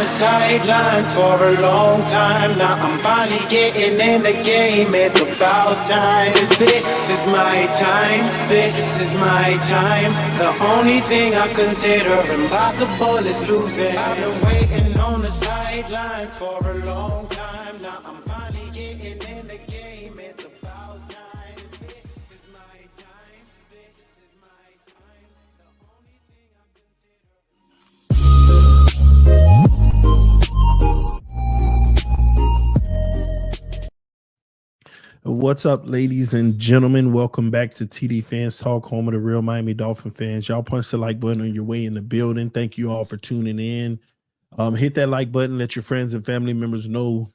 the sidelines for a long time. Now I'm finally getting in the game. It's about time. 'Cause this is my time. This is my time. The only thing I consider impossible is losing. I've been waiting on the sidelines for a long time. Now I'm finally getting in the game. It's about time. 'Cause this is my time. This is my time. The only thing I What's up, ladies and gentlemen? Welcome back to TD Fans Talk, home of the real Miami Dolphin fans. Y'all punch the like button on your way in the building. Thank you all for tuning in. Hit that like button. Let your friends and family members know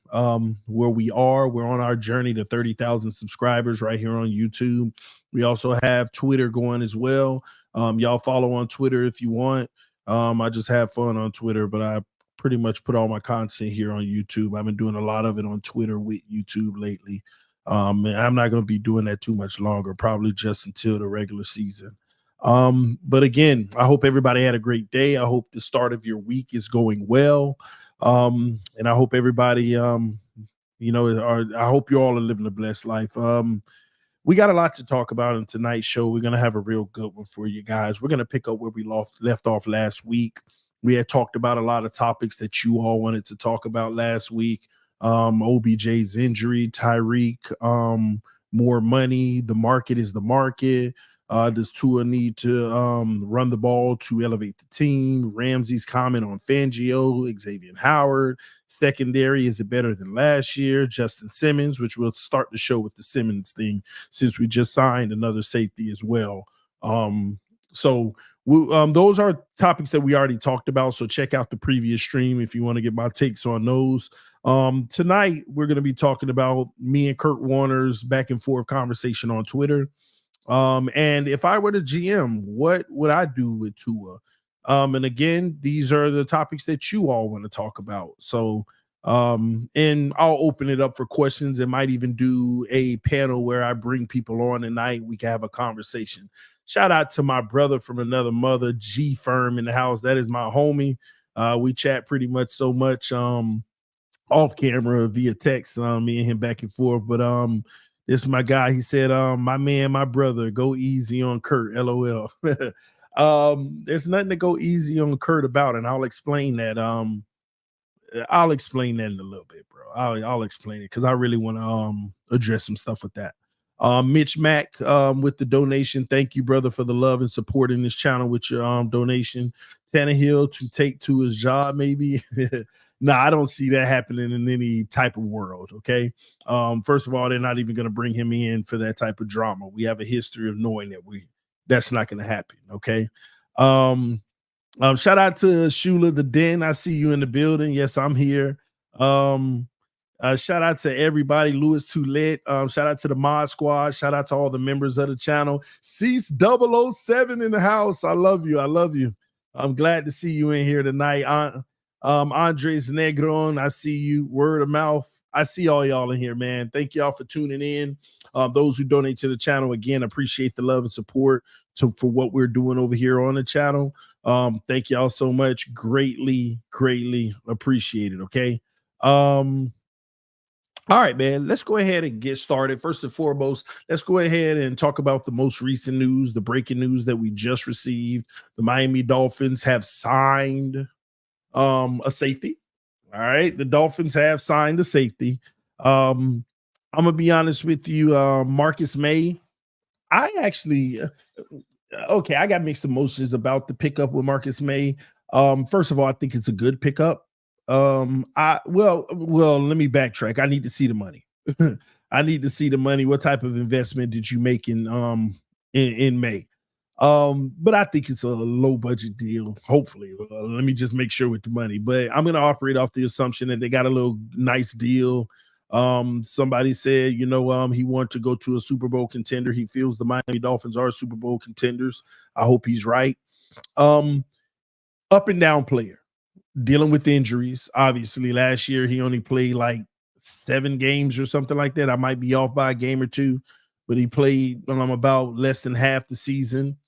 where we are. We're on our journey to 30,000 subscribers right here on YouTube. We also have Twitter going as well. Y'all follow on Twitter if you want. I just have fun on Twitter, but I pretty much put all my content here on YouTube. I've been doing a lot of it on Twitter with YouTube lately. And I'm not going to be doing that too much longer, probably just until the regular season. But again, I hope everybody had a great day. I hope the start of your week is going well. And I hope everybody, I hope you all are living a blessed life. We got a lot to talk about in tonight's show. We're going to have a real good one for you guys. We're going to pick up where we left off last week. We had talked about a lot of topics that you all wanted to talk about last week. OBJ's injury, Tyreek, more money. The market is the market. Does Tua need to run the ball to elevate the team? Ramsey's comment on Fangio, Xavier Howard. Secondary, is it better than last year? Justin Simmons, which we'll start the show with the Simmons thing since we just signed another safety as well. Those are topics that we already talked about. So check out the previous stream if you want to get my takes on those. Tonight, we're going to be talking about me and Kurt Warner's back and forth conversation on Twitter. And if I were the GM, what would I do with Tua? And again, these are the topics that you all want to talk about. So, and I'll open it up for questions and might even do a panel where I bring people on tonight. We can have a conversation. Shout out to my brother from another mother, G Firm in the house. That is my homie. We chat pretty much so much off camera via text, me and him back and forth. But this is my guy. He said, my man, my brother, go easy on Kurt, LOL. There's nothing to go easy on Kurt about, and I'll explain that. I'll explain that in a little bit, bro. I'll explain it because I really want to address some stuff with that. Mitch Mack with the donation. Thank you, brother, for the love and support in this channel with your donation. Tannehill to take to his job, maybe. Nah, I don't see that happening in any type of world, okay? First of all, they're not even going to bring him in for that type of drama. We have a history of knowing that that's not going to happen, okay? Shout out to Shula the Den. I see you in the building. Yes, I'm here. Shout out to everybody. Louis Toulet. Shout out to the Mod Squad. Shout out to all the members of the channel. Cease 007 in the house. I love you. I love you. I'm glad to see you in here tonight. Andres Negron, I see you. Word of mouth. I see all y'all in here, man. Thank y'all for tuning in. Those who donate to the channel, again, appreciate the love and support for what we're doing over here on the channel. Thank y'all so much. Greatly, greatly appreciated. Okay. All right, man, let's go ahead and get started. First and foremost, let's go ahead and talk about the most recent news, the breaking news that we just received. The Miami Dolphins have signed a safety. All right, the Dolphins have signed a safety. I'm going to be honest with you, Marcus May. I actually, I got mixed emotions about the pickup with Marcus May. First of all, I think it's a good pickup. Well, let me backtrack. I need to see the money. I need to see the money. What type of investment did you make in May? But I think it's a low budget deal. Hopefully, let me just make sure with the money. But I'm going to operate off the assumption that they got a little nice deal. Somebody said, he wanted to go to a Super Bowl contender. He feels the Miami Dolphins are Super Bowl contenders. I hope he's right. Up and down player. Dealing with injuries. Obviously, last year he only played like 7 games or something like that. I might be off by a game or two, but he played about less than half the season.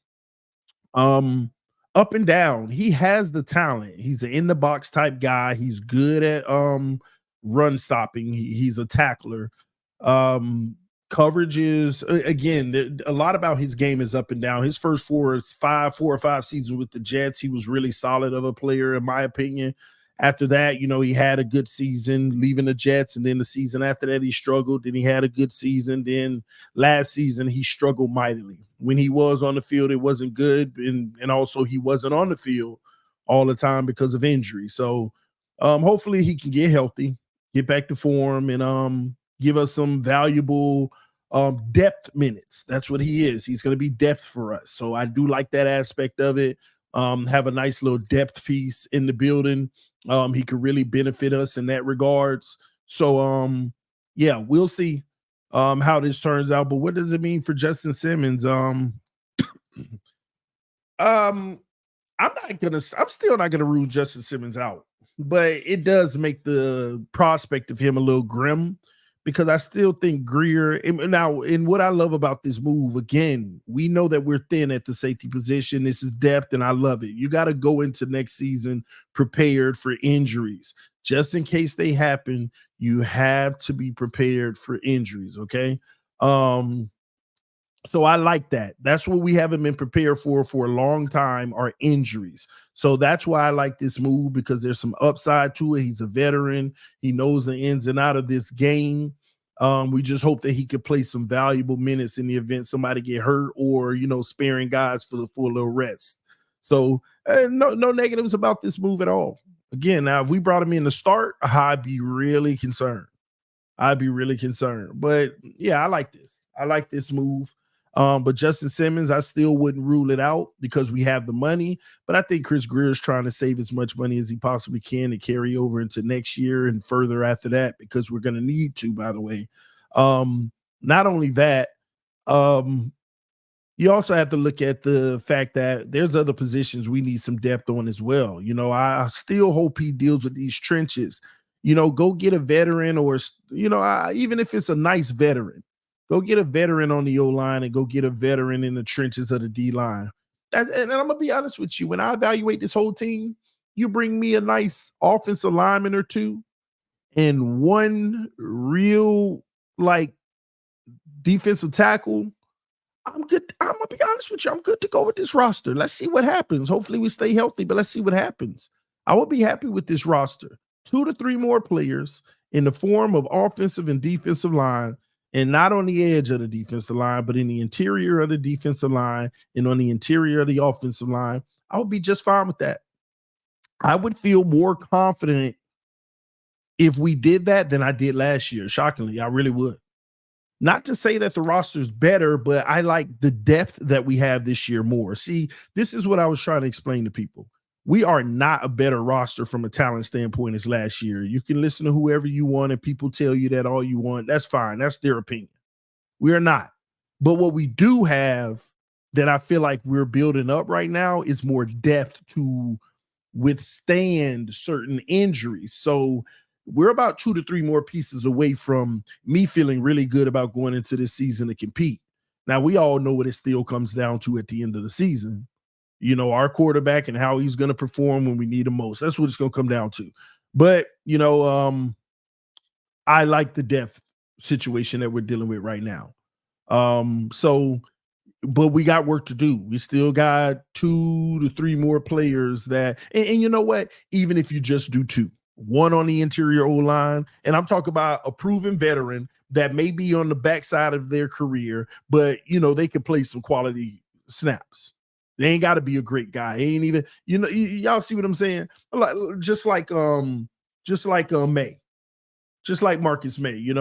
Up up and down. He has the talent. He's an in the box type guy. He's good at run stopping. He's a tackler. Um, Coverage is again a lot about his game is up and down. His first 4 or 5 seasons with the Jets, he was really solid of a player, in my opinion. After that, he had a good season leaving the Jets, and then the season after that, he struggled. Then he had a good season. Then last season, he struggled mightily. When he was on the field, it wasn't good, and also he wasn't on the field all the time because of injury. So, hopefully, he can get healthy, get back to form, and give us some valuable depth minutes. That's what he is. He's going to be depth for us. So I do like that aspect of it. Have a nice little depth piece in the building. He could really benefit us in that regards. So yeah, we'll see how this turns out. But what does it mean for Justin Simmons? I'm still not gonna rule Justin Simmons out, but it does make the prospect of him a little grim because I still think Greer. And what I love about this move, again, we know that we're thin at the safety position. This is depth, and I love it. You got to go into next season prepared for injuries. Just in case they happen, you have to be prepared for injuries, okay? So I like that. That's what we haven't been prepared for a long time, are injuries. So that's why I like this move, because there's some upside to it. He's a veteran. He knows the ins and out of this game. We just hope that he could play some valuable minutes in the event somebody get hurt, or, sparing guys for a little rest. So no negatives about this move at all. Again, now if we brought him in to start, I'd be really concerned. But yeah, I like this. I like this move. But Justin Simmons, I still wouldn't rule it out because we have the money. But I think Chris Greer is trying to save as much money as he possibly can to carry over into next year and further after that, because we're going to need to, by the way. Not only that, you also have to look at the fact that there's other positions we need some depth on as well. I still hope he deals with these trenches. Go get a veteran, or, even if it's a nice veteran, go get a veteran on the O-line and go get a veteran in the trenches of the D-line. And I'm going to be honest with you. When I evaluate this whole team, you bring me a nice offensive lineman or two and one real, defensive tackle, I'm good. I'm going to be honest with you. I'm good to go with this roster. Let's see what happens. Hopefully we stay healthy, but let's see what happens. I would be happy with this roster. 2 to 3 more players in the form of offensive and defensive line, and not on the edge of the defensive line, but in the interior of the defensive line and on the interior of the offensive line. I would be just fine with that. I would feel more confident if we did that than I did last year. Shockingly, I really would. Not to say that the roster's better, but I like the depth that we have this year more. See, this is what I was trying to explain to people. We are not a better roster from a talent standpoint as last year. You can listen to whoever you want, and people tell you that all you want. That's fine. That's their opinion. We are not. But what we do have that I feel like we're building up right now is more depth to withstand certain injuries. So we're about 2 to 3 more pieces away from me feeling really good about going into this season to compete. Now, we all know what it still comes down to at the end of the season. Our quarterback and how he's going to perform when we need him most. That's what it's going to come down to. But, I like the depth situation that we're dealing with right now. But we got work to do. We still got 2 to 3 more players that, and you know what? Even if you just do 2, one on the interior O-line, and I'm talking about a proven veteran that may be on the backside of their career, but they can play some quality snaps. They ain't got to be a great guy. They ain't even, y'all see what I'm saying? Just like May, just like Marcus May,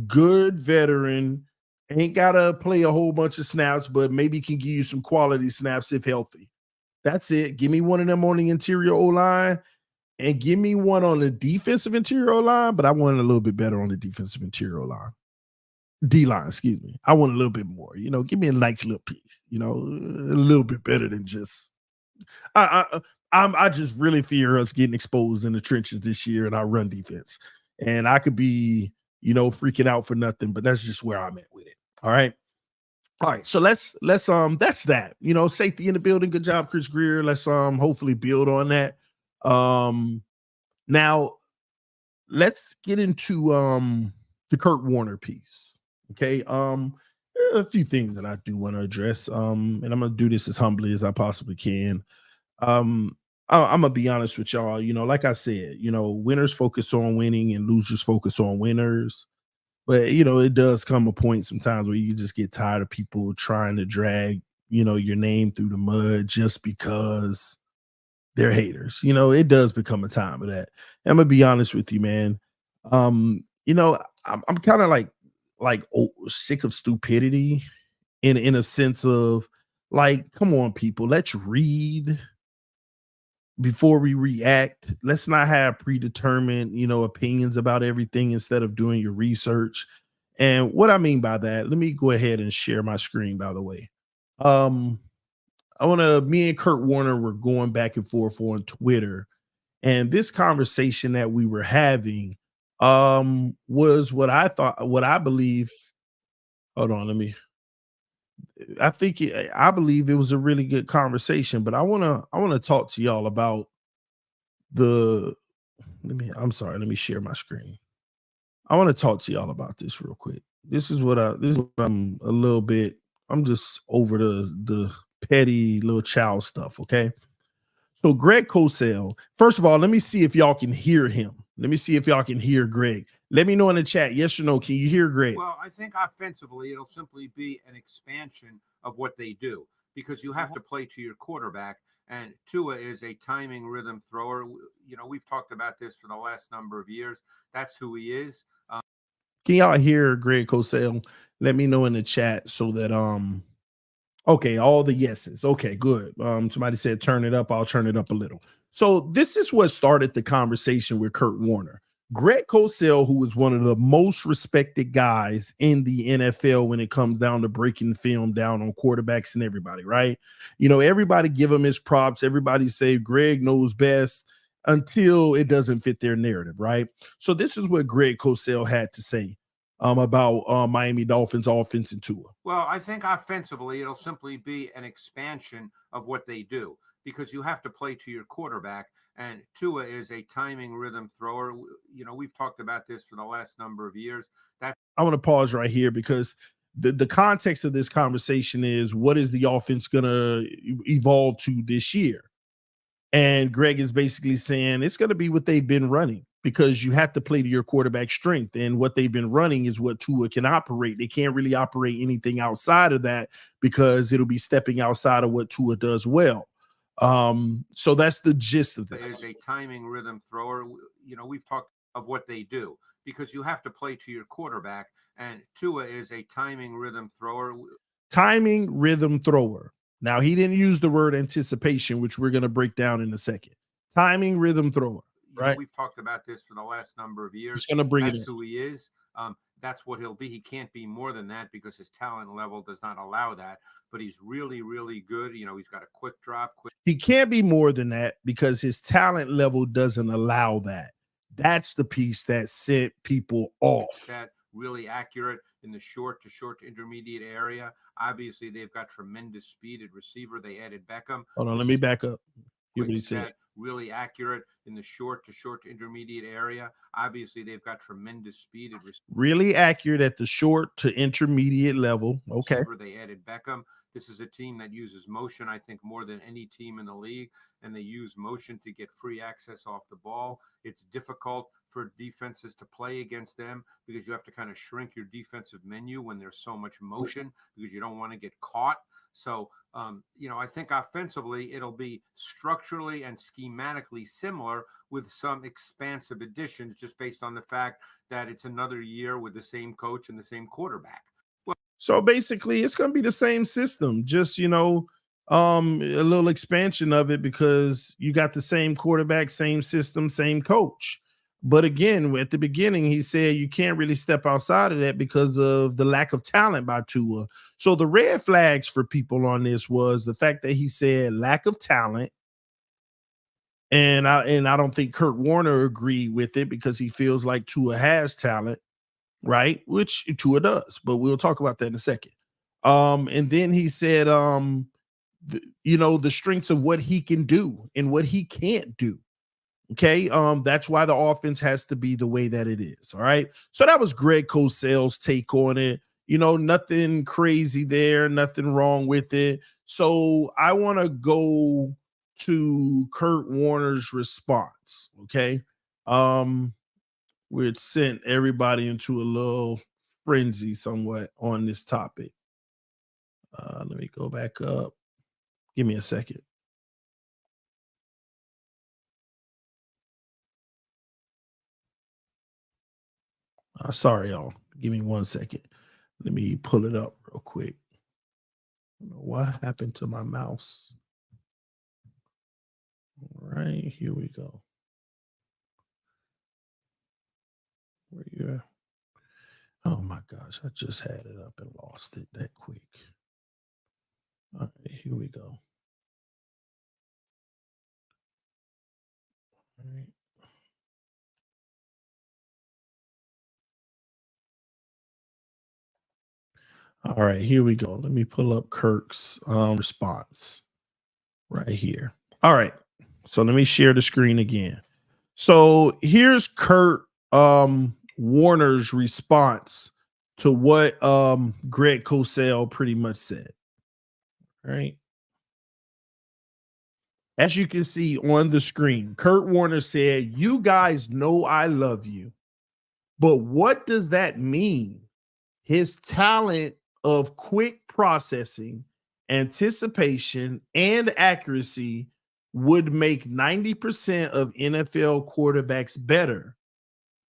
good veteran, ain't got to play a whole bunch of snaps, but maybe can give you some quality snaps if healthy. That's it. Give me one of them on the interior O-line, and give me one on the defensive interior O-line, but I want a little bit better on the defensive interior O-line. D-line, excuse me. I want a little bit more. Give me a nice little piece, a little bit better than just I just really fear us getting exposed in the trenches this year in our run defense. And I could be, freaking out for nothing, but that's just where I'm at with it. All right. All right, so let's that's that. Safety in the building. Good job, Chris Greer. Let's hopefully build on that. Now let's get into the Kurt Warner piece. Okay. There are a few things that I do want to address. And I'm gonna do this as humbly as I possibly can. I'm gonna be honest with y'all. Like I said, winners focus on winning and losers focus on winners. But it does come a point sometimes where you just get tired of people trying to drag, your name through the mud just because they're haters. It does become a time of that. I'm gonna be honest with you, man. I'm kind of like sick of stupidity in a sense of like, come on, people, let's read before we react. Let's not have predetermined, opinions about everything instead of doing your research. And what I mean by that, let me go ahead and share my screen, by the way. Me and Kurt Warner were going back and forth on Twitter, and this conversation that we were having was what I believe. Hold on, I believe it was a really good conversation, but I want to talk to y'all about let me share my screen. I want to talk to y'all about this real quick. This is what I'm a little bit, I'm just over the petty little child stuff, okay? So Greg Cosell, first of all, let me see if y'all can hear him. Let me see if y'all can hear Greg. Let me know in the chat, yes or no, can you hear Greg? Well, I think offensively, it'll simply be an expansion of what they do because you have to play to your quarterback. And Tua is a timing rhythm thrower. We've talked about this for the last number of years. That's who he is. Can y'all hear Greg Cosell? Let me know in the chat so that okay, all the yeses. Okay, good. Somebody said turn it up. I'll turn it up a little. So this is what started the conversation with Kurt Warner. Greg Cosell, who is one of the most respected guys in the NFL when it comes down to breaking film down on quarterbacks and everybody, right? Everybody give him his props. Everybody say Greg knows best until it doesn't fit their narrative, right? So this is what Greg Cosell had to say about Miami Dolphins offense and Tua. Well, I think offensively, it'll simply be an expansion of what they do because you have to play to your quarterback. And Tua is a timing rhythm thrower. We've talked about this for the last number of years. I want to pause right here because the context of this conversation is what is the offense going to evolve to this year? And Greg is basically saying it's going to be what they've been running because you have to play to your quarterback strength. And what they've been running is what Tua can operate. They can't really operate anything outside of that because it'll be stepping outside of what Tua does well. So that's the gist of this. Is a timing rhythm thrower. We've talked of what they do because you have to play to your quarterback. And Tua is a timing rhythm thrower. Timing rhythm thrower. Now, he didn't use the word anticipation, which we're going to break down in a second. Timing rhythm thrower, right? We've talked about this for the last number of years. He's going to bring That's it in. who he is. That's what he'll be. He can't be more than that because his talent level does not allow that. But he's really, really good. He's got a quick drop. He can't be more than that because his talent level doesn't allow that. That's the piece that set people off. Really accurate in the short to intermediate area. Obviously, they've got tremendous speed at receiver. They added Beckham. Hold on, let me back up. Hear what he said. Really accurate in the short to intermediate area. Obviously, they've got tremendous speed at receiver. Really accurate at the short to intermediate level. Okay. They added Beckham. This is a team that uses motion, I think, more than any team in the league, and they use motion to get free access off the ball. It's difficult for defenses to play against them because you have to kind of shrink your defensive menu when there's so much motion because you don't want to get caught. So, I think offensively, it'll be structurally and schematically similar with some expansive additions just based on the fact that it's another year with the same coach and the same quarterback. So basically, it's going to be the same system, just, a little expansion of it because you got the same quarterback, same system, same coach. But again, at the beginning, he said you can't really step outside of that because of the lack of talent by Tua. So the red flags for people on this was the fact that he said lack of talent. And I don't think Kurt Warner agreed with it because he feels like Tua has talent, right? Which Tua does, but we'll talk about that in a second. And then he said, the strengths of what he can do and what he can't do. Okay. That's why the offense has to be the way that it is. All right. So that was Greg Cosell's take on it. Nothing crazy there, nothing wrong with it. So I want to go to Kurt Warner's response. Okay. Which sent everybody into a little frenzy somewhat on this topic. Let me go back up. Give me a second. Sorry, y'all. Give me 1 second. Let me pull it up real quick. I don't know what happened to my mouse. All right, here we go. Where you at? Oh my gosh, I just had it up and lost it that quick. All right, here we go. All right. All right, here we go. Let me pull up Kirk's response right here. All right, so let me share the screen again. So here's Kurt Warner's response to what Greg Cosell pretty much said. All right. As you can see on the screen, Kurt Warner said, "You guys know I love you, but what does that mean? His talent of quick processing, anticipation, and accuracy would make 90% of NFL quarterbacks better,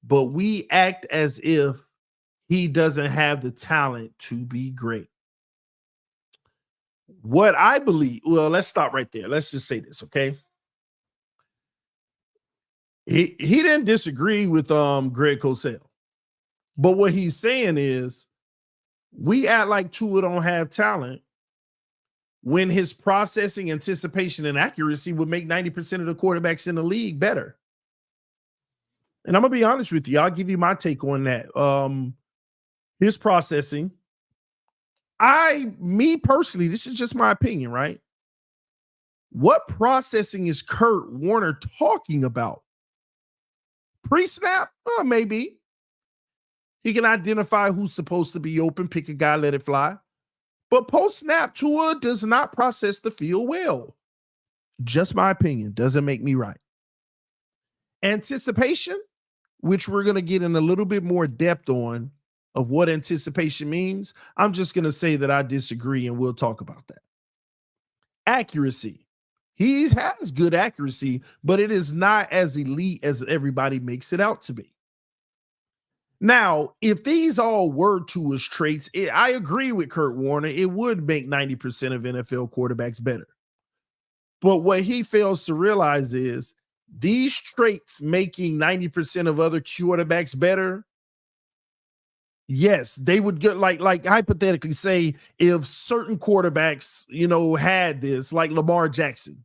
but we act as if he doesn't have the talent to be great." What I believe, well, let's stop right there. Let's just say this, okay? He didn't disagree with Greg Cosell, but what he's saying is we act like Tua don't have talent when his processing, anticipation, and accuracy would make 90% of the quarterbacks in the league better. And I'm gonna be honest with you, I'll give you my take on that. His processing, me personally, this is just my opinion, right? What processing is Kurt Warner talking about? Pre-snap? Maybe. He can identify who's supposed to be open, pick a guy, let it fly. But post-snap, Tua does not process the field well. Just my opinion. Doesn't make me right. Anticipation, which we're going to get in a little bit more depth on of what anticipation means. I'm just going to say that I disagree, and we'll talk about that. Accuracy. He has good accuracy, but it is not as elite as everybody makes it out to be. Now, if these all were Tua's traits, I agree with Kurt Warner. It would make 90% of NFL quarterbacks better. But what he fails to realize is these traits making 90% of other quarterbacks better. Yes, they would get like hypothetically say if certain quarterbacks, had this, like Lamar Jackson.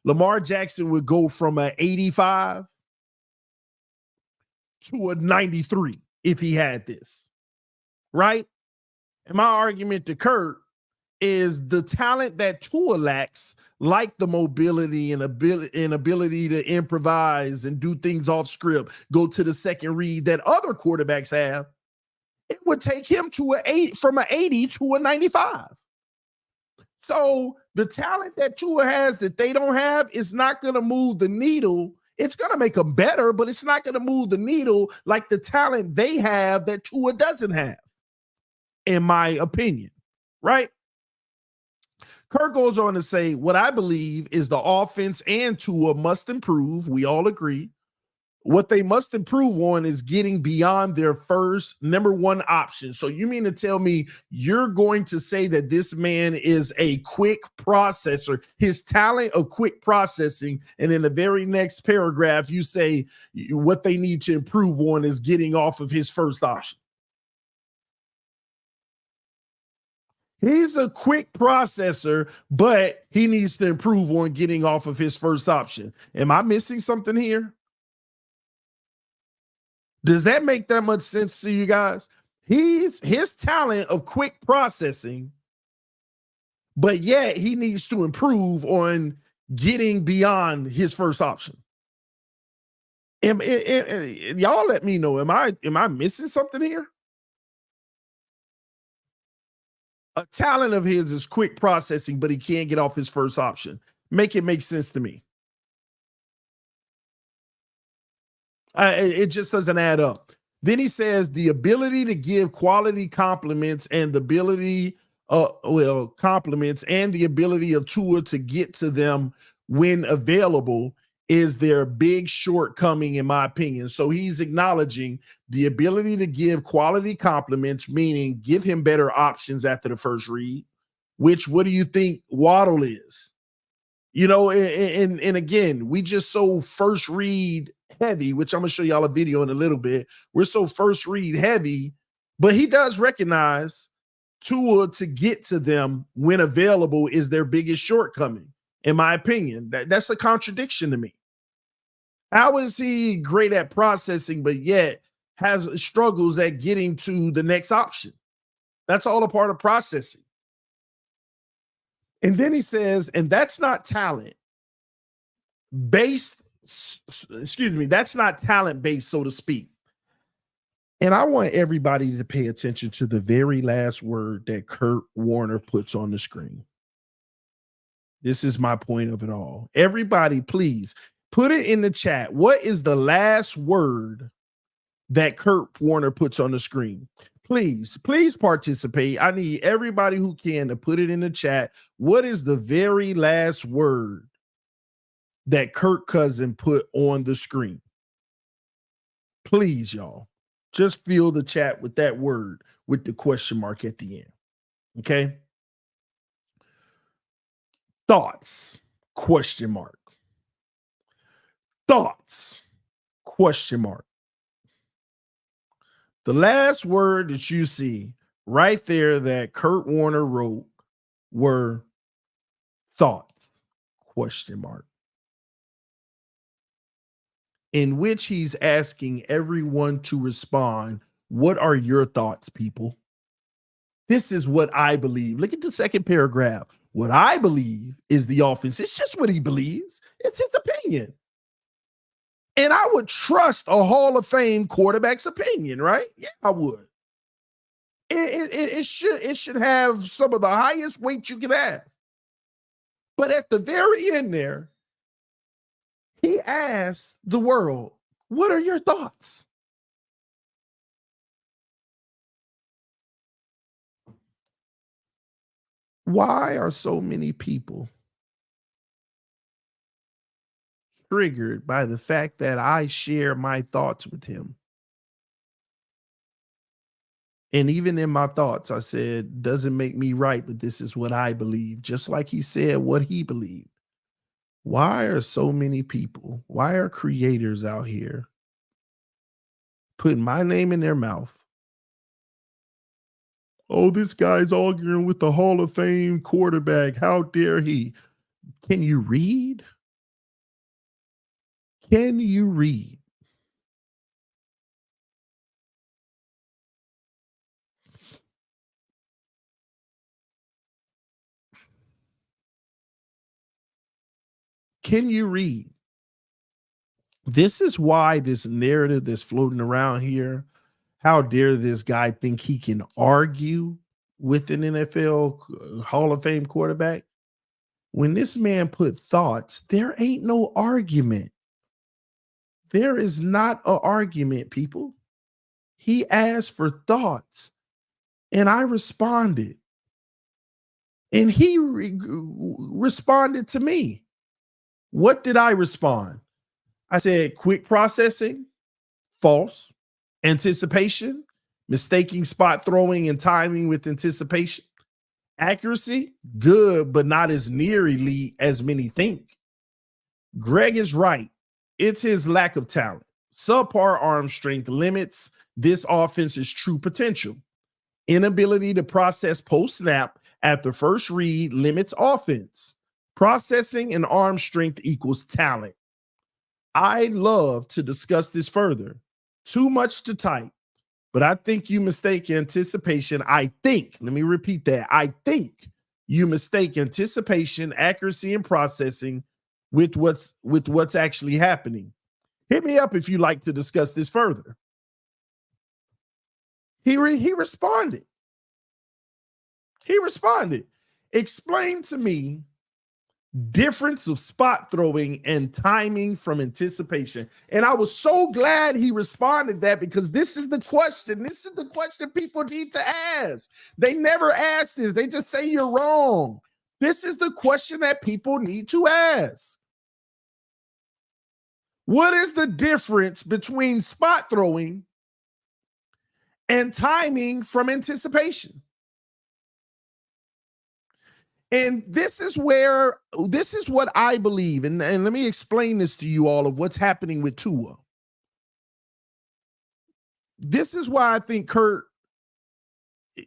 Lamar Jackson would go from an 85 to a 93 if he had this, right? And my argument to Kurt is the talent that Tua lacks, like the mobility and ability to improvise and do things off script, go to the second read that other quarterbacks have. It would take him from an 80 to a 95. So the talent that Tua has that they don't have is not going to move the needle. It's going to make them better, but it's not going to move the needle like the talent they have that Tua doesn't have, in my opinion, right? Kirk goes on to say, what I believe is the offense and Tua must improve. We all agree. What they must improve on is getting beyond their first number one option. So you mean to tell me you're going to say that this man is a quick processor, his talent of quick processing, and in the very next paragraph, you say what they need to improve on is getting off of his first option? He's a quick processor, but he needs to improve on getting off of his first option. Am I missing something here? Does that make that much sense to you guys? his talent of quick processing, but yet he needs to improve on getting beyond his first option. Y'all let me know. Am I missing something here? A talent of his is quick processing, but he can't get off his first option. Make it make sense to me. It just doesn't add up. Then he says the ability to give quality compliments and the ability, compliments and the ability of Tua to get to them when available is their big shortcoming, in my opinion. So he's acknowledging the ability to give quality compliments, meaning give him better options after the first read, which what do you think Waddle is? You know, and again, we just so first read heavy, which I'm going to show y'all a video in a little bit. We're so first read heavy, but he does recognize Tua to get to them when available is their biggest shortcoming. In my opinion, that's a contradiction to me. How is he great at processing, but yet has struggles at getting to the next option? That's all a part of processing. And then he says, and that's not talent based, that's not talent based, so to speak. And I want everybody to pay attention to the very last word that Kurt Warner puts on the screen. This is my point of it all. Everybody, please put it in the chat. What is the last word that Kurt Warner puts on the screen? Please participate. I need everybody who can to put it in the chat. What is the very last word that Kirk Cousin put on the screen? Please, y'all, just fill the chat with that word with the question mark at the end. Okay. Thoughts, question mark. Thoughts, question mark. The last word that you see right there that Kurt Warner wrote were thoughts, question mark. In which he's asking everyone to respond. What are your thoughts, people? This is what I believe. Look at the second paragraph. What I believe is the offense. It's just what he believes. It's his opinion. And I would trust a Hall of Fame quarterback's opinion, right? Yeah, I would. It should have some of the highest weight you can have. But at the very end there, he asked the world, what are your thoughts? Why are so many people triggered by the fact that I share my thoughts with him? And even in my thoughts, I said, doesn't make me right, but this is what I believe. Just like he said what he believed. Why are so many people, why are creators out here putting my name in their mouth? Oh, this guy's arguing with the Hall of Fame quarterback. How dare he? Can you read? Can you read? Can you read? This is why this narrative that's floating around here, how dare this guy think he can argue with an NFL Hall of Fame quarterback? When this man put thoughts, there ain't no argument. There is not an argument, people. He asked for thoughts, and I responded. And he responded to me. What did I respond? I said, quick processing, false. Anticipation, mistaking spot throwing and timing with anticipation. Accuracy, good, but not as near elite as many think. Greg is right. It's his lack of talent. Subpar arm strength limits this offense's true potential. Inability to process post-snap after first read limits offense. Processing and arm strength equals talent. I'd love to discuss this further. Too much to type. But I think you mistake anticipation. Let me repeat that. I think you mistake anticipation, accuracy, and processing with what's actually happening. Hit me up if you'd like to discuss this further. He responded. He responded. Explain to me difference of spot throwing and timing from anticipation. And I was so glad he responded that, because this is the question. This is the question people need to ask. They never ask this. They just say you're wrong. This is the question that people need to ask. What is the difference between spot throwing and timing from anticipation? And this is what I believe. And let me explain this to you all of what's happening with Tua. This is why I think Kurt,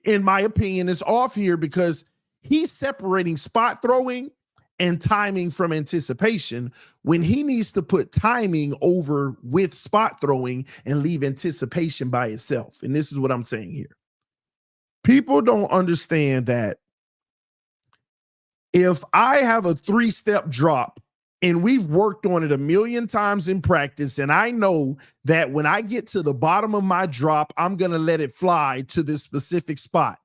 in my opinion, is off here, because he's separating spot throwing and timing from anticipation when he needs to put timing over with spot throwing and leave anticipation by itself. And this is what I'm saying here. People don't understand that if I have a 3-step drop and we've worked on it a million times in practice, and I know that when I get to the bottom of my drop, I'm going to let it fly to this specific spot.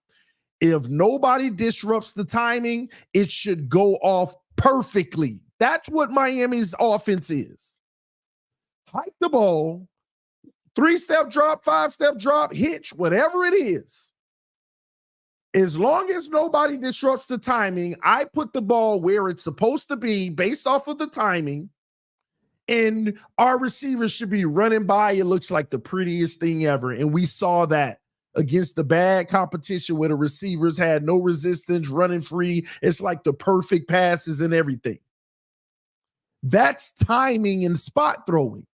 If nobody disrupts the timing, it should go off perfectly. That's what Miami's offense is. Hike the ball, 3-step drop, 5-step drop, hitch, whatever it is. As long as nobody disrupts the timing, I put the ball where it's supposed to be based off of the timing, and our receivers should be running by. It looks like the prettiest thing ever. And we saw that against the bad competition where the receivers had no resistance, running free. It's like the perfect passes and everything. That's timing and spot throwing.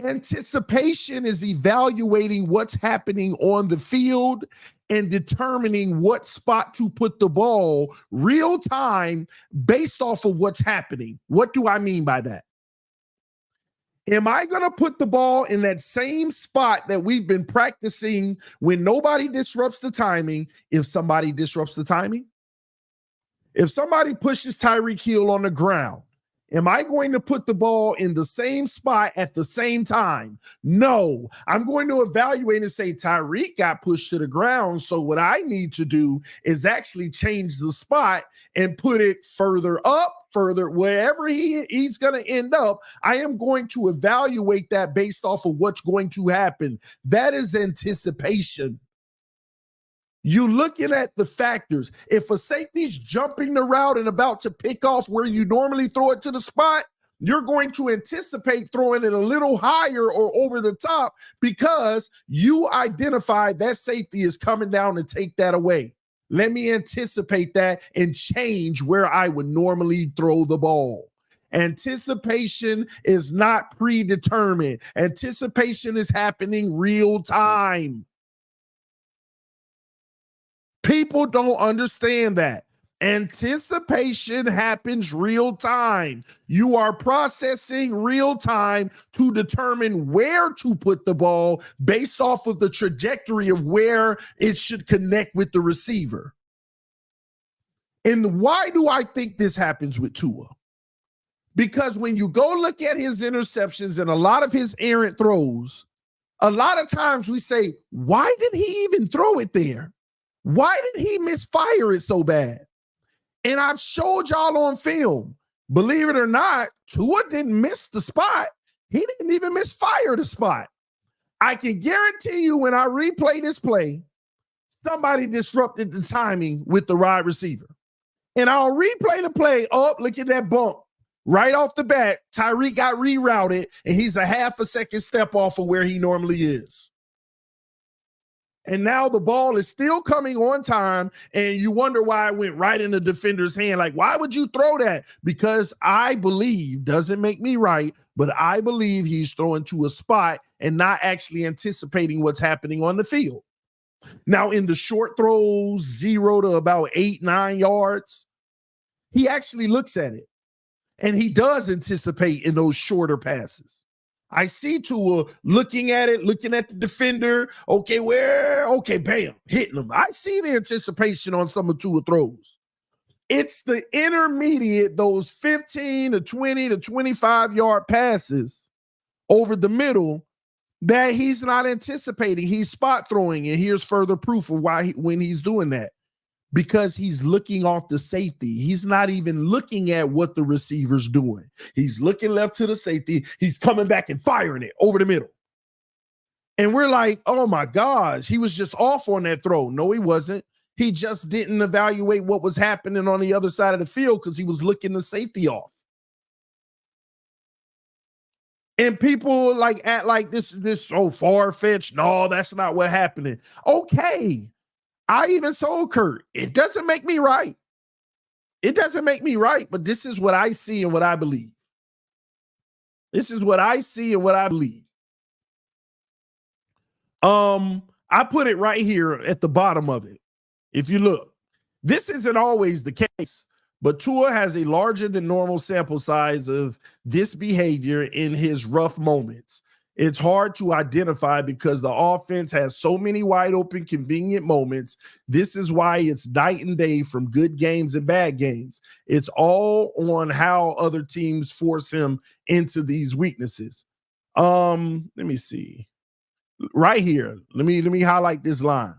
Anticipation is evaluating what's happening on the field and determining what spot to put the ball real time based off of what's happening. What do I mean by that? Am I going to put the ball in that same spot that we've been practicing when nobody disrupts the timing if somebody disrupts the timing? If somebody pushes Tyreek Hill on the ground, am I going to put the ball in the same spot at the same time? No. I'm going to evaluate and say Tyreek got pushed to the ground, so what I need to do is actually change the spot and put it further up, further, wherever he's going to end up. I am going to evaluate that based off of what's going to happen. That is anticipation. You're looking at the factors. If a safety's jumping the route and about to pick off where you normally throw it to the spot, you're going to anticipate throwing it a little higher or over the top because you identified that safety is coming down to take that away. Let me anticipate that and change where I would normally throw the ball. Anticipation is not predetermined. Anticipation is happening real time. People don't understand that. Anticipation happens real time. You are processing real time to determine where to put the ball based off of the trajectory of where it should connect with the receiver. And why do I think this happens with Tua? Because when you go look at his interceptions and a lot of his errant throws, a lot of times we say, why did he even throw it there? Why did he misfire it so bad? And I've showed y'all on film. Believe it or not, Tua didn't miss the spot. He didn't even misfire the spot. I can guarantee you when I replay this play, somebody disrupted the timing with the wide receiver. And I'll replay the play. Oh, look at that bump. Right off the bat, Tyreek got rerouted, and he's a half a second step off of where he normally is. And now the ball is still coming on time, and you wonder why it went right in the defender's hand. Like, why would you throw that? Because I believe, doesn't make me right, but I believe he's throwing to a spot and not actually anticipating what's happening on the field. Now, in the short throws, 0 to about 8-9 yards, he actually looks at it, and he does anticipate in those shorter passes. I see Tua looking at it, looking at the defender. Okay, bam, hitting him. I see the anticipation on some of Tua throws. It's the intermediate, those 15 to 20 to 25-yard passes over the middle that he's not anticipating. He's spot throwing, and here's further proof of why when he's doing that. Because he's looking off the safety. He's not even looking at what the receiver's doing. He's looking left to the safety. He's coming back and firing it over the middle. And we're like, oh my gosh, he was just off on that throw. No, he wasn't. He just didn't evaluate what was happening on the other side of the field because he was looking the safety off. And people like act like this far-fetched. No, that's not what happened. Okay. I even told Kurt, it doesn't make me right. It doesn't make me right, but this is what I see and what I believe. This is what I see and what I believe. I put it right here at the bottom of it. If you look, this isn't always the case, but Tua has a larger than normal sample size of this behavior in his rough moments. It's hard to identify because the offense has so many wide open, convenient moments. This is why it's night and day from good games and bad games. It's all on how other teams force him into these weaknesses. Let me see. Right here. Let me highlight this line.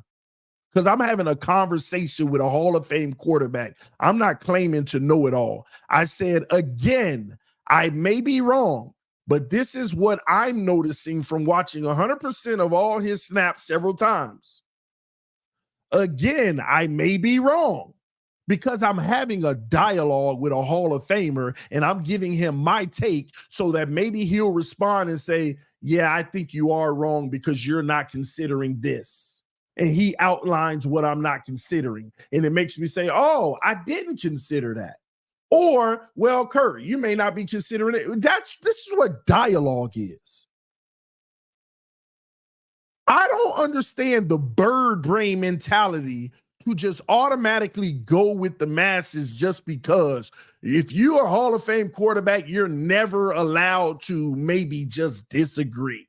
Because I'm having a conversation with a Hall of Fame quarterback. I'm not claiming to know it all. I said, again, I may be wrong, but this is what I'm noticing from watching 100% of all his snaps several times. Again, I may be wrong because I'm having a dialogue with a Hall of Famer and I'm giving him my take so that maybe he'll respond and say, yeah, I think you are wrong because you're not considering this. And he outlines what I'm not considering. And it makes me say, oh, I didn't consider that. Or, well, Kurt, you may not be considering it. This is what dialogue is. I don't understand the bird brain mentality to just automatically go with the masses just because if you're a Hall of Fame quarterback, you're never allowed to maybe just disagree.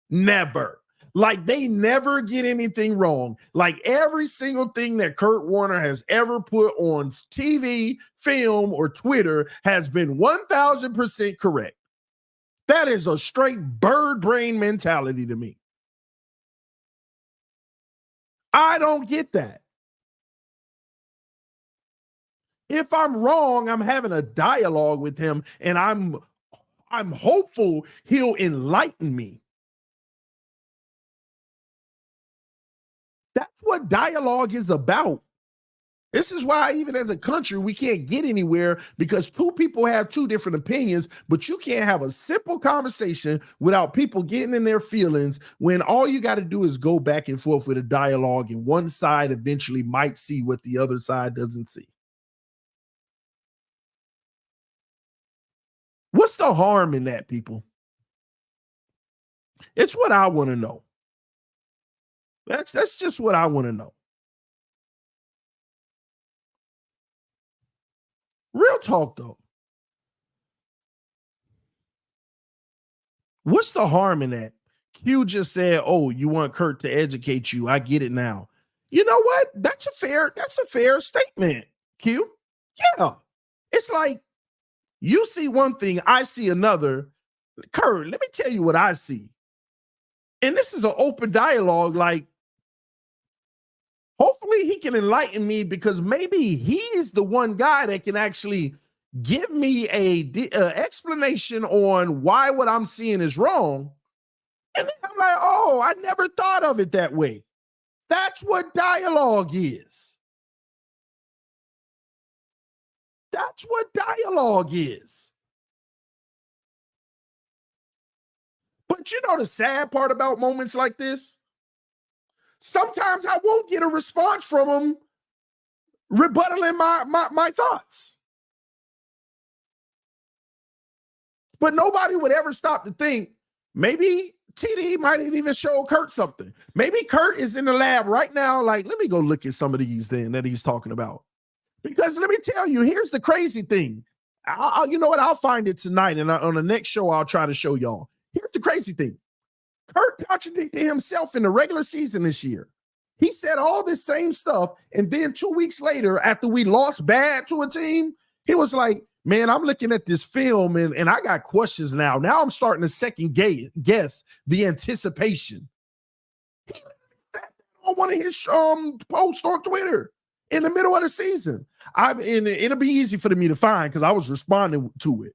Never. Like they never get anything wrong. Like every single thing that Kurt Warner has ever put on TV, film, or Twitter has been 1,000% correct. That is a straight bird brain mentality to me. I don't get that. If I'm wrong, I'm having a dialogue with him and I'm hopeful he'll enlighten me. That's what dialogue is about. This is why even as a country, we can't get anywhere because two people have two different opinions, but you can't have a simple conversation without people getting in their feelings when all you got to do is go back and forth with a dialogue and one side eventually might see what the other side doesn't see. What's the harm in that, people? It's what I want to know. That's just what I want to know. Real talk, though. What's the harm in that? Q just said, oh, you want Kurt to educate you. I get it now. You know what? That's a fair statement, Q. Yeah. It's like you see one thing, I see another. Kurt, let me tell you what I see. And this is an open dialogue. Like, hopefully he can enlighten me because maybe he is the one guy that can actually give me a explanation on why what I'm seeing is wrong. And then I'm like, oh, I never thought of it that way. That's what dialogue is. That's what dialogue is. But you know the sad part about moments like this? Sometimes I won't get a response from them rebuttaling my thoughts. But nobody would ever stop to think, maybe TD might have even showed Kurt something. Maybe Kurt is in the lab right now, like, let me go look at some of these then that he's talking about. Because let me tell you, here's the crazy thing. You know what? I'll find it tonight, and on the next show, I'll try to show y'all. Here's the crazy thing. Kurt contradicted himself in the regular season this year. He said all this same stuff, and then 2 weeks later, after we lost bad to a team, he was like, man, I'm looking at this film, and I got questions now. Now I'm starting to second guess the anticipation. He said on one of his posts on Twitter in the middle of the season. And it'll be easy for me to find because I was responding to it.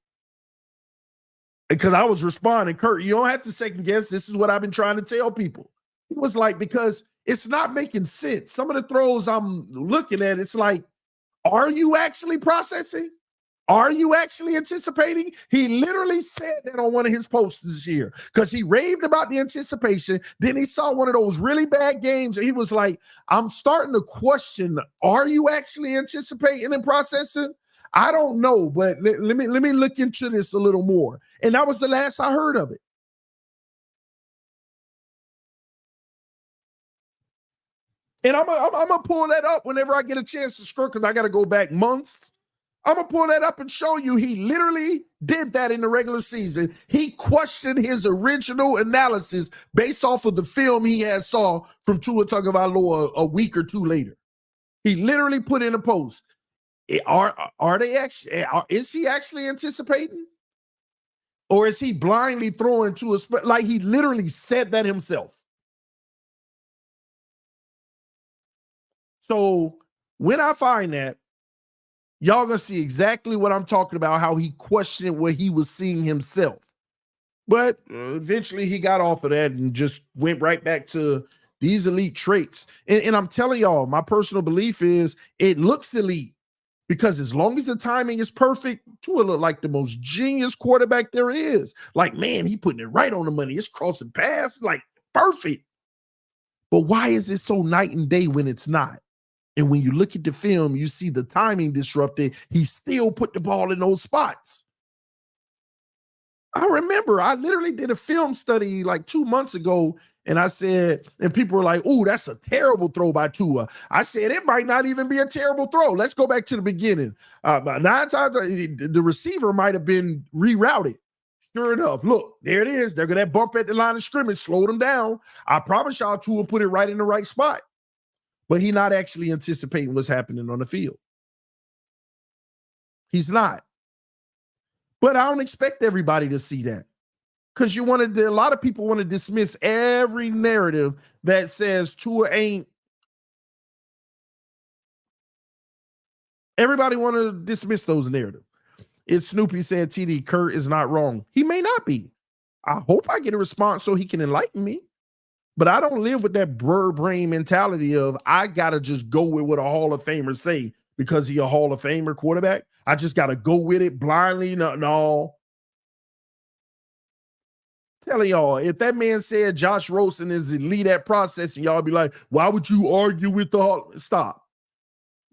Because I was responding, Kurt, you don't have to second guess. This is what I've been trying to tell people. He was like, because it's not making sense. Some of the throws I'm looking at, it's like, are you actually processing? Are you actually anticipating? He literally said that on one of his posts this year because he raved about the anticipation. Then he saw one of those really bad games and he was like, I'm starting to question, are you actually anticipating and processing? I don't know, but let me look into this a little more. And that was the last I heard of it. And I'm gonna pull that up whenever I get a chance to scroll because I got to go back months. I'm gonna pull that up and show you he literally did that in the regular season. He questioned his original analysis based off of the film he had saw from Tua Tagovailoa a week or two later. He literally put in a post. Are they actually? Is he actually anticipating, or is he blindly throwing to a like he literally said that himself? So when I find that, y'all gonna see exactly what I'm talking about. How he questioned what he was seeing himself, but eventually he got off of that and just went right back to these elite traits. And I'm telling y'all, my personal belief is it looks elite. Because as long as the timing is perfect, Tua look like the most genius quarterback there is. Like, man, he putting it right on the money. It's crossing paths, like perfect. But why is it so night and day when it's not? And when you look at the film, you see the timing disrupted. He still put the ball in those spots. I remember I literally did a film study like 2 months ago, and I said, and people were like, "Oh, that's a terrible throw by Tua." I said, it might not even be a terrible throw. Let's go back to the beginning. 9 times the receiver might have been rerouted. Sure enough, look, there it is. They're going to bump at the line of scrimmage, slow them down. I promise y'all Tua put it right in the right spot. But he's not actually anticipating what's happening on the field. He's not. But I don't expect everybody to see that. Because a lot of people want to dismiss every narrative that says Tua ain't. Everybody want to dismiss those narratives. It's Snoopy said, TD, Kurt is not wrong. He may not be. I hope I get a response so he can enlighten me. But I don't live with that bird brain mentality of I got to just go with what a Hall of Famer say because he a Hall of Famer quarterback. I just got to go with it blindly. No. Telling y'all, if that man said Josh Rosen is elite at processing, y'all be like, why would you argue with the Hall? Stop.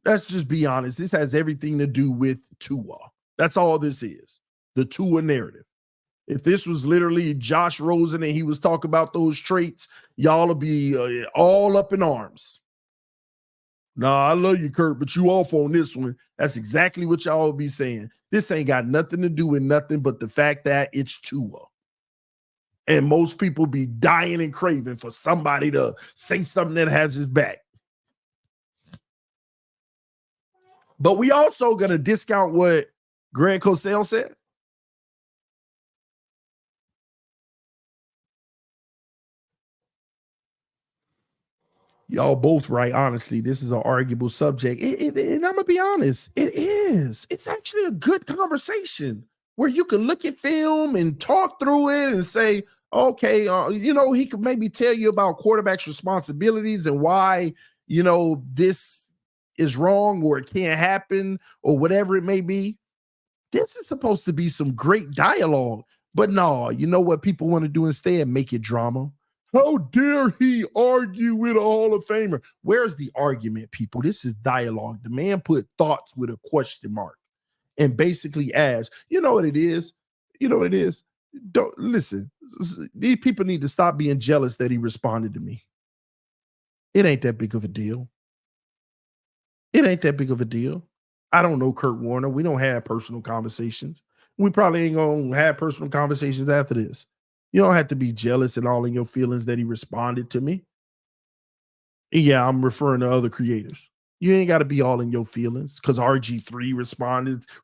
Let's just be honest. This has everything to do with Tua. That's all this is. The Tua narrative. If this was literally Josh Rosen and he was talking about those traits, y'all will be all up in arms. Nah, I love you, Kurt, but you off on this one. That's exactly what y'all will be saying. This ain't got nothing to do with nothing but the fact that it's Tua. And most people be dying and craving for somebody to say something that has his back. But we also going to discount what Grant Cosell said. Y'all both right, honestly. This is an arguable subject. And I'm going to be honest, it is. It's actually a good conversation where you can look at film and talk through it and say, okay, he could maybe tell you about quarterback's responsibilities and why, this is wrong or it can't happen or whatever it may be. This is supposed to be some great dialogue. But no, you know what people want to do instead? Make it drama. How dare he argue with a Hall of Famer? Where's the argument, people? This is dialogue. The man put thoughts with a question mark and basically asked, you know what it is? You know what it is? Don't listen. These people need to stop being jealous that he responded to me. It ain't that big of a deal. It ain't that big of a deal. I don't know Kurt Warner. We don't have personal conversations. We probably ain't going to have personal conversations after this. You don't have to be jealous and all in your feelings that he responded to me. Yeah, I'm referring to other creators. You ain't got to be all in your feelings because RG3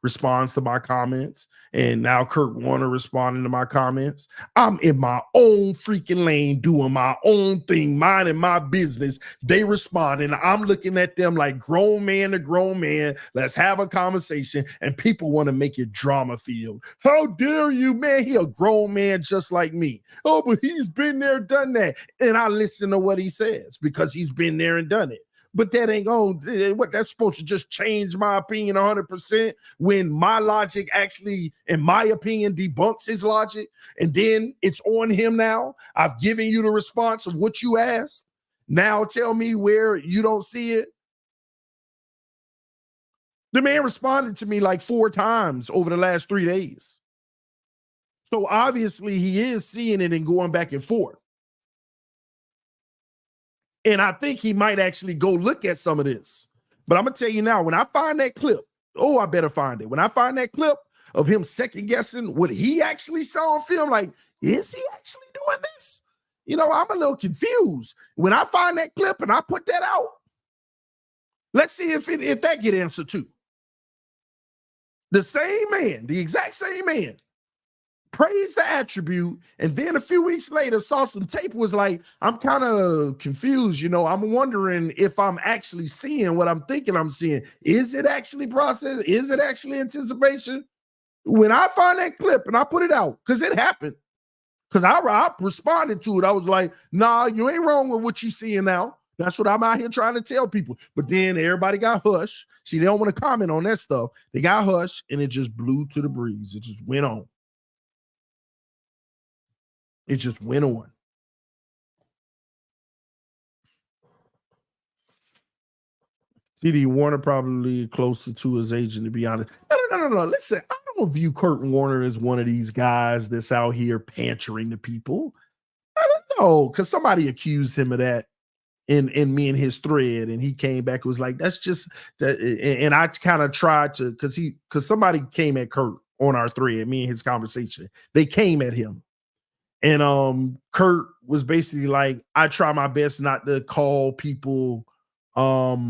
responds to my comments, and now Kurt Warner responding to my comments. I'm in my own freaking lane, doing my own thing, minding my business. They respond, and I'm looking at them like grown man to grown man. Let's have a conversation, and people want to make it drama filled. How dare you, man? He a grown man just like me. Oh, but he's been there, done that, and I listen to what he says because he's been there and done it. But that ain't going, what that's supposed to just change my opinion 100% when my logic actually, in my opinion, debunks his logic. And then it's on him now. I've given you the response of what you asked. Now tell me where you don't see it. The man responded to me like 4 times over the last 3 days. So obviously he is seeing it and going back and forth. And I think he might actually go look at some of this. But I'm going to tell you now, when I find that clip, I better find it. When I find that clip of him second guessing what he actually saw on film, like, is he actually doing this? You know, I'm a little confused. When I find that clip and I put that out, let's see if that get answered too. The same man, the exact same man, praised the attribute, and then a few weeks later saw some tape, was like, I'm kind of confused, you know, I'm wondering if I'm actually seeing what I'm thinking I'm seeing. Is it actually process? Is it actually anticipation? When I find that clip and I put it out, because it happened, because I responded to it, I was like, nah, you ain't wrong with what you seeing now. That's what I'm out here trying to tell people. But then everybody got hush. See, they don't want to comment on that stuff. They got hush, and it just blew to the breeze. It just went on. It just went on. CD Warner probably closer to his agent, to be honest. No. Listen, I don't view Kurt Warner as one of these guys that's out here pandering to people. I don't know, because somebody accused him of that in me and his thread, and he came back and was like, that's just that. And I kind of tried to, because somebody came at Kurt on our thread, me and his conversation. They came at him. And Kurt was basically like, I try my best not to call people, I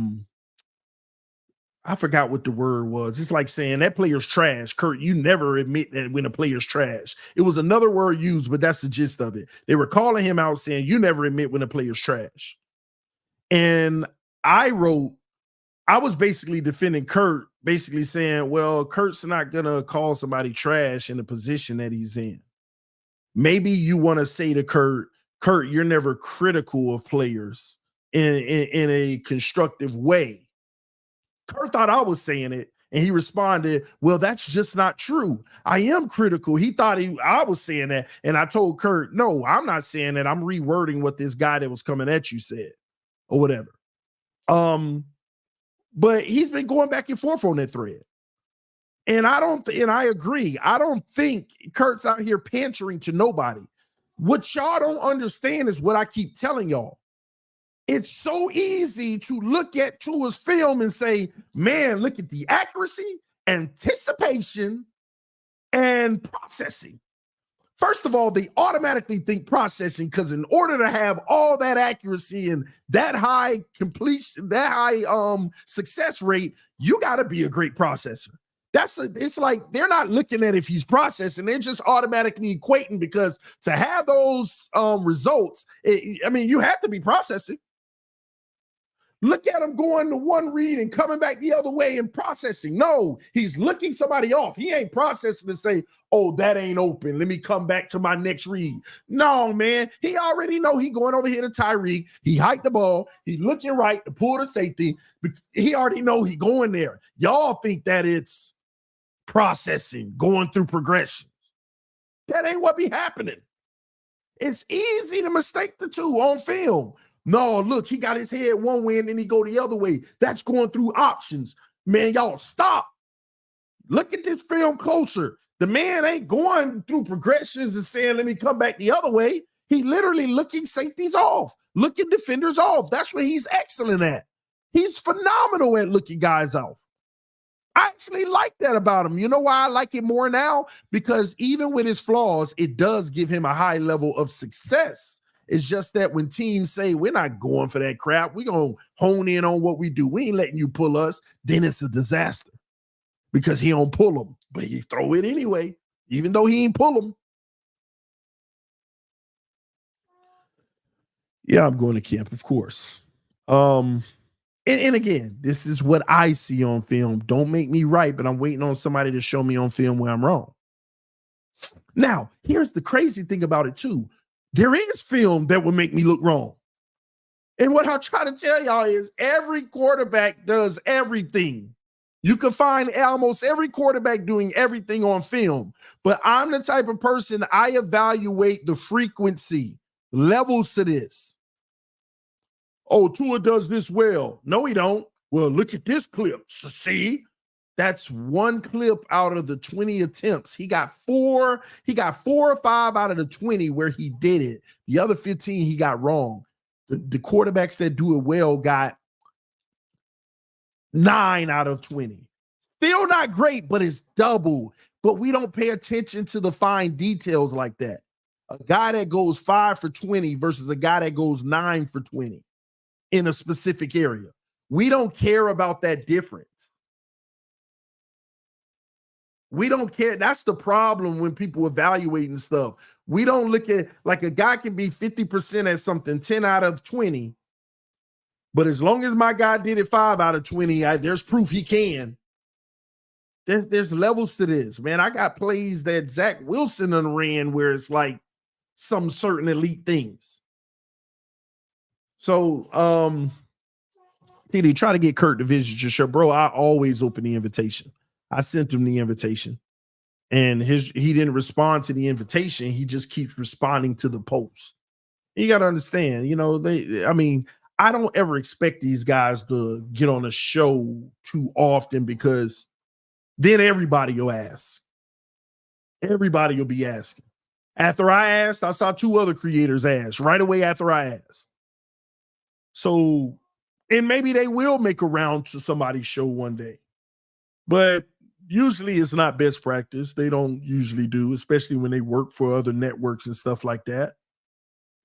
forgot what the word was. It's like saying that player's trash. Kurt, you never admit that when a player's trash. It was another word used, but that's the gist of it. They were calling him out saying, you never admit when a player's trash. And I was basically defending Kurt, basically saying, well, Kurt's not going to call somebody trash in the position that he's in. Maybe you want to say to Kurt, you're never critical of players in a constructive way. Kurt thought I was saying it, and he responded, well, that's just not true. I am critical. He thought I was saying that, and I told Kurt, no, I'm not saying that. I'm rewording what this guy that was coming at you said, or whatever. But he's been going back and forth on that thread. And I agree. I don't think Kurt's out here pandering to nobody. What y'all don't understand is what I keep telling y'all. It's so easy to look at Tua's film and say, man, look at the accuracy, anticipation, and processing. First of all, they automatically think processing, because in order to have all that accuracy and that high completion, that high success rate, you got to be a great processor. It's like they're not looking at if he's processing, they're just automatically equating, because to have those results, you have to be processing. Look at him going to one read and coming back the other way and processing. No, he's looking somebody off. He ain't processing to say, oh, that ain't open. Let me come back to my next read. No, man. He already know he going over here to Tyreek. He hiked the ball. He looking right to pull the safety. He already know he going there. Y'all think that it's processing, going through progressions. That ain't what be happening. It's easy to mistake the two on film. No, look, he got his head one way and then he go the other way. That's going through options. Man, y'all stop. Look at this film closer. The man ain't going through progressions and saying, let me come back the other way. He literally looking safeties off, looking defenders off. That's what he's excellent at. He's phenomenal at looking guys off. I actually like that about him. You know why I like it more now? Because even with his flaws, it does give him a high level of success. It's just that when teams say, we're not going for that crap, we're going to hone in on what we do. We ain't letting you pull us. Then it's a disaster because he don't pull them. But he throw it anyway, even though he ain't pull them. Yeah, I'm going to camp, of course. And again, this is what I see on film. Don't make me right, but I'm waiting on somebody to show me on film where I'm wrong. Now, here's the crazy thing about it too. There is film that will make me look wrong. And what I try to tell y'all is every quarterback does everything. You can find almost every quarterback doing everything on film, but I'm the type of person, I evaluate the frequency, levels to this. Oh, Tua does this well. No, he don't. Well, look at this clip. So see, that's one clip out of the 20 attempts. He got 4 or 5 out of the 20 where he did it. The other 15 he got wrong. The quarterbacks that do it well got 9 out of 20. Still not great, but it's double. But we don't pay attention to the fine details like that. A guy that goes 5 for 20 versus a guy that goes 9 for 20 in a specific area. We don't care about that difference. We don't care. That's the problem when people evaluating stuff. We don't look at, like, a guy can be 50% at something, 10 out of 20. But as long as my guy did it 5 out of 20, there's proof he can. There's levels to this, man. I got plays that Zach Wilson done ran where it's like some certain elite things. So, TD, try to get Kurt to visit your show. Bro, I always open the invitation. I sent him the invitation. And he didn't respond to the invitation. He just keeps responding to the post. You got to understand, I don't ever expect these guys to get on a show too often because then everybody will ask. Everybody will be asking. After I asked, I saw 2 other creators ask right away after I asked. So, and maybe they will make a round to somebody's show one day. But usually it's not best practice. They don't usually do, especially when they work for other networks and stuff like that.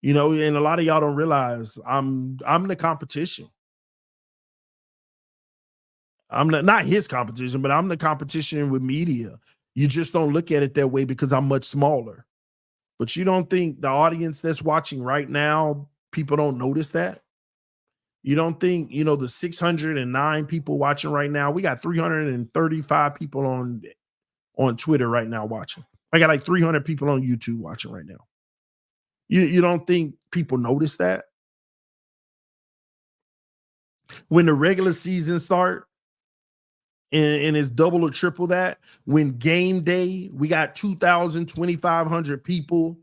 And a lot of y'all don't realize I'm the competition. I'm not his competition, but I'm the competition with media. You just don't look at it that way because I'm much smaller. But you don't think the audience that's watching right now, people don't notice that? You don't think, the 609 people watching right now, we got 335 people on Twitter right now watching. I got like 300 people on YouTube watching right now. You don't think people notice that? When the regular season start and it's double or triple that, when game day, we got 2,000, 2,500 people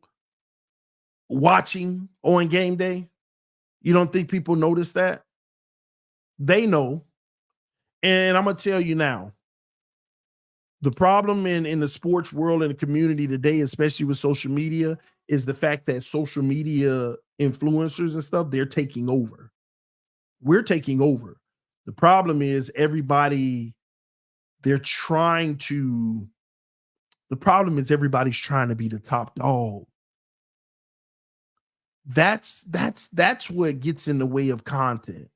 watching on game day. You don't think people notice that? They know. And I'm going to tell you now, the problem in the sports world and the community today, especially with social media, is the fact that social media influencers and stuff, they're taking over. We're taking over. The problem is everybody's trying to be the top dog. That's what gets in the way of content.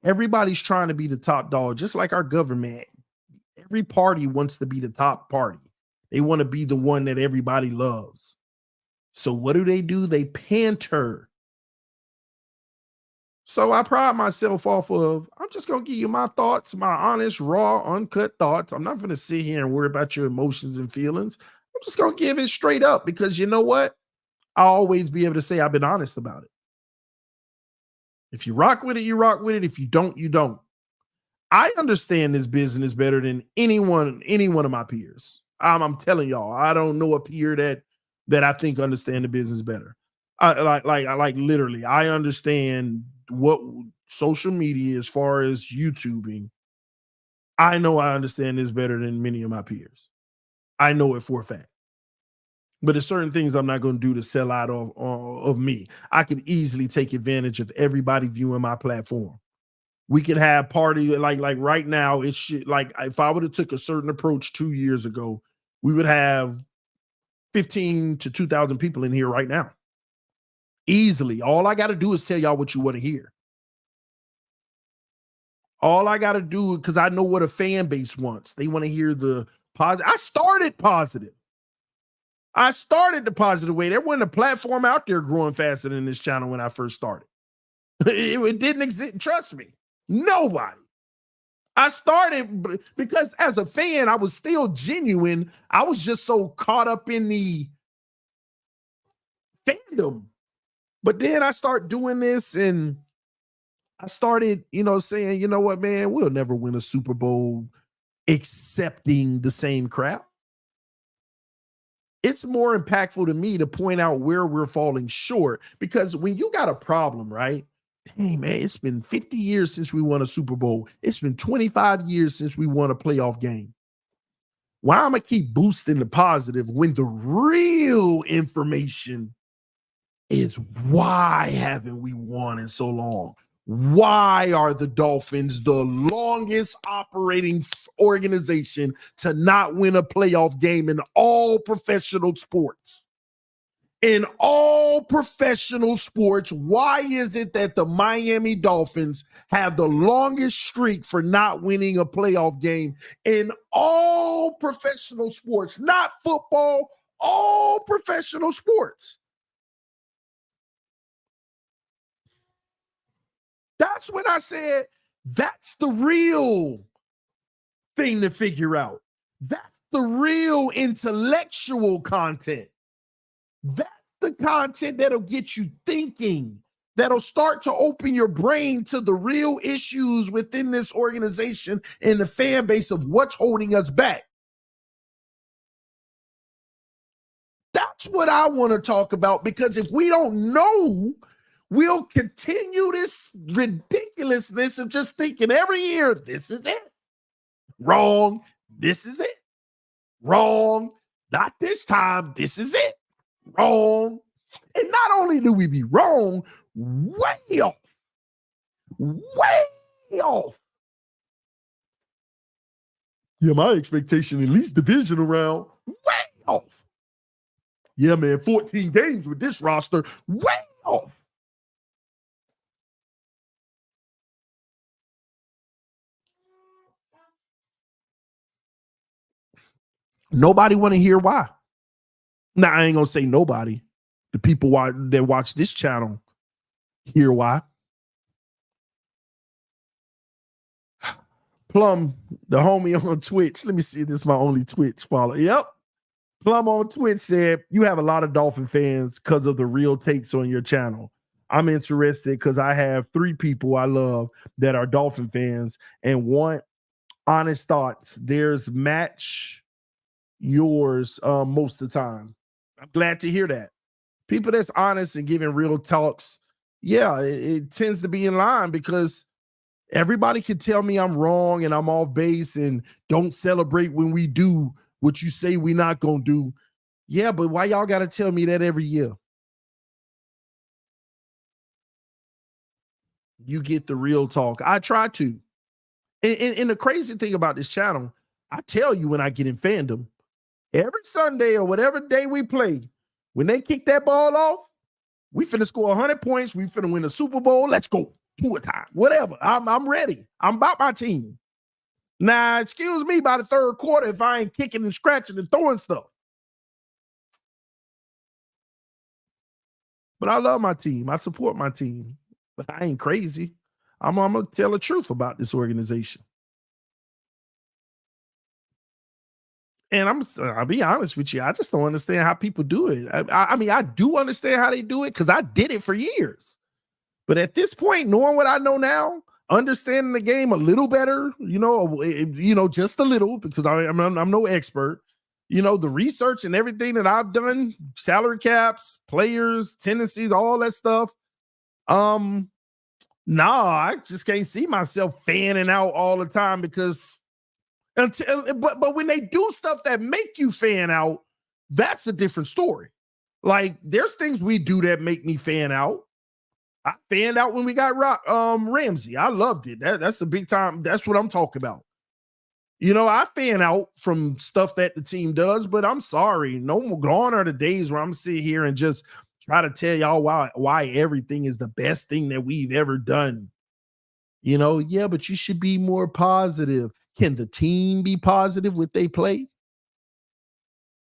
Everybody's trying to be the top dog, just like our government. Every party wants to be the top party. They want to be the one that everybody loves. So what do? They pander. So I pride myself off of, I'm just going to give you my thoughts, my honest, raw, uncut thoughts. I'm not going to sit here and worry about your emotions and feelings. I'm just going to give it straight up because you know what? I'll always be able to say I've been honest about it. If you rock with it, you rock with it. If you don't, you don't. I understand this business better than any one of my peers. I'm telling y'all, I don't know a peer that I think understand the business better. I literally, I understand what social media as far as YouTubing. I know I understand this better than many of my peers. I know it for a fact. But there's certain things I'm not going to do to sell out of me. I could easily take advantage of everybody viewing my platform. We could have party like right now. It should, like, if I would have took a certain approach 2 years ago, we would have 15 to 2,000 people in here right now. Easily. All I got to do is tell y'all what you want to hear. All I got to do, because I know what a fan base wants. They want to hear the positive. I started positive. I started the positive way. There wasn't a platform out there growing faster than this channel when I first started. It didn't exist. Trust me. Nobody. I started because as a fan, I was still genuine. I was just so caught up in the fandom. But then I start doing this and I started, saying, you know what, man, we'll never win a Super Bowl accepting the same crap. It's more impactful to me to point out where we're falling short, because when you got a problem, right? Hey, man, it's been 50 years since we won a Super Bowl. It's been 25 years since we won a playoff game. Why am I keep boosting the positive when the real information is why haven't we won in so long? Why are the Dolphins the longest operating organization to not win a playoff game in all professional sports? In all professional sports, why is it that the Miami Dolphins have the longest streak for not winning a playoff game in all professional sports? Not football, all professional sports. That's when I said, that's the real thing to figure out. That's the real intellectual content. That's the content that'll get you thinking, that'll start to open your brain to the real issues within this organization and the fan base of what's holding us back. That's what I want to talk about, because if we don't know, we'll continue this ridiculousness of just thinking every year, this is it. Wrong. This is it. Wrong. Not this time. This is it. Wrong. And not only do we be wrong, way off. Way off. Yeah, my expectation, at least divisional round, way off. Yeah, man, 14 games with this roster, way off. Nobody want to hear why. Now, I ain't going to say nobody. The people that watch this channel hear why. Plum, the homie on Twitch. Let me see. This is my only Twitch follow. Yep. Plum on Twitch said, you have a lot of Dolphin fans because of the real takes on your channel. I'm interested because I have 3 people I love that are Dolphin fans and want honest thoughts. There's match yours most of the time. I'm glad to hear that. People that's honest and giving real talks, yeah, it tends to be in line, because everybody can tell me I'm wrong and I'm off base and don't celebrate when we do what you say we not gonna do. Yeah, but why y'all gotta tell me that every year? You get the real talk. I try to. And the crazy thing about this channel, I tell you when I get in fandom, every Sunday or whatever day we play, when they kick that ball off, we finna score 100 points. We finna win a Super Bowl. Let's go. 2 a time. Whatever. I'm ready. I'm about my team. Now, excuse me, by the 3rd quarter, if I ain't kicking and scratching and throwing stuff. But I love my team. I support my team. But I ain't crazy. I'm going to tell the truth about this organization. And I'll be honest with you, I just don't understand how people do it. I mean, I do understand how they do it because I did it for years. But at this point, knowing what I know now, understanding the game a little better, just a little, because I'm no expert. The research and everything that I've done, salary caps, players, tendencies, all that stuff. I just can't see myself fanning out all the time, because but when they do stuff that make you fan out, that's a different story. Like, there's things we do that make me fan out. I fanned out when we got Ramsey. I loved it. That's a big time. That's what I'm talking about. You know, I fan out from stuff that the team does, but I'm sorry. No more gone are the days where I'm sitting here and just try to tell y'all why everything is the best thing that we've ever done. You know, yeah, but you should be more positive. Can the team be positive with they play?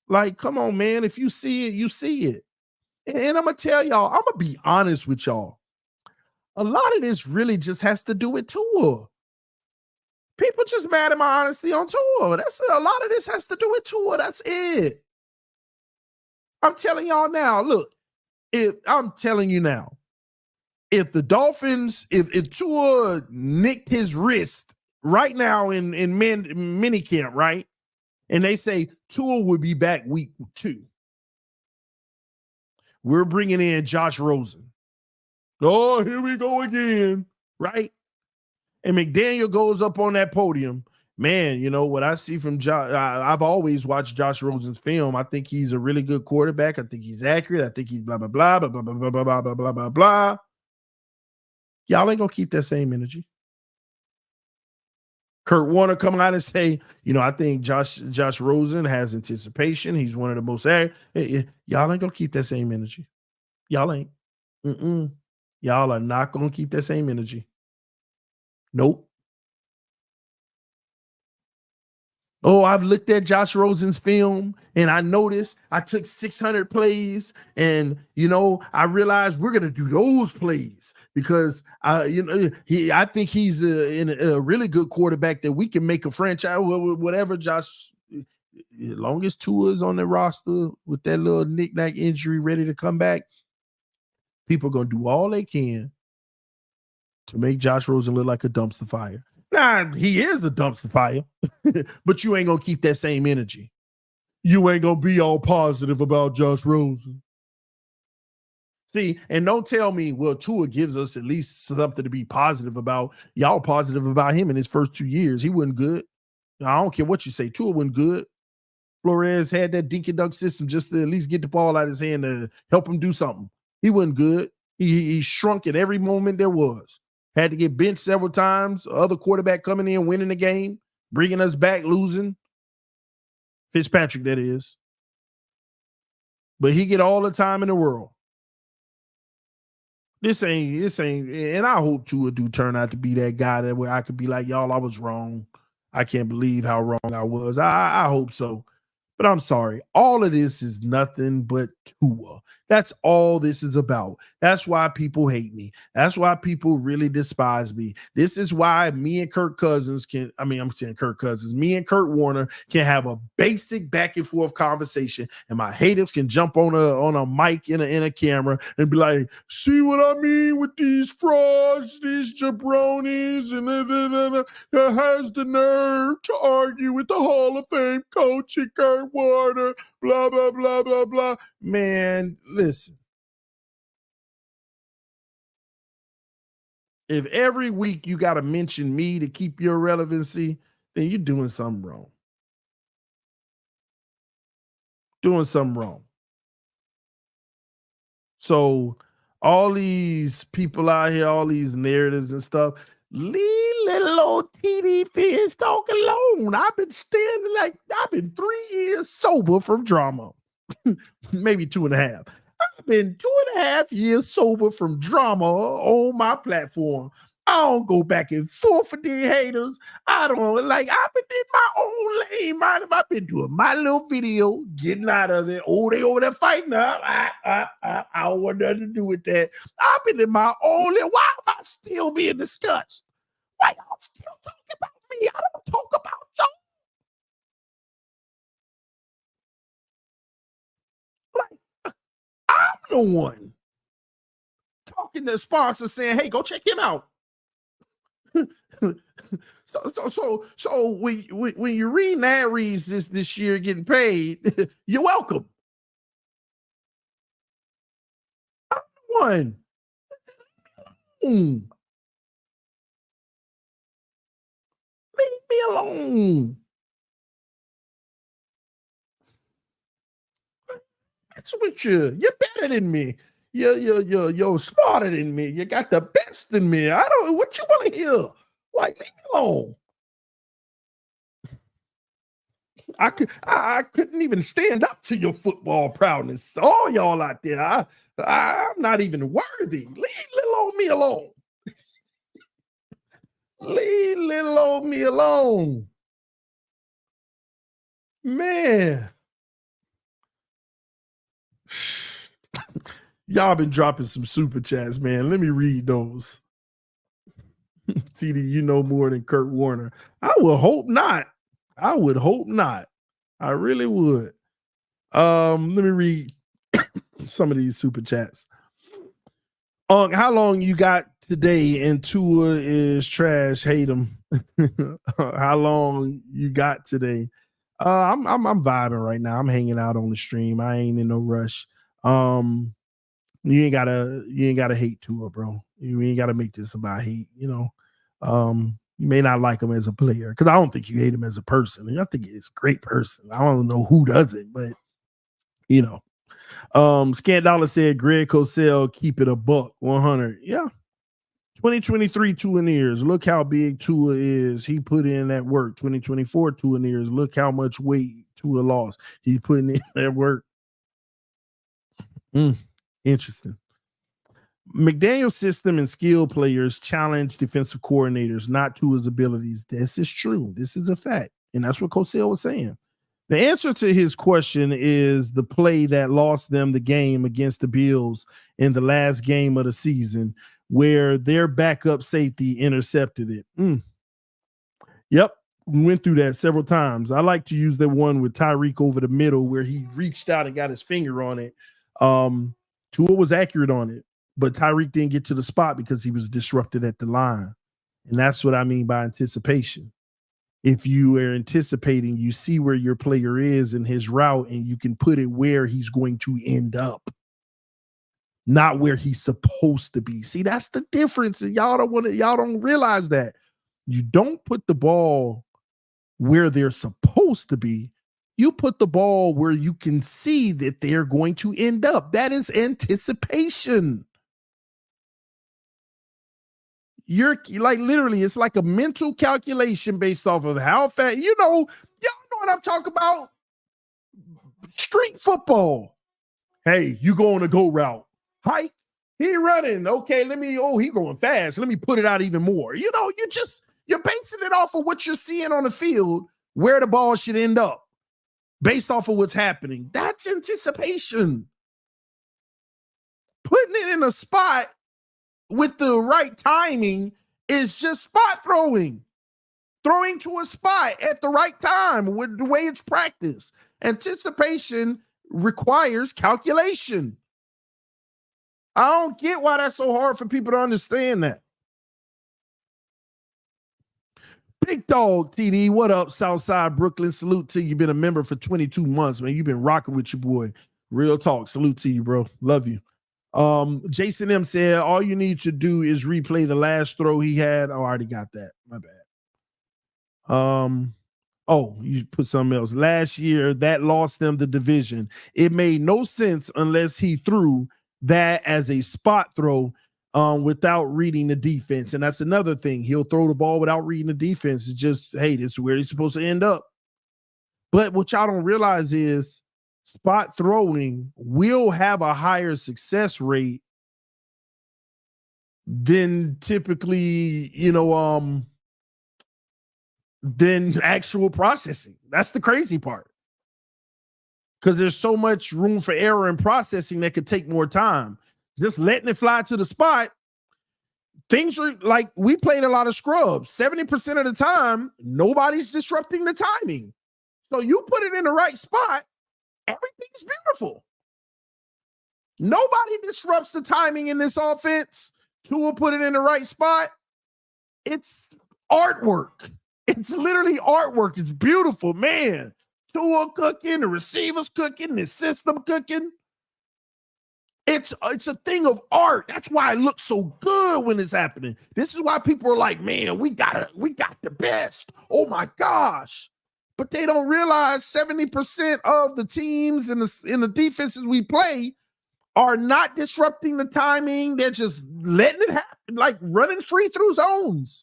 Like, come on, man. If you see it, you see it. And I'm going to tell y'all, I'm going to be honest with y'all. A lot of this really just has to do with Tua. People just mad at my honesty on Tua. That's a lot of this has to do with Tua. That's it. I'm telling y'all now. Look, I'm telling you now. If the Dolphins, if Tua nicked his wrist right now in mini camp, right, and they say Tua will be back week 2, we're bringing in Josh Rosen. Oh, here we go again, right? And McDaniel goes up on that podium. Man, you know what I see from Josh. I've always watched Josh Rosen's film. I think he's a really good quarterback. I think he's accurate. I think he's blah blah blah blah blah blah blah blah blah blah blah blah. Y'all ain't gonna keep that same energy. Kurt Warner come out and say, you know, I think Josh Rosen has anticipation. He's one of the most. Y'all ain't gonna keep that same energy. Y'all ain't. Y'all are not gonna keep that same energy. Nope. Oh, I've looked at Josh Rosen's film and I noticed I took 600 plays and, you know, I realized we're going to do those plays because, I think he's a really good quarterback that we can make a franchise, whatever Josh, as long as Tua's on the roster with that little knick-knack injury ready to come back, people are going to do all they can to make Josh Rosen look like a dumpster fire. Nah, he is a dumpster fire, but you ain't going to keep that same energy. You ain't going to be all positive about Josh Rosen. See, and don't tell me, well, Tua gives us at least something to be positive about. Y'all positive about him in his first 2 years. He wasn't good. I don't care what you say. Tua wasn't good. Flores had that dink and dunk system just to at least get the ball out of his hand to help him do something. He wasn't good. He shrunk at every moment there was. Had to get benched several times. Other quarterback coming in, winning the game, bringing us back, losing. Fitzpatrick, that is. But he get all the time in the world. This ain't, and I hope Tua do turn out to be that guy that where I could be like, y'all, I was wrong. I can't believe how wrong I was. I hope so. But I'm sorry. All of this is nothing but Tua. That's all this is about. That's why people hate me. That's why people really despise me. This is why me and Kirk Cousins me and Kurt Warner can have a basic back and forth conversation, and my haters can jump on a mic in a camera and be like, see what I mean with these frauds, these jabronis, and that has the nerve to argue with the Hall of Fame coach and Kurt Warner, blah, blah, blah, blah, blah. Man, listen. If every week you got to mention me to keep your relevancy, then you're doing something wrong. Doing something wrong. So all these people out here, all these narratives and stuff, leave little old TD Phins talk alone. I've been 3 years sober from drama. Maybe 2.5. I've been 2.5 years sober from drama on my platform. I don't go back and forth for the haters. I don't like, I've been in my own lane, man. I've been doing my little video, getting out of it. Oh, they over there fighting up. I don't want nothing to do with that. I've been in my own lane. Why am I still being discussed? Why y'all still talking about me? I don't talk about y'all. Like, I'm the one talking to sponsors saying, hey, go check him out. So when you read ad reads this year getting paid, you're welcome. I'm the one. Leave me alone. That's what you're better than me. you're smarter than me. You got the best in me. I don't. What you want to hear? Like, leave me alone. I couldn't even stand up to your football prowess. All y'all out there, I'm not even worthy. Leave little old me alone. Leave little old me alone. Man. Y'all been dropping some super chats, man. Let me read those. TD, you know more than Kurt Warner. I would hope not. I would hope not. I really would. Let me read some of these super chats. How long you got today? And Tua is trash. Hate him. How long you got today? I'm vibing right now. I'm hanging out on the stream. I ain't in no rush. You ain't gotta hate Tua, bro. You ain't gotta make this about hate. You may not like him as a player because I don't think you hate him as a person. I think he's a great person. I don't know who doesn't, but Scant Dollar said Greg Cosell, keep it a buck, 100. Yeah. 2023 Tua Nears. Look how big Tua is. He put in that work. 2024 Tua Nears. Look how much weight Tua lost. He's putting in that work. Interesting. McDaniel's system and skill players challenge defensive coordinators, not Tua's abilities. This is true. This is a fact. And that's what Cosell was saying. The answer to his question is the play that lost them the game against the Bills in the last game of the season, where their backup safety intercepted it. Yep, we went through that several times. I like to use the one with Tyreek over the middle where he reached out and got his finger on it. Tua was accurate on it, but Tyreek didn't get to the spot because he was disrupted at the line. And that's what I mean by anticipation. If you are anticipating, you see where your player is in his route and you can put it where he's going to end up, not where he's supposed to be. See, that's the difference. And y'all don't realize that. You don't put the ball where they're supposed to be. You put the ball where you can see that they're going to end up. That is anticipation. You're like literally, it's like a mental calculation based off of how fast, y'all know what I'm talking about. Street football. Hey, you going to go route. Hike, he running. Okay, he going fast. Let me put it out even more. You're basing it off of what you're seeing on the field, where the ball should end up, based off of what's happening. That's anticipation. Putting it in a spot with the right timing is just spot throwing to a spot at the right time with the way it's practiced. Anticipation requires calculation. I don't get why that's so hard for people to understand that. Big Dog TD, what up, Southside Brooklyn? Salute to you. You've been a member for 22 months, man. You've been rocking with your boy. Real talk. Salute to you, bro. Love you. Jason M said all you need to do is replay the last throw he had. Oh, I already got that. My bad. You put something else. Last year, that lost them the division. It made no sense unless he threw that as a spot throw without reading the defense. And that's another thing. He'll throw the ball without reading the defense. It's just, hey, this is where he's supposed to end up. But what y'all don't realize is spot throwing will have a higher success rate than typically, than actual processing. That's the crazy part. Because there's so much room for error in processing that could take more time. Just letting it fly to the spot, things are like, we played a lot of scrubs. 70% of the time, nobody's disrupting the timing. So you put it in the right spot, everything's beautiful. Nobody disrupts the timing in this offense. Tua put it in the right spot. It's artwork. It's literally artwork. It's beautiful, man. Tua cooking, the receivers cooking, the system cooking. It's a thing of art. That's why it looks so good when it's happening. This is why people are like, man, we got the best. Oh my gosh. But they don't realize 70% of the teams in the defenses we play are not disrupting the timing. They're just letting it happen, like running free through zones.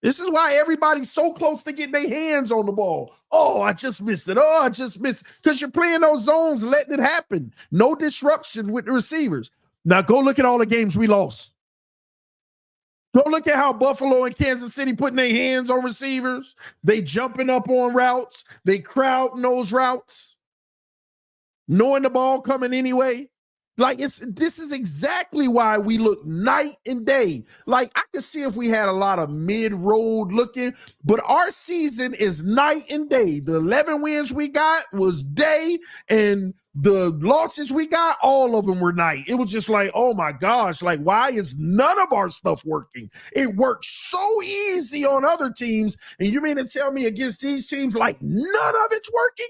This is why everybody's so close to getting their hands on the ball. Oh, I just missed it. Oh, I just missed it. Because you're playing those zones, letting it happen. No disruption with the receivers. Now go look at all the games we lost. Go look at how Buffalo and Kansas City putting their hands on receivers. They jumping up on routes. They crowding those routes. Knowing the ball coming anyway. Like this is exactly why we look night and day. Like I could see if we had a lot of mid-road looking, but our season is night and day. The 11 wins we got was day, and the losses we got, all of them were night. It was just like, oh my gosh, like why is none of our stuff working? It works so easy on other teams, and you mean to tell me against these teams like none of it's working?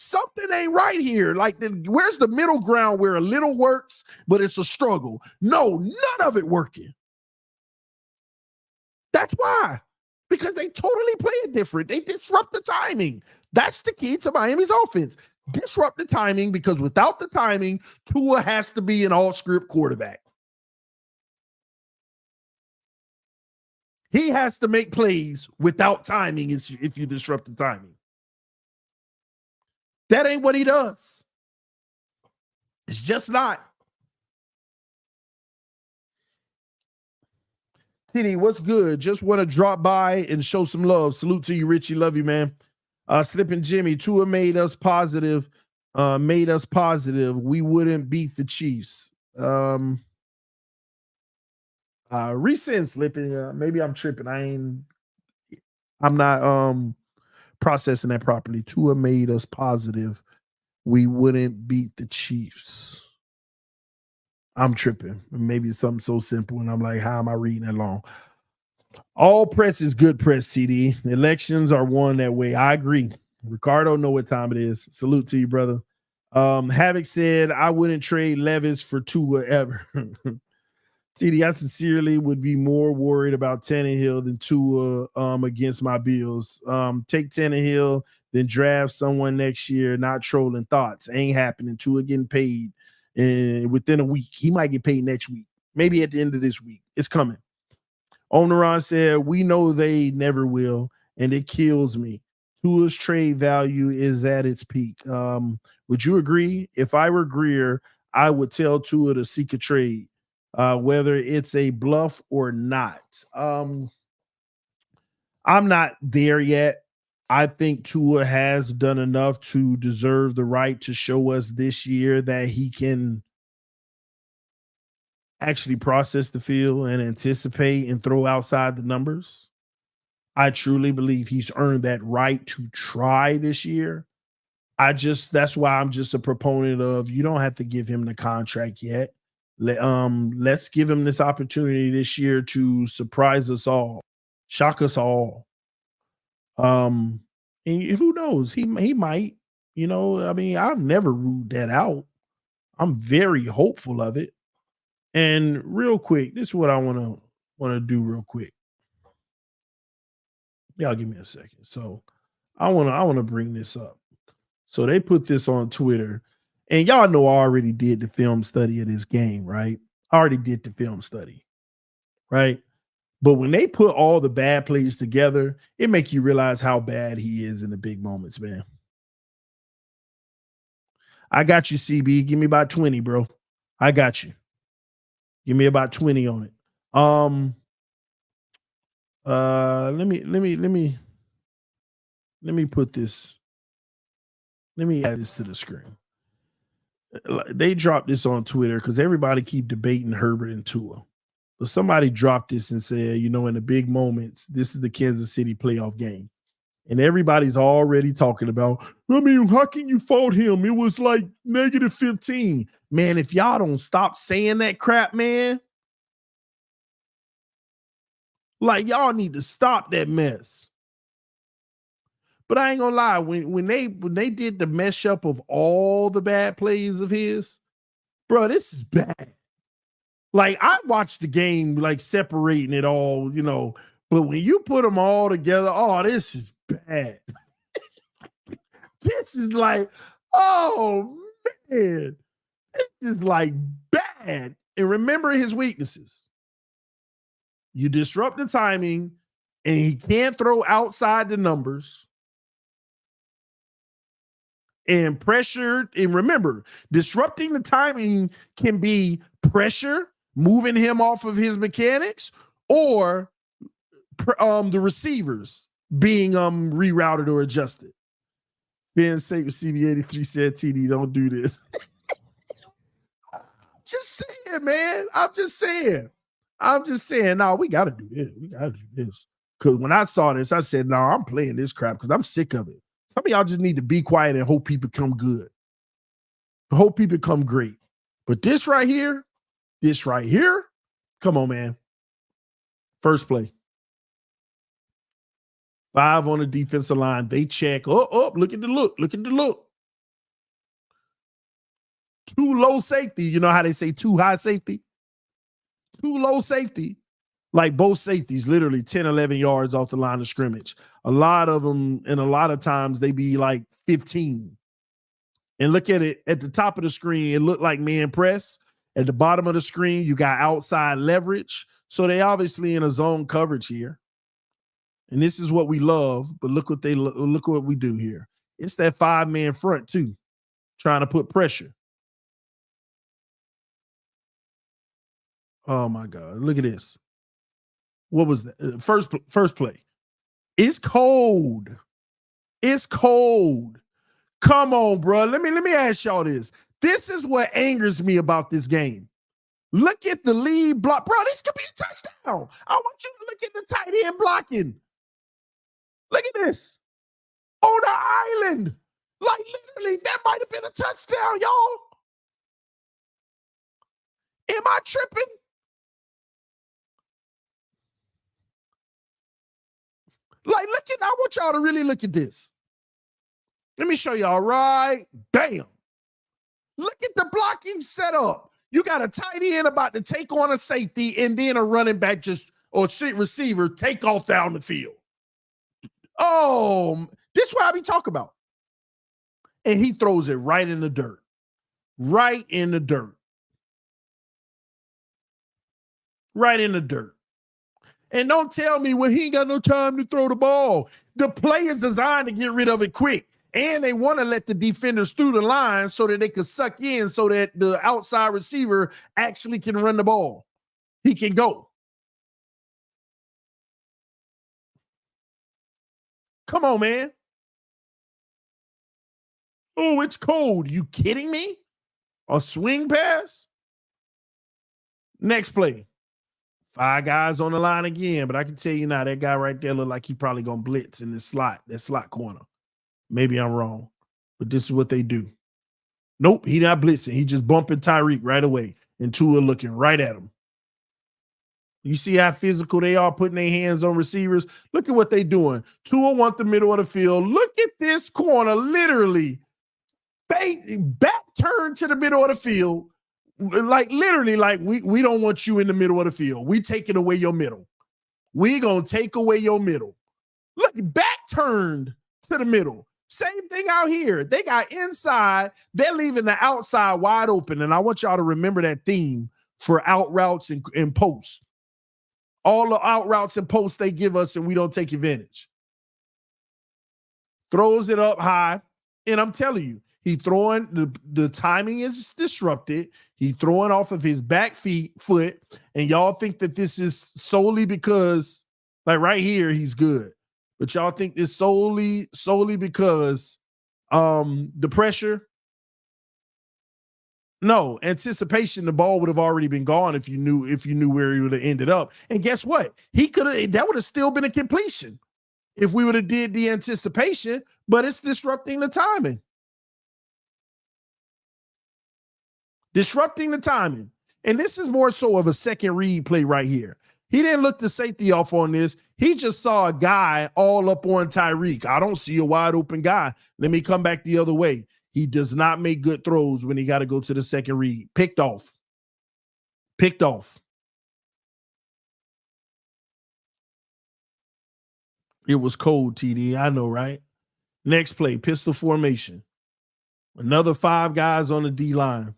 Something ain't right here. Like, where's the middle ground where a little works, but it's a struggle? No, none of it working. That's why. Because they totally play it different. They disrupt the timing. That's the key to Miami's offense. Disrupt the timing, because without the timing, Tua has to be an all-script quarterback. He has to make plays without timing if you disrupt the timing. That ain't what he does. It's just not. TD, what's good? Just want to drop by and show some love. Salute to you, Richie. Love you, man. Slipping Jimmy, Tua made us positive. We wouldn't beat the Chiefs. Resend Slipping. Maybe I'm tripping. I'm not processing that properly. Tua made us positive. We wouldn't beat the Chiefs. I'm tripping. Maybe it's something so simple, and I'm like, how am I reading that long? All press is good press, TD. Elections are won that way. I agree. Ricardo, know what time it is. Salute to you, brother. Havoc said, I wouldn't trade Levis for Tua ever. TD, I sincerely would be more worried about Tannehill than Tua against my Bills. Take Tannehill, then draft someone next year, not trolling thoughts. Ain't happening. Tua getting paid within a week. He might get paid next week, maybe at the end of this week. It's coming. Omnaron said, we know they never will, and it kills me. Tua's trade value is at its peak. Would you agree? If I were Greer, I would tell Tua to seek a trade. Whether it's a bluff or not. I'm not there yet. I think Tua has done enough to deserve the right to show us this year that he can actually process the field and anticipate and throw outside the numbers. I truly believe he's earned that right to try this year. That's why I'm just a proponent of, you don't have to give him the contract yet. Let's give him this opportunity this year to surprise us all, shock us all. And who knows? He might, I mean, I've never ruled that out. I'm very hopeful of it. And real quick, this is what I want to do real quick. Y'all give me a second. So I want to bring this up. So they put this on Twitter. And y'all know I already did the film study of this game, right? I already did the film study, right? But when they put all the bad plays together, it make you realize how bad he is in the big moments, man. I got you, CB. Give me about 20, bro. I got you. Give me about 20 on it. Let me put this. Let me add this to the screen. They dropped this on Twitter because everybody keep debating Herbert and Tua. But somebody dropped this and said, in the big moments, this is the Kansas City playoff game. And everybody's already talking about, I mean, how can you fault him? It was like -15. Man, if y'all don't stop saying that crap, man, like y'all need to stop that mess. But I ain't gonna lie, when they did the mesh up of all the bad plays of his, bro, this is bad. Like, I watched the game, like separating it all, but when you put them all together, oh, this is bad. This is like, oh man, it's just like bad. And remember his weaknesses. You disrupt the timing, and he can't throw outside the numbers. And pressure, and remember, disrupting the timing can be pressure, moving him off of his mechanics, or the receivers being rerouted or adjusted. Ben Saint with CB83 said, TD, don't do this. Just saying, man. I'm just saying, no, we got to do this. We got to do this. Because when I saw this, I said, no, I'm playing this crap because I'm sick of it. Some of y'all just need to be quiet and hope people become good. Hope people become great. But this right here, come on, man. First play. 5 on the defensive line. They check. Oh, look at the look. Look at the look. Too low safety. You know how they say too high safety? Too low safety. Like both safeties, literally 10, 11 yards off the line of scrimmage. A lot of them, and a lot of times they be like 15. And look at it. At the top of the screen, it looked like man press. At the bottom of the screen, you got outside leverage. So they obviously in a zone coverage here. And this is what we love, but look what we do here. It's that 5-man front too, trying to put pressure. Oh my God, look at this. What was that? First play. It's cold. It's cold. Come on, bro. Let me ask y'all this. This is what angers me about this game. Look at the lead block. Bro, this could be a touchdown. I want you to look at the tight end blocking. Look at this. On the island. Like literally, that might have been a touchdown, y'all. Am I tripping? Like, I want y'all to really look at this. Let me show y'all right. Bam. Look at the blocking setup. You got a tight end about to take on a safety, and then a running back receiver take off down the field. Oh, this is what I be talking about. And he throws it right in the dirt. Right in the dirt. Right in the dirt. And don't tell me, well, he ain't got no time to throw the ball. The play is designed to get rid of it quick. And they want to let the defenders through the line so that they can suck in so that the outside receiver actually can run the ball. He can go. Come on, man. Oh, it's cold. You kidding me? A swing pass? Next play. 5 guys on the line again, but I can tell you now, that guy right there look like he probably going to blitz in the slot, that slot corner. Maybe I'm wrong, but this is what they do. Nope, he not blitzing. He just bumping Tyreek right away, and Tua looking right at him. You see how physical they are, putting their hands on receivers? Look at what they doing. Tua want the middle of the field. Look at this corner, literally. Back turn to the middle of the field. Like literally, like we don't want you in the middle of the field. We taking away your middle. We gonna take away your middle. Look, back turned to the middle. Same thing out here. They got inside. They're leaving the outside wide open. And I want y'all to remember that theme for out routes and posts. All the out routes and posts they give us, and we don't take advantage. Throws it up high. And I'm telling you, he throwing, the timing is disrupted. He throwing off of his back foot. And y'all think that this is solely because, like right here, he's good. But y'all think this solely because the pressure? No, anticipation, the ball would have already been gone if you knew where he would have ended up. And guess what? That would have still been a completion if we would have did the anticipation, but it's disrupting the timing. Disrupting the timing. And this is more so of a second read play right here. He didn't look the safety off on this. He just saw a guy all up on Tyreek. I don't see a wide open guy. Let me come back the other way. He does not make good throws when he got to go to the second read. Picked off. Picked off. It was cold, TD. I know, right? Next play, pistol formation. Another 5 guys on the D line.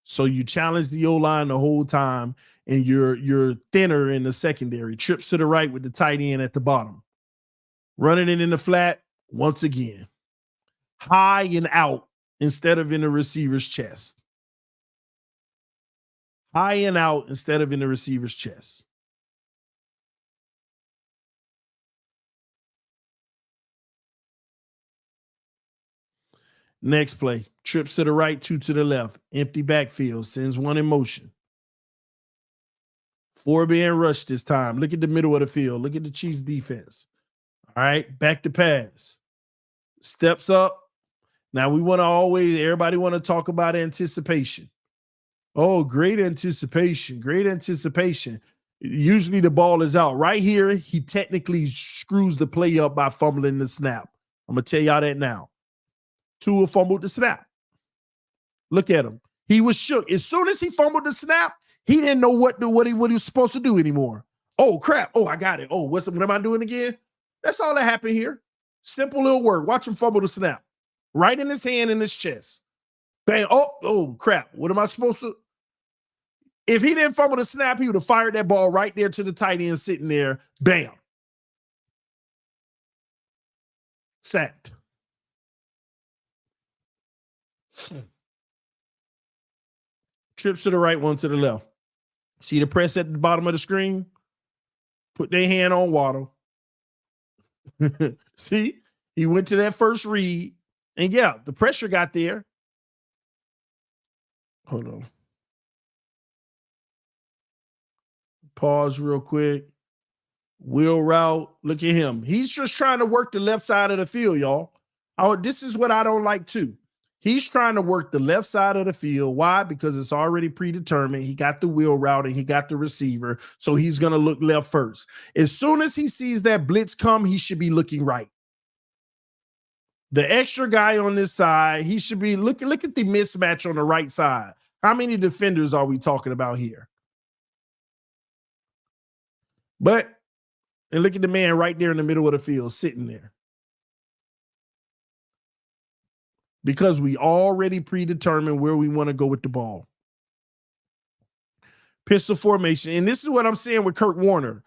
So you challenge the O-line the whole time, and you're thinner in the secondary. Trips to the right with the tight end at the bottom. Running it in the flat once again. High and out instead of in the receiver's chest. High and out instead of in the receiver's chest. Next play, trips to the right, 2 to the left. Empty backfield, sends 1 in motion. 4 being rushed this time. Look at the middle of the field. Look at the Chiefs defense. All right, back to pass. Steps up. Now we want to everybody want to talk about anticipation. Oh, great anticipation. Great anticipation. Usually the ball is out. Right here, he technically screws the play up by fumbling the snap. I'm going to tell y'all that now. Tua fumbled the snap. Look at him. He was shook. As soon as he fumbled the snap, he didn't know what he was supposed to do anymore. Oh, crap. Oh, I got it. Oh, what am I doing again? That's all that happened here. Simple little work. Watch him fumble the snap. Right in his hand, in his chest. Bang. Oh, crap. What am I supposed to? If he didn't fumble the snap, he would have fired that ball right there to the tight end sitting there. Bam. Sacked. Trips to the right, 1 to the left. See the press at the bottom of the screen? Put their hand on Waddle. See? He went to that first read. And yeah, the pressure got there. Hold on. Pause real quick. Wheel route. Look at him. He's just trying to work the left side of the field, y'all. This is what I don't like too. He's trying to work the left side of the field. Why? Because it's already predetermined. He got the wheel route and he got the receiver. So he's going to look left first. As soon as he sees that blitz come, he should be looking right. The extra guy on this side, he should be look at the mismatch on the right side. How many defenders are we talking about here? And look at the man right there in the middle of the field sitting there. Because we already predetermined where we want to go with the ball. Pistol formation. And this is what I'm saying with Kurt Warner.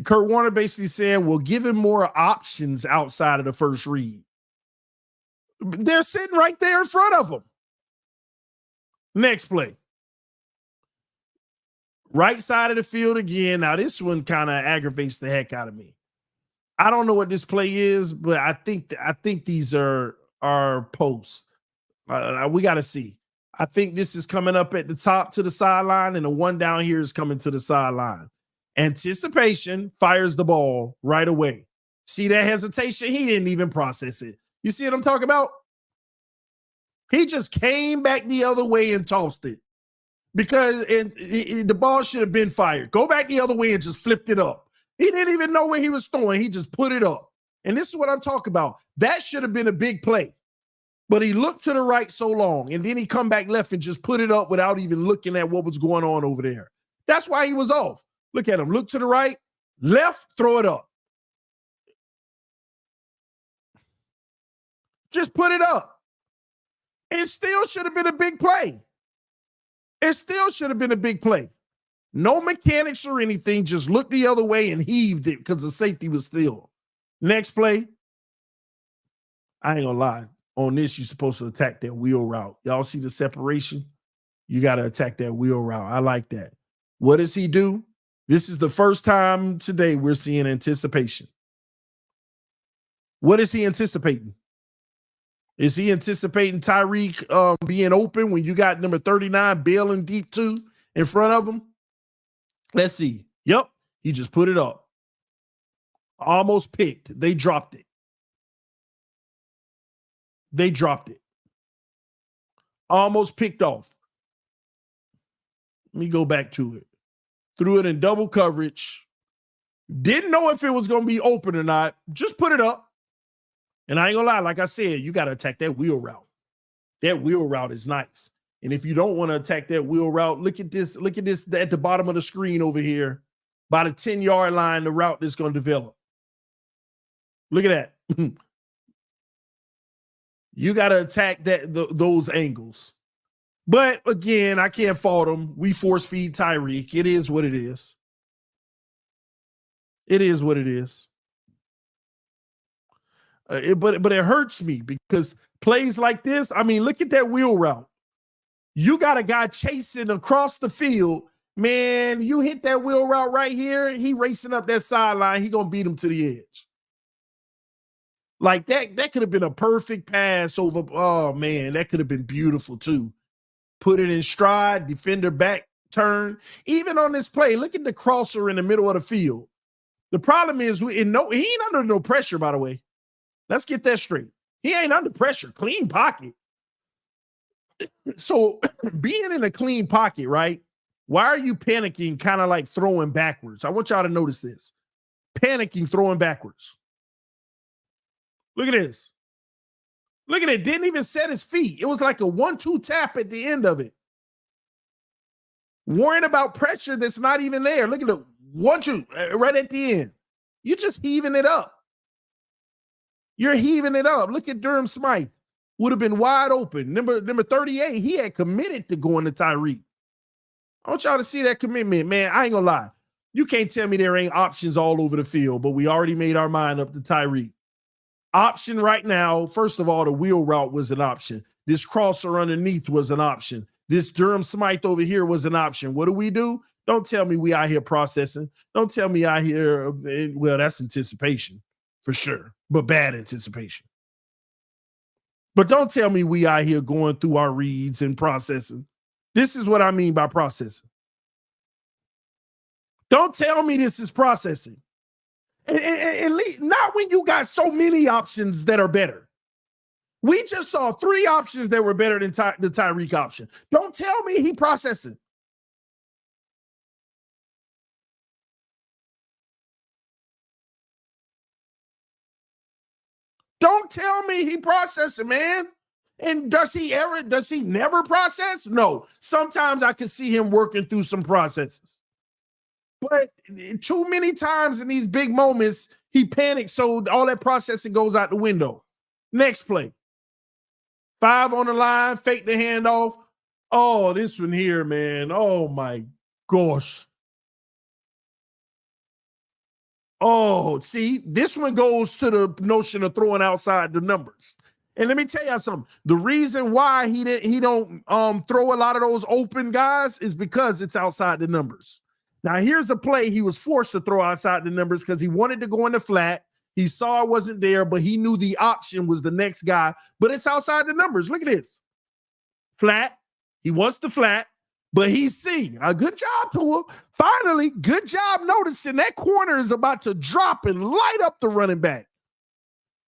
Kurt Warner basically saying, we'll give him more options outside of the first read. They're sitting right there in front of him. Next play. Right side of the field again. Now, this one kind of aggravates the heck out of me. I don't know what this play is, but I think these are posts. We got to see. I think this is coming up at the top to the sideline, and the one down here is coming to the sideline. Anticipation fires the ball right away. See that hesitation? He didn't even process it. You see what I'm talking about? He just came back the other way and tossed it because the ball should have been fired. Go back the other way and just flipped it up. He didn't even know where he was throwing. He just put it up. And this is what I'm talking about. That should have been a big play. But he looked to the right so long, and then he come back left and just put it up without even looking at what was going on over there. That's why he was off. Look at him. Look to the right, left, throw it up. Just put it up. It still should have been a big play. It still should have been a big play. No mechanics or anything. Just looked the other way and heaved it because the safety was still. Next play. I ain't gonna lie. On this, you're supposed to attack that wheel route. Y'all see the separation? You got to attack that wheel route. I like that. What does he do? This is the first time today we're seeing anticipation. What is he anticipating? Is he anticipating Tyreek being open when you got number 39 bailing deep two in front of him? Let's see. Yep, he just put it up. Almost picked. They dropped it. They dropped it. Almost picked off. Let me go back to it. Threw it in double coverage. Didn't know if it was going to be open or not. Just put it up. And I ain't going to lie. Like I said, you got to attack that wheel route. That wheel route is nice. And if you don't want to attack that wheel route, look at this. Look at this at the bottom of the screen over here. By the 10-yard line, the route that's going to develop. Look at that. You got to attack those angles. But again, I can't fault him. We force feed Tyreek. It is what it is. It is what it is. But it hurts me because plays like this, I mean, look at that wheel route. You got a guy chasing across the field. Man, you hit that wheel route right here, he racing up that sideline. He going to beat him to the edge. Like that could have been a perfect pass over. Oh, man, that could have been beautiful too. Put it in stride, defender back turn. Even on this play, look at the crosser in the middle of the field. The problem is he ain't under no pressure, by the way. Let's get that straight. He ain't under pressure. Clean pocket. So being in a clean pocket, right? Why are you panicking, kind of like throwing backwards? I want y'all to notice this. Panicking, throwing backwards. Look at this. Look at it. Didn't even set his feet. It was like a 1-2 tap at the end of it. Worrying about pressure that's not even there. Look at the 1-2 right at the end. You're just heaving it up. You're heaving it up. Look at Durham Smythe. Would have been wide open. Number 38, he had committed to going to Tyreek. I want y'all to see that commitment, man. I ain't gonna lie. You can't tell me there ain't options all over the field, but we already made our mind up to Tyreek. Option right now, first of all, the wheel route was an option. This crosser underneath was an option. This Durham Smythe over here was an option. What do? Don't tell me we out here processing. Don't tell me out here, well, that's anticipation for sure, but bad anticipation. But don't tell me we out here going through our reads and processing. This is what I mean by processing. Don't tell me this is processing. And not when you got so many options that are better. We just saw 3 options that were better than the Tyreek option. Don't tell me he processing. Don't tell me he processing, man. And does he never process? No. Sometimes I can see him working through some processes. But too many times in these big moments, he panics, so all that processing goes out the window. Next play. 5 on the line, fake the handoff. Oh, this one here, man. Oh, my gosh. Oh, see, this one goes to the notion of throwing outside the numbers. And let me tell you something. The reason why he don't throw a lot of those open guys is because it's outside the numbers. Now, here's a play he was forced to throw outside the numbers because he wanted to go in the flat. He saw it wasn't there, but he knew the option was the next guy. But it's outside the numbers. Look at this. Flat. He wants the flat, but he's seeing. A good job to him. Finally, good job noticing that corner is about to drop and light up the running back.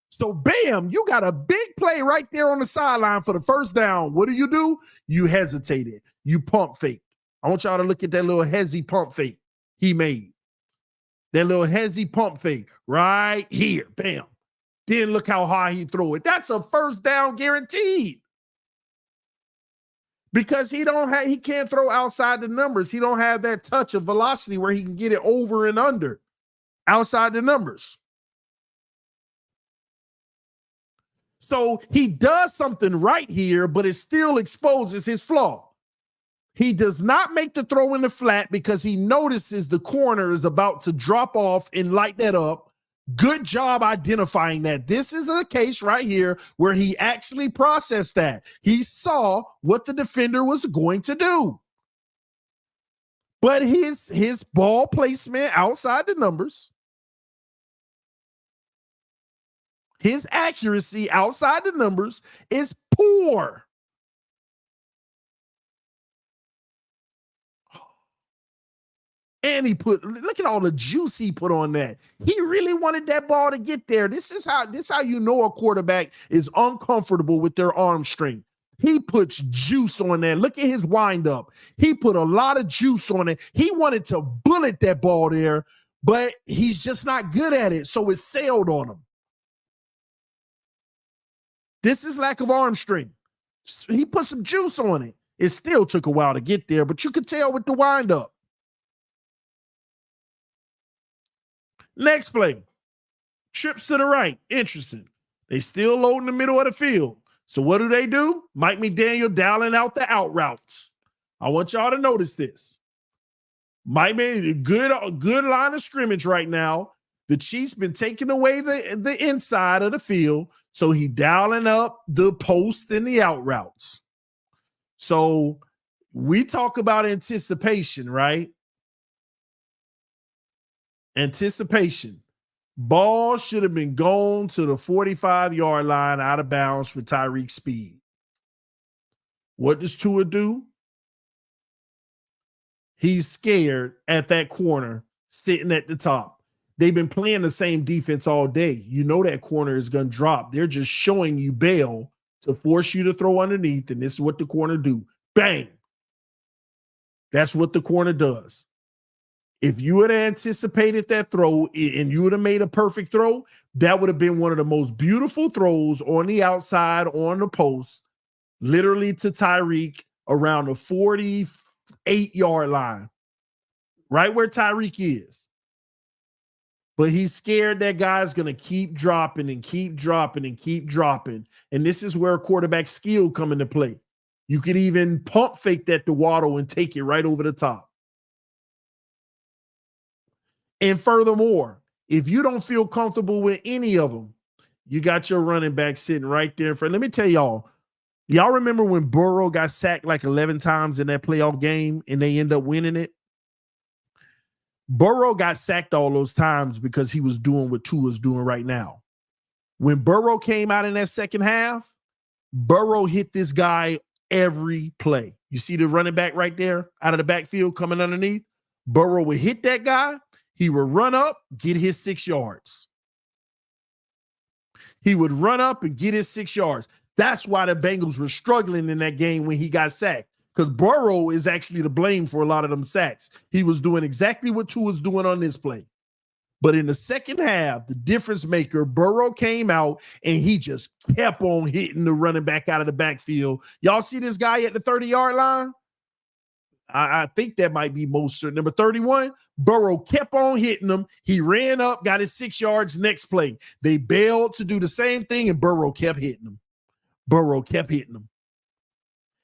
So, bam, you got a big play right there on the sideline for the first down. What do? You hesitated. You pump fake. I want y'all to look at that little hezzy pump fake he made. That little hezzy pump fake right here. Bam. Then look how high he threw it. That's a first down guaranteed. Because he can't throw outside the numbers. He don't have that touch of velocity where he can get it over and under outside the numbers. So he does something right here, but it still exposes his flaw. He does not make the throw in the flat because he notices the corner is about to drop off and light that up. Good job identifying that. This is a case right here where he actually processed that. He saw what the defender was going to do. But his ball placement outside the numbers, his accuracy outside the numbers is poor. And look at all the juice he put on that. He really wanted that ball to get there. This is how you know a quarterback is uncomfortable with their arm strength. He puts juice on that. Look at his windup. He put a lot of juice on it. He wanted to bullet that ball there, but he's just not good at it, so it sailed on him. This is lack of arm strength. He put some juice on it. It still took a while to get there, but you could tell with the windup. Next play. Trips to the right. Interesting. They still load in the middle of the field. So what do? Mike McDaniel dialing out the out routes. I want y'all to notice this. Mike McDaniel, good line of scrimmage right now. The Chiefs been taking away the inside of the field, so he dialing up the post and the out routes. So we talk about anticipation, right? Anticipation. Ball should have been gone to the 45-yard line out of bounds with Tyreek's speed. What does Tua do? He's scared at that corner, sitting at the top. They've been playing the same defense all day. You know that corner is going to drop. They're just showing you bail to force you to throw underneath, and this is what the corner do. Bang! That's what the corner does. If you would have anticipated that throw and you would have made a perfect throw, that would have been one of the most beautiful throws on the outside, on the post, literally to Tyreek around the 48-yard line, right where Tyreek is. But he's scared that guy's going to keep dropping and keep dropping and keep dropping. And this is where quarterback skill come into play. You could even pump fake that to Waddle and take it right over the top. And furthermore, if you don't feel comfortable with any of them, you got your running back sitting right there in front. Let me tell y'all remember when Burrow got sacked like 11 times in that playoff game and they end up winning it? Burrow got sacked all those times because he was doing what Tua's doing right now. When Burrow came out in that second half, Burrow hit this guy every play. You see the running back right there out of the backfield coming underneath? Burrow would hit that guy. He would run up, get his 6 yards. He would run up and get his 6 yards. That's why the Bengals were struggling in that game when he got sacked, because Burrow is actually to blame for a lot of them sacks. He was doing exactly what Tua was doing on this play. But in the second half, the difference maker, Burrow came out and he just kept on hitting the running back out of the backfield. Y'all see this guy at the 30-yard line? I think that might be Mostert, number 31. Burrow kept on hitting him. He ran up, got his 6 yards. Next play, they bailed to do the same thing, and Burrow kept hitting him. Burrow kept hitting him.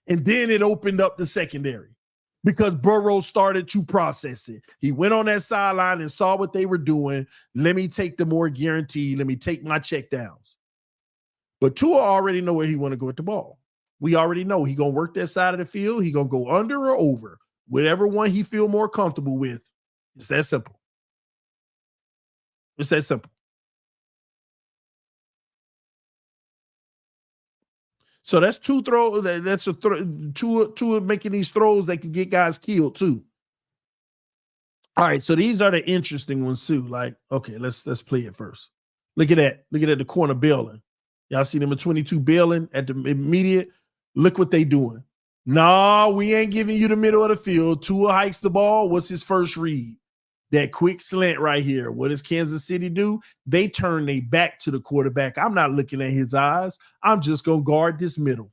And then it opened up the secondary because Burrow started to process it. He went on that sideline and saw what they were doing. Let me take the more guaranteed. Let me take my checkdowns. But Tua already know where he want to go with the ball. We already know he going to work that side of the field. He going to go under or over, whatever one he feel more comfortable with. It's that simple. It's that simple. So that's two throws. That's two making these throws that can get guys killed too. All right, so these are the interesting ones too. Like, okay, let's play it first. Look at that. Look at the corner bailing. Y'all see number 22 bailing at the immediate. Look what they doing. No, we ain't giving you the middle of the field. Tua hikes the ball. What's his first read? That quick slant right here. What does Kansas City do? They turn their back to the quarterback. I'm not looking at his eyes. I'm just going to guard this middle.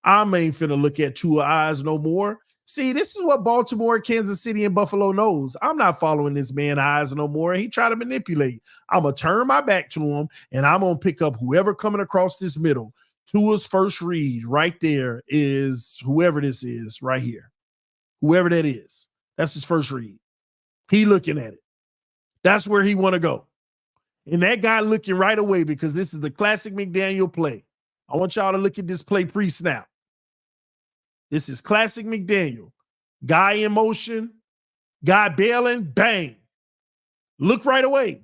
I ain't finna look at Tua's eyes no more. See, this is what Baltimore, Kansas City, and Buffalo knows. I'm not following this man's eyes no more. He tried to manipulate. I'm going to turn my back to him, and I'm going to pick up whoever coming across this middle. Tua's first read right there is whoever this is right here. Whoever that is. That's his first read. He looking at it. That's where he want to go. And that guy looking right away because this is the classic McDaniel play. I want y'all to look at this play pre-snap. This is classic McDaniel. Guy in motion, guy bailing, bang. Look right away.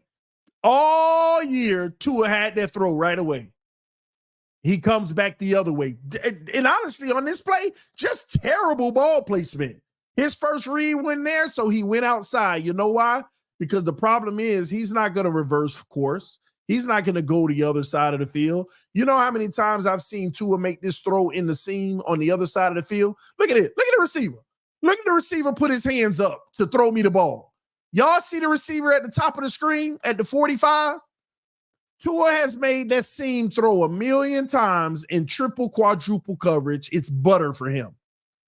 All year, Tua had that throw right away. He comes back the other way. And honestly, on this play, just terrible ball placement. His first read went there, so he went outside. You know why? Because the problem is he's not going to reverse course. He's not going to go the other side of the field. You know how many times I've seen Tua make this throw in the seam on the other side of the field? Look at it. Look at the receiver. Look at the receiver put his hands up to throw me the ball. Y'all see the receiver at the top of the screen at the 45? Tua has made that seam throw 1,000,000 times in triple, quadruple coverage. It's butter for him.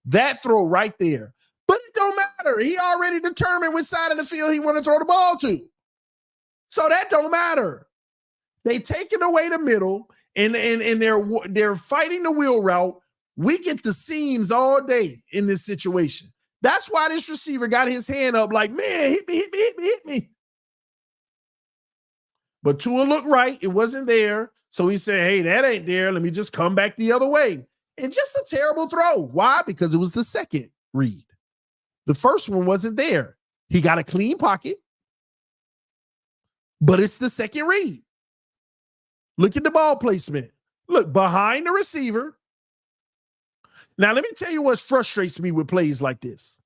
That throw right there. But it don't matter. He already determined which side of the field he want to throw the ball to. So that don't matter. They taking away the middle, and they're fighting the wheel route. We get the seams all day in this situation. That's why this receiver got his hand up like, man, hit me. But Tua looked right. It wasn't there. So he said, hey, that ain't there. Let me just come back the other way. And just a terrible throw. Why? Because it was the second read. The first one wasn't there. He got a clean pocket, but it's the second read. Look at the ball placement. Look, behind the receiver. Now, let me tell you what frustrates me with plays like this.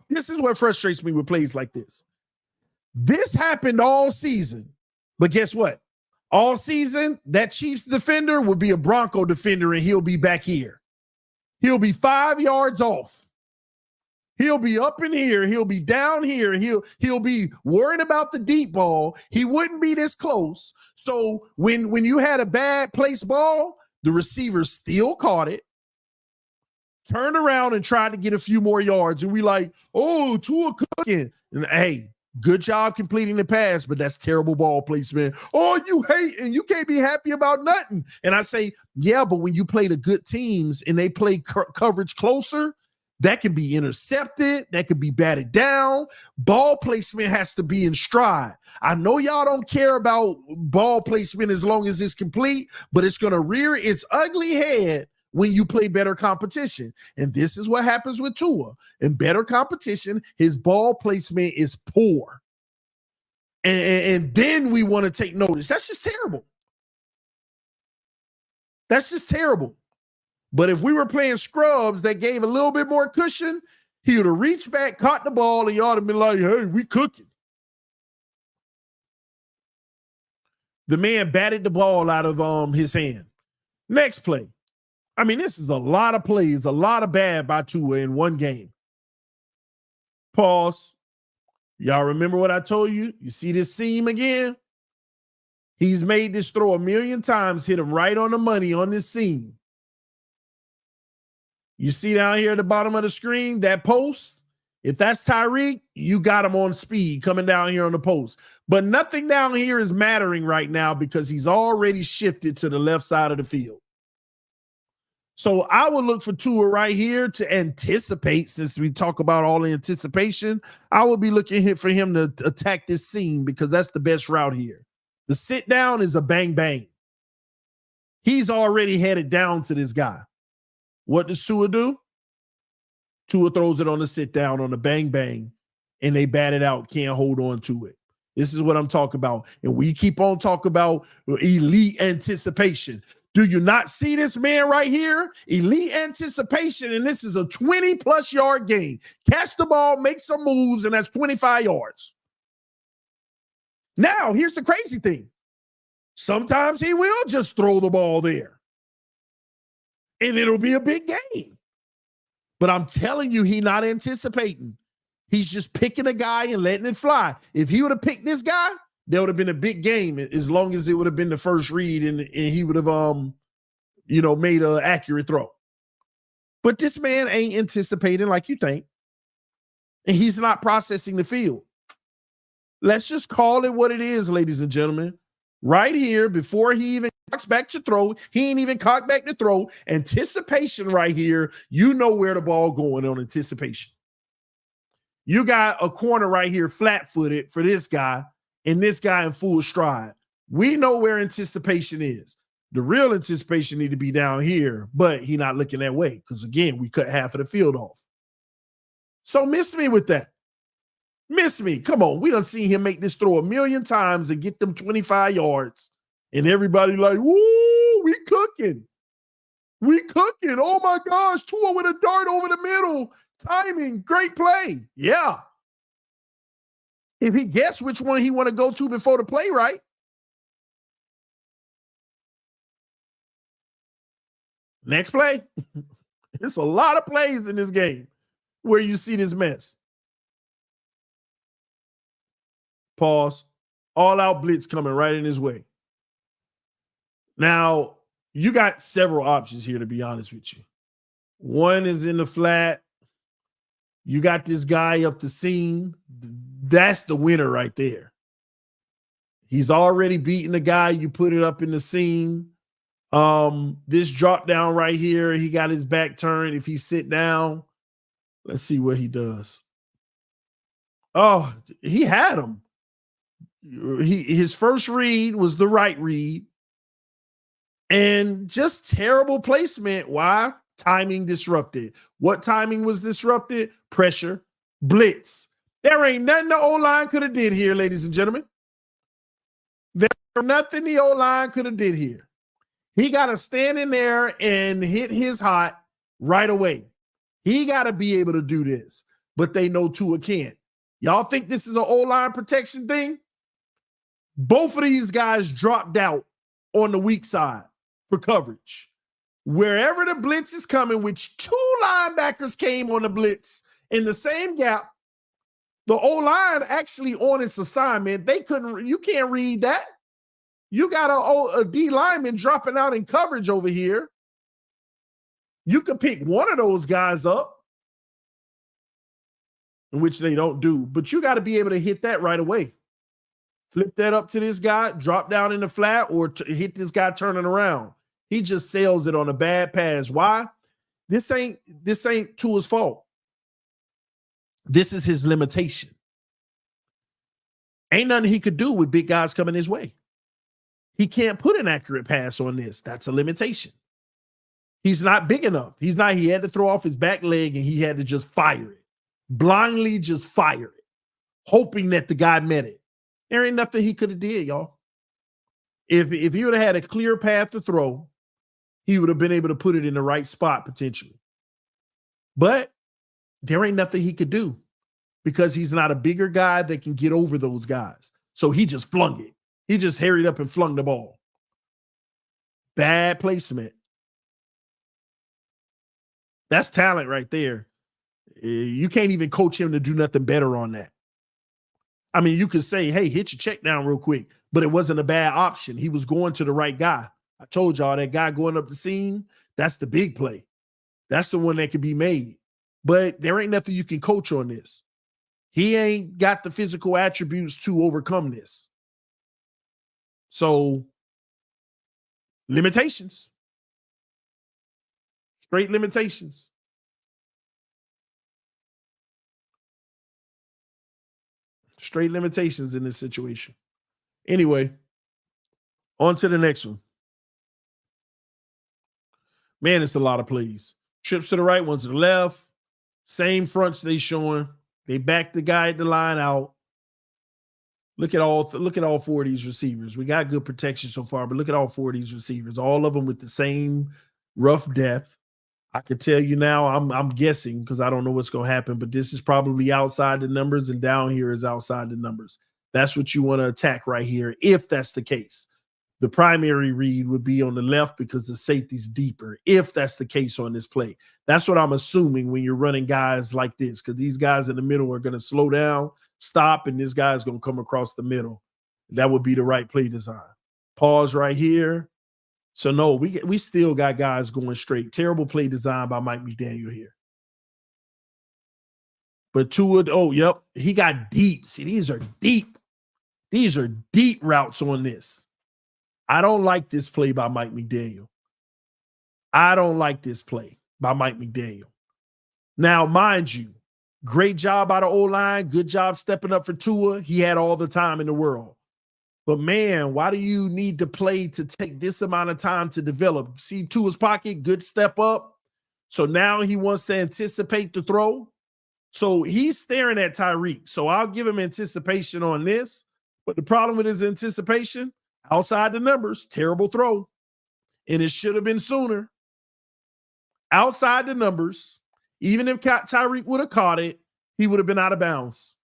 This is what frustrates me with plays like this. This happened all season, but guess what? All season, that Chiefs defender will be a Bronco defender, and he'll be back here. He'll be 5 yards off. He'll be up in here. He'll be down here. He'll be worried about the deep ball. He wouldn't be this close. So when you had a bad place ball, the receiver still caught it, turned around and tried to get a few more yards. And we like, oh, Tua cooking. And hey, good job completing the pass, but that's terrible ball placement. Oh, you hate and you can't be happy about nothing. And I say, yeah, but when you play the good teams and they play coverage closer, that can be intercepted. That can be batted down. Ball placement has to be in stride. I know y'all don't care about ball placement as long as it's complete, but it's going to rear its ugly head when you play better competition. And this is what happens with Tua. In better competition, his ball placement is poor. And then we want to take notice. That's just terrible. That's just terrible. But if we were playing scrubs that gave a little bit more cushion, he would have reached back, caught the ball, and you ought to be like, hey, we cooking. The man batted the ball out of his hand. Next play. I mean, this is a lot of plays, a lot of bad by Tua in one game. Pause. Y'all remember what I told you? You see this seam again? He's made this throw 1,000,000 times, hit him right on the money on this seam. You see down here at the bottom of the screen, that post? If that's Tyreek, you got him on speed coming down here on the post. But nothing down here is mattering right now because he's already shifted to the left side of the field. So I would look for Tua right here to anticipate, since we talk about all the anticipation. I would be looking for him to attack this seam because that's the best route here. The sit down is a bang bang. He's already headed down to this guy. What does Tua do? Tua throws it on the sit down on the bang bang, and they bat it out, can't hold on to it. This is what I'm talking about. And we keep on talking about elite anticipation. Do you not see this man right here? Elite anticipation, and this is a 20-plus yard game. Catch the ball, make some moves, and that's 25 yards. Now, here's the crazy thing. Sometimes he will just throw the ball there, and it'll be a big game. But I'm telling you, he's not anticipating. He's just picking a guy and letting it fly. If he would have picked this guy, there would have been a big game as long as it would have been the first read and he would have, made an accurate throw. But this man ain't anticipating like you think, and he's not processing the field. Let's just call it what it is, ladies and gentlemen. Right here, before he even cocks back to throw, he ain't even cocked back to throw. Anticipation right here, you know where the ball going on anticipation. You got a corner right here, flat-footed for this guy, and this guy in full stride. We know where anticipation is. The real anticipation need to be down here, but he not looking that way because, again, we cut half of the field off. So miss me with that. Miss me. Come on. We done seen him make this throw 1,000,000 times and get them 25 yards. And everybody like, woo, we cooking. We cooking. Oh, my gosh. Tua with a dart over the middle. Timing. Great play. Yeah. If he guessed which one he want to go to before the play, right? Next play. It's a lot of plays in this game where you see this mess. Pause. All-out blitz coming right in his way. Now, you got several options here, to be honest with you. One is in the flat. You got this guy up the seam. That's the winner right there. He's already beaten the guy. You put it up in the seam. This drop down right here, he got his back turned. If he sit down, let's see what he does. Oh, he had him. His first read was the right read. And just terrible placement. Why? Timing disrupted. What timing was disrupted? Pressure, blitz. There ain't nothing the O-line could have did here, ladies and gentlemen. There's nothing the O-line could have did here. He got to stand in there and hit his hot right away. He got to be able to do this, but they know Tua can't. Y'all think this is an O-line protection thing? Both of these guys dropped out on the weak side for coverage. Wherever the blitz is coming, which two linebackers came on the blitz in the same gap, the O-line actually on its assignment, you can't read that. You got a D lineman dropping out in coverage over here. You could pick one of those guys up, which they don't do, but you got to be able to hit that right away. Flip that up to this guy, drop down in the flat, or hit this guy turning around. He just sails it on a bad pass. Why? This ain't Tua's fault. This is his limitation. Ain't nothing he could do with big guys coming his way. He can't put an accurate pass on this. That's a limitation. He's not big enough. He had to throw off his back leg and he had to just fire it. Blindly just fire it, hoping that the guy met it. There ain't nothing he could have did, y'all. If he would have had a clear path to throw, he would have been able to put it in the right spot potentially. But there ain't nothing he could do because he's not a bigger guy that can get over those guys. So he just flung it. He just hurried up and flung the ball. Bad placement. That's talent right there. You can't even coach him to do nothing better on that. I mean, you could say, hey, hit your check down real quick, but it wasn't a bad option. He was going to the right guy. I told y'all that guy going up the seam, that's the big play. That's the one that can be made. But there ain't nothing you can coach on this. He ain't got the physical attributes to overcome this. So, limitations. Straight limitations. Straight limitations in this situation. Anyway, on to the next one. Man, it's a lot of plays. Trips to the right, ones to the left. Same fronts they showing. They back the guy at the line out. Look at all four of these receivers. We got good protection so far, but look at all four of these receivers. All of them with the same rough depth. I could tell you now, I'm guessing because I don't know what's going to happen, but this is probably outside the numbers and down here is outside the numbers. That's what you want to attack right here if that's the case. The primary read would be on the left because the safety's deeper, if that's the case on this play. That's what I'm assuming when you're running guys like this, because these guys in the middle are going to slow down, stop, and this guy's going to come across the middle. That would be the right play design. Pause right here. So, no, we still got guys going straight. Terrible play design by Mike McDaniel here. But Tua, yep, he got deep. See, these are deep. These are deep routes on this. I don't like this play by Mike McDaniel. I don't like this play by Mike McDaniel. Now, mind you, great job by the O-line. Good job stepping up for Tua. He had all the time in the world. But, man, why do you need to play to take this amount of time to develop? See Tua's pocket, good step up. So now he wants to anticipate the throw. So he's staring at Tyreek. So I'll give him anticipation on this. But the problem with his anticipation, outside the numbers, terrible throw. And it should have been sooner. Outside the numbers, even if Tyreek would have caught it, he would have been out of bounds.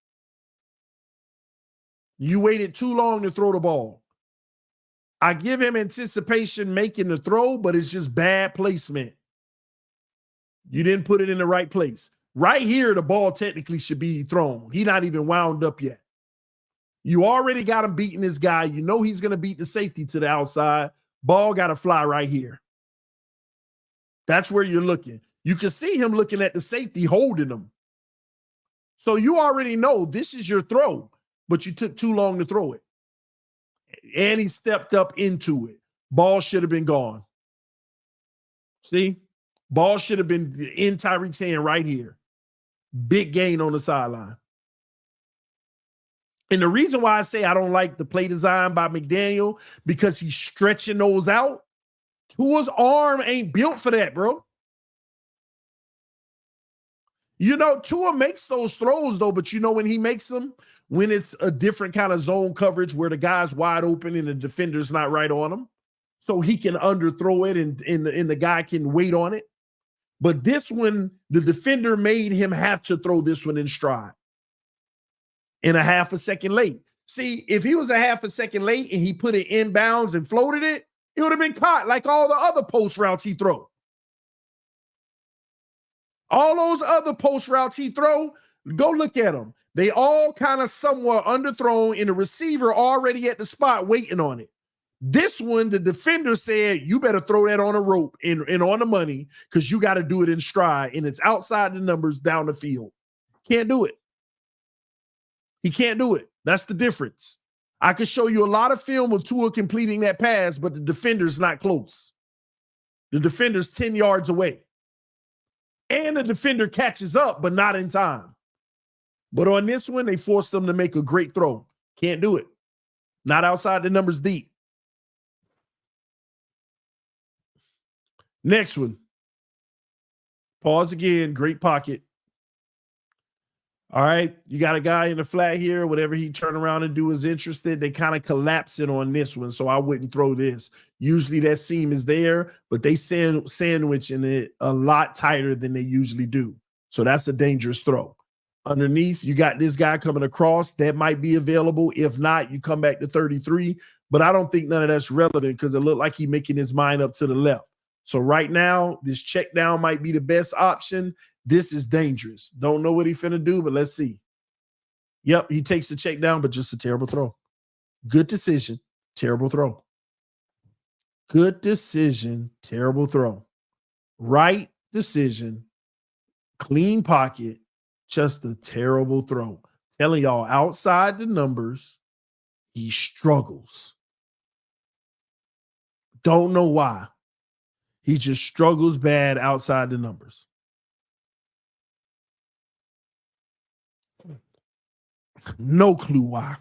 You waited too long to throw the ball. I give him anticipation making the throw, but it's just bad placement. You didn't put it in the right place. Right here, the ball technically should be thrown. He's not even wound up yet. You already got him beating this guy. You know he's going to beat the safety to the outside. Ball got to fly right here. That's where you're looking. You can see him looking at the safety holding him. So you already know this is your throw, but you took too long to throw it. And he stepped up into it. Ball should have been gone. See? Ball should have been in Tyreek's hand right here. Big gain on the sideline. And the reason why I say I don't like the play design by McDaniel, because he's stretching those out. Tua's arm ain't built for that, bro. You know, Tua makes those throws, though, but you know when he makes them? When it's a different kind of zone coverage where the guy's wide open and the defender's not right on him. So he can underthrow it and the guy can wait on it. But this one, the defender made him have to throw this one in stride. In a half a second late. See, if he was a half a second late and he put it inbounds and floated it, it would have been caught like all the other post routes he throw. All those other post routes he throw, go look at them. They all kind of somewhat underthrown and the receiver already at the spot waiting on it. This one, the defender said, you better throw that on a rope and on the money because you got to do it in stride and it's outside the numbers down the field. Can't do it. He can't do it. That's the difference. I could show you a lot of film of Tua completing that pass, but the defender's not close. The defender's 10 yards away. And the defender catches up, but not in time. But on this one, they forced them to make a great throw. Can't do it. Not outside the numbers deep. Next one. Pause again. Great pocket. All right. You got a guy in the flat here. Whatever he turn around and do is interested. They kind of collapse it on this one, so I wouldn't throw this. Usually that seam is there, but they sandwiching it a lot tighter than they usually do. So that's a dangerous throw. Underneath, you got this guy coming across. That might be available. If not, you come back to 33. But I don't think none of that's relevant because it looked like he's making his mind up to the left. So right now, this check down might be the best option. This is dangerous. Don't know what he's finna do, but let's see. Yep, he takes the check down, but just a terrible throw. Good decision, terrible throw. Good decision, terrible throw. Right decision, clean pocket, just a terrible throw. Telling y'all, outside the numbers, he struggles. Don't know why. He just struggles bad outside the numbers. No clue why.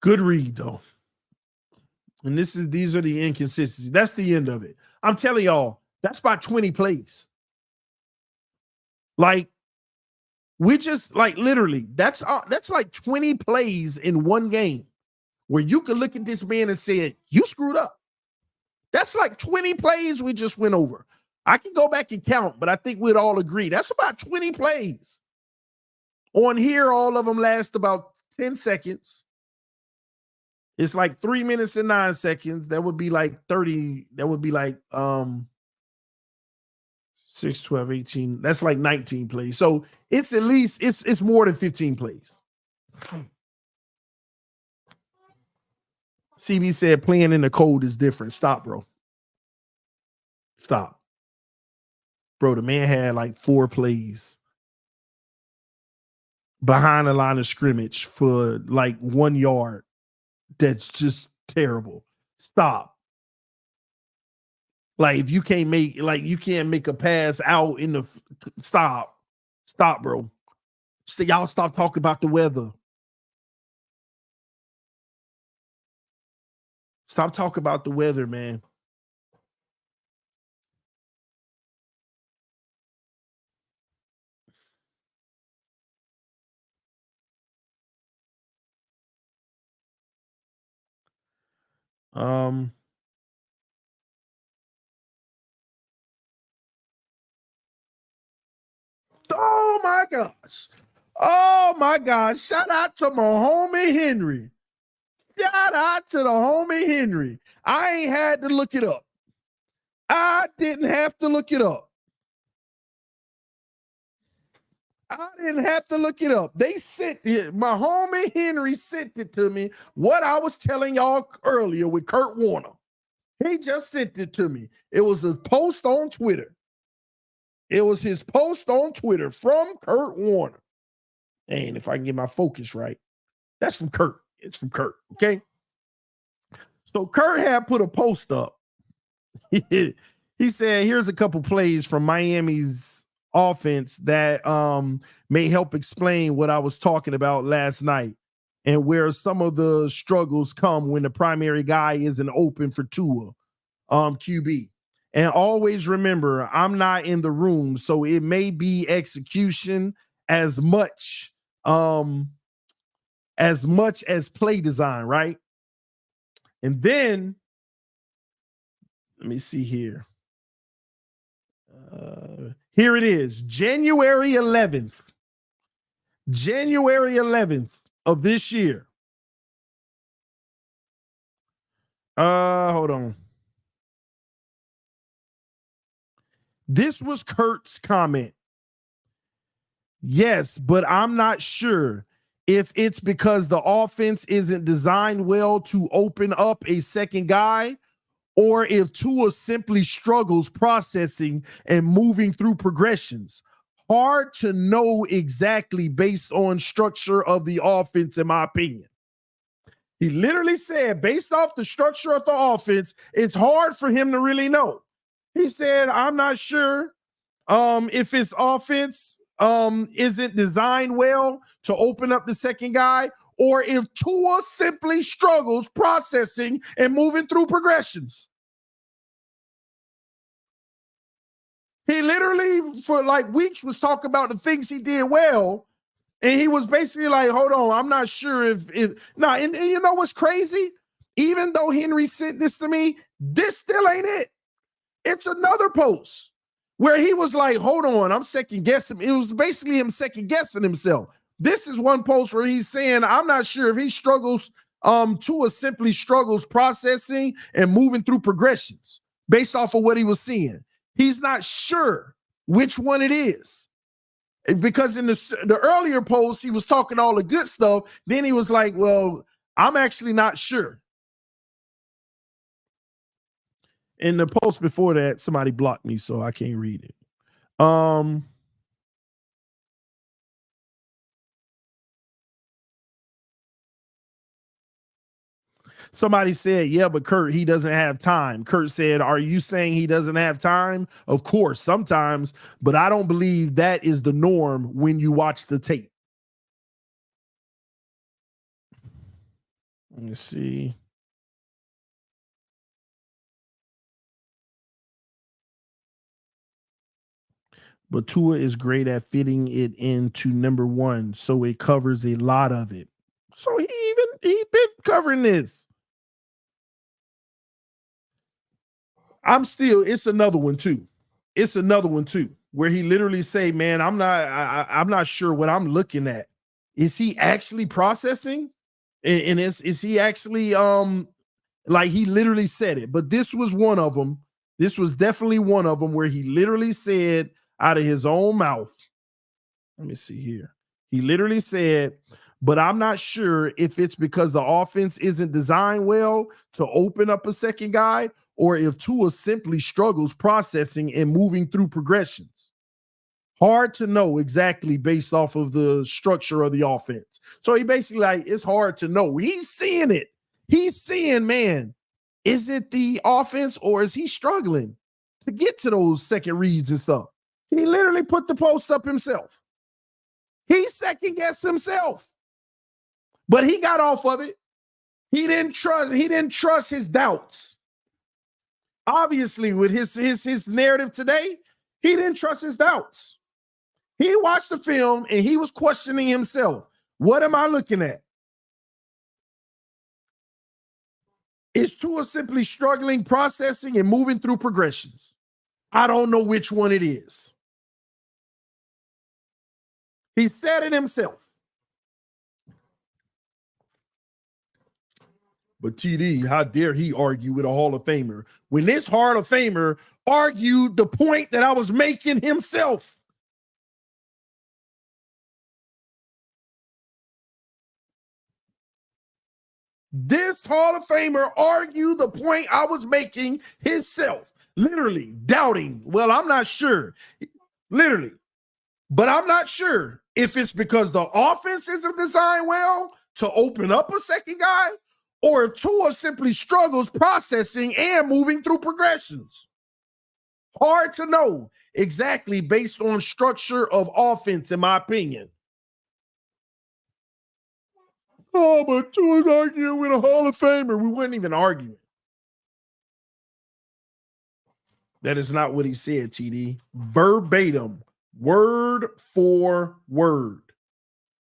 Good read, though. And these are the inconsistencies. That's the end of it. I'm telling y'all, that's about 20 plays. Like, we just, like, literally, that's like 20 plays in one game where you could look at this man and say, you screwed up. That's like 20 plays we just went over. I can go back and count, but I think we'd all agree. That's about 20 plays. On here, all of them last about 10 seconds. It's like 3 minutes and 9 seconds. That would be like 30. That would be like 6, 12, 18. That's like 19 plays. So it's at least, it's more than 15 plays. CB said playing in the cold is different. Stop, bro. Stop. Bro, the man had like 4 plays behind the line of scrimmage for like 1 yard. That's just terrible. Stop. Like, if you can't make, like, you can't make a pass out in the, stop, bro. So y'all stop talking about the weather. Stop talking about the weather, man. Oh my gosh. Oh my gosh. Shout out to my homie Henry. Shout out to the homie Henry. I ain't had to look it up. I didn't have to look it up. I didn't have to look it up. They sent it. My homie Henry sent it to me. What I was telling y'all earlier with Kurt Warner. He just sent it to me. It was a post on Twitter. It was his post on Twitter from Kurt Warner. And if I can get my focus right, that's from Kurt. It's from Kurt. Okay. So Kurt had put a post up. He said, here's a couple plays from Miami's offense that may help explain what I was talking about last night and where some of the struggles come when the primary guy isn't open for Tua, QB. And always remember, I'm not in the room, so it may be execution as much as play design, right? And then let me see here. Here it is, January 11th of this year. Hold on. This was Kurt's comment. Yes, but I'm not sure if it's because the offense isn't designed well to open up a second guy, or if Tua simply struggles processing and moving through progressions. Hard to know exactly based on structure of the offense, in my opinion. He literally said, based off the structure of the offense, it's hard for him to really know. He said, I'm not sure if his offense isn't designed well to open up the second guy, or if Tua simply struggles processing and moving through progressions. He literally, for like weeks, was talking about the things he did well, and he was basically like, hold on, I'm not sure if and you know what's crazy? Even though Henry sent this to me, this still ain't it. It's another post where he was like, hold on, I'm second guessing. It was basically him second guessing himself. This is one post where he's saying, I'm not sure if he struggles, Tua simply struggles processing and moving through progressions based off of what he was seeing. He's not sure which one it is. Because in the earlier post, he was talking all the good stuff. Then he was like, well, I'm actually not sure. In the post before that, somebody blocked me, so I can't read it. Somebody said, yeah, but Kurt, he doesn't have time. Kurt said, are you saying he doesn't have time? Of course, sometimes, but I don't believe that is the norm when you watch the tape. Let me see. But Tua is great at fitting it into number one, so it covers a lot of it. So he's been covering this. It's another one too. Where he literally say, man, I'm not sure what I'm looking at. Is he actually processing? And is he actually like he literally said it? But this was one of them. This was definitely one of them where he literally said out of his own mouth. Let me see here. He literally said, but I'm not sure if it's because the offense isn't designed well to open up a second guy, or if Tua simply struggles processing and moving through progressions. Hard to know exactly based off of the structure of the offense. So he basically like, it's hard to know. He's seeing it. He's seeing, man, is it the offense or is he struggling to get to those second reads and stuff? He literally put the post up himself. He second guessed himself, but he got off of it. He didn't trust his doubts. Obviously, with his narrative today, he didn't trust his doubts. He watched the film and he was questioning himself. What am I looking at? Is Tua simply struggling, processing, and moving through progressions? I don't know which one it is. He said it himself. But TD, how dare he argue with a Hall of Famer when this Hall of Famer argued the point that I was making himself? This Hall of Famer argued the point I was making himself, literally doubting. Well, I'm not sure, literally, but I'm not sure if it's because the offense isn't designed well to open up a second guy, or if Tua simply struggles processing and moving through progressions. Hard to know exactly based on structure of offense, in my opinion. Oh, but Tua's arguing with a Hall of Famer. We weren't even arguing. That is not what he said, TD. Verbatim, word for word.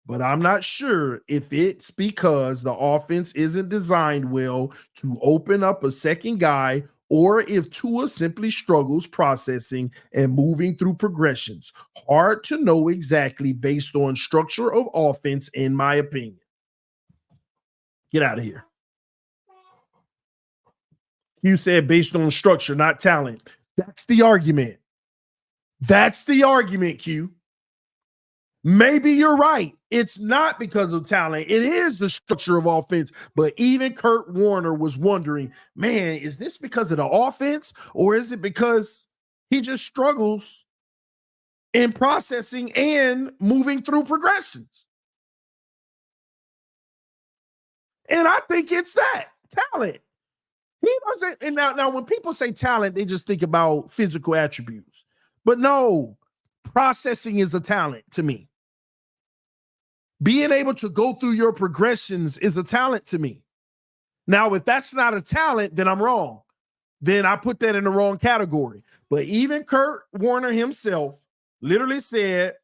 But I'm not sure if it's because the offense isn't designed well to open up a second guy, or if Tua simply struggles processing and moving through progressions. Hard to know exactly based on structure of offense, in my opinion. Get out of here. You said based on structure, not talent. That's the argument. That's the argument, Q. Maybe you're right. It's not because of talent. It is the structure of offense. But even Kurt Warner was wondering, man, is this because of the offense, or is it because he just struggles in processing and moving through progressions? And I think it's that talent. He doesn't. And now when people say talent, they just think about physical attributes. But no, processing is a talent to me. Being able to go through your progressions is a talent to me. Now, if that's not a talent, then I'm wrong. Then I put that in the wrong category. But even Kurt Warner himself literally said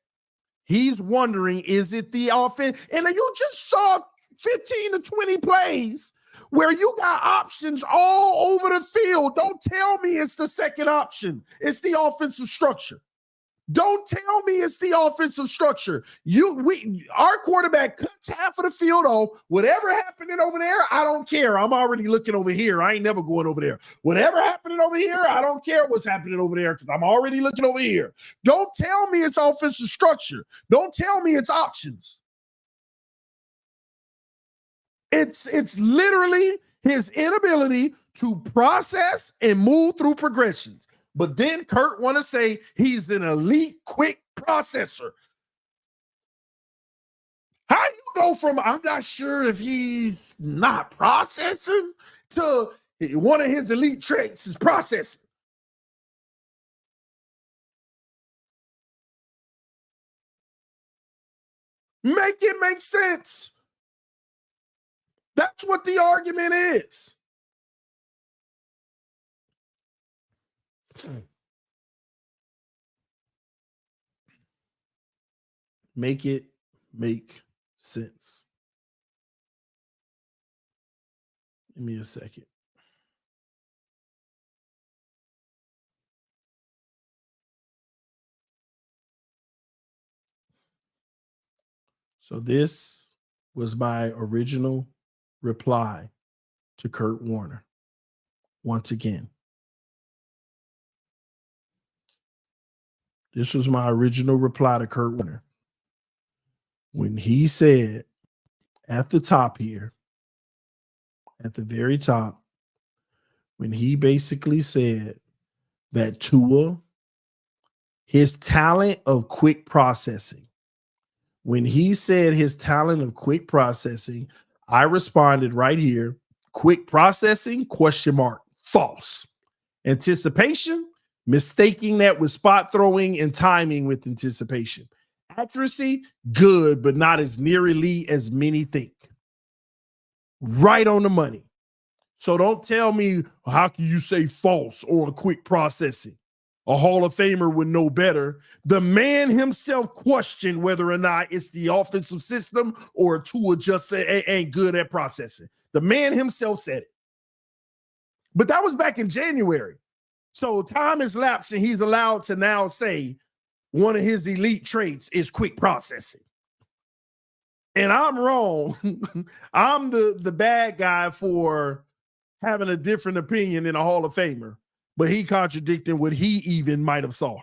he's wondering, is it the offense? And you just saw 15 to 20 plays where you got options all over the field. Don't tell me it's the second option. It's the offensive structure. Don't tell me it's the offensive structure. Our quarterback cuts half of the field off. Whatever happening over there, I don't care. I'm already looking over here. I ain't never going over there. Whatever happening over here, I don't care what's happening over there because I'm already looking over here. Don't tell me it's offensive structure. Don't tell me it's options. It's literally his inability to process and move through progressions. But then Kurt want to say he's an elite quick processor. How you go from I'm not sure if he's not processing to one of his elite traits is processing? Make it make sense. That's what the argument is. Make it make sense. Give me a second. So this was my original reply to Kurt Warner. Once again, this was my original reply to Kurt Warner. When he said at the top here, at the very top, when he basically said that Tua, his talent of quick processing, when he said his talent of quick processing, I responded right here, quick processing, ? False. Anticipation, mistaking that with spot throwing and timing with anticipation. Accuracy, good, but not as near elite as many think. Right on the money. So don't tell me, how can you say false or a quick processing? A Hall of Famer would know better. The man himself questioned whether or not it's the offensive system or Tua just say ain't good at processing. The man himself said it. But that was back in January. So time has lapsed and he's allowed to now say one of his elite traits is quick processing. And I'm wrong. I'm the bad guy for having a different opinion than a Hall of Famer, but he contradicting what he even might have saw.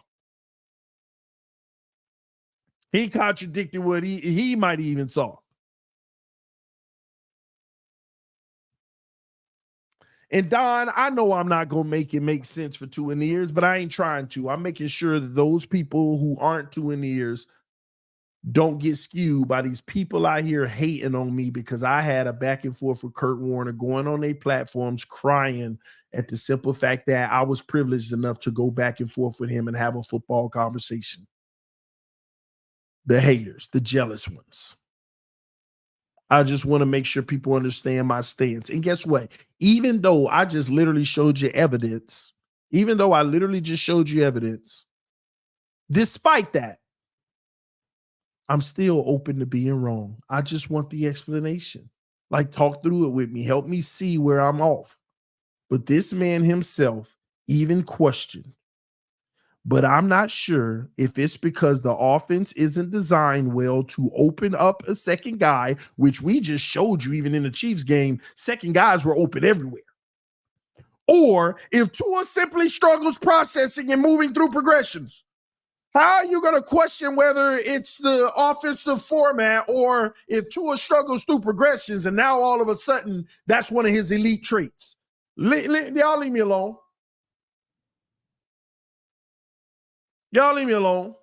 He contradicted what he might even saw. And Don, I know I'm not going to make it make sense for two in the ears, but I ain't trying to. I'm making sure that those people who aren't two in the ears don't get skewed by these people out here hating on me because I had a back and forth with Kurt Warner going on their platforms crying at the simple fact that I was privileged enough to go back and forth with him and have a football conversation. The haters, the jealous ones. I just want to make sure people understand my stance. And guess what? Even though I just literally showed you evidence, despite that, I'm still open to being wrong. I just want the explanation. Like, talk through it with me. Help me see where I'm off. But this man himself even questioned. But I'm not sure if it's because the offense isn't designed well to open up a second guy, which we just showed you even in the Chiefs game, second guys were open everywhere. Or if Tua simply struggles processing and moving through progressions. How are you going to question whether it's the offensive format or if Tua struggles through progressions and now all of a sudden that's one of his elite traits? Y'all leave me alone. Y'all leave me alone.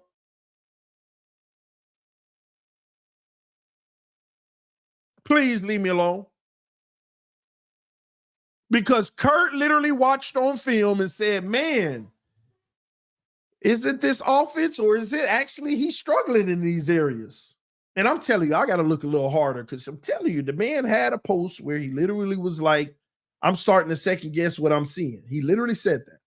Please leave me alone. Because Kurt literally watched on film and said, man, is it this offense or is it actually he's struggling in these areas? And I'm telling you, I got to look a little harder because I'm telling you, the man had a post where he literally was like, I'm starting to second guess what I'm seeing. He literally said that.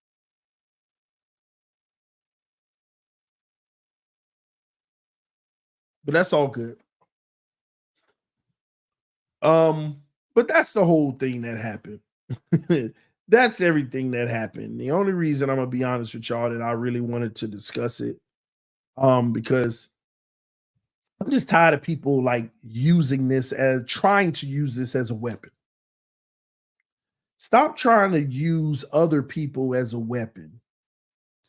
But that's all good. But that's the whole thing that happened. That's everything that happened. The only reason I'm gonna be honest with y'all that I really wanted to discuss it, because I'm just tired of people like trying to use this as a weapon. Stop trying to use other people as a weapon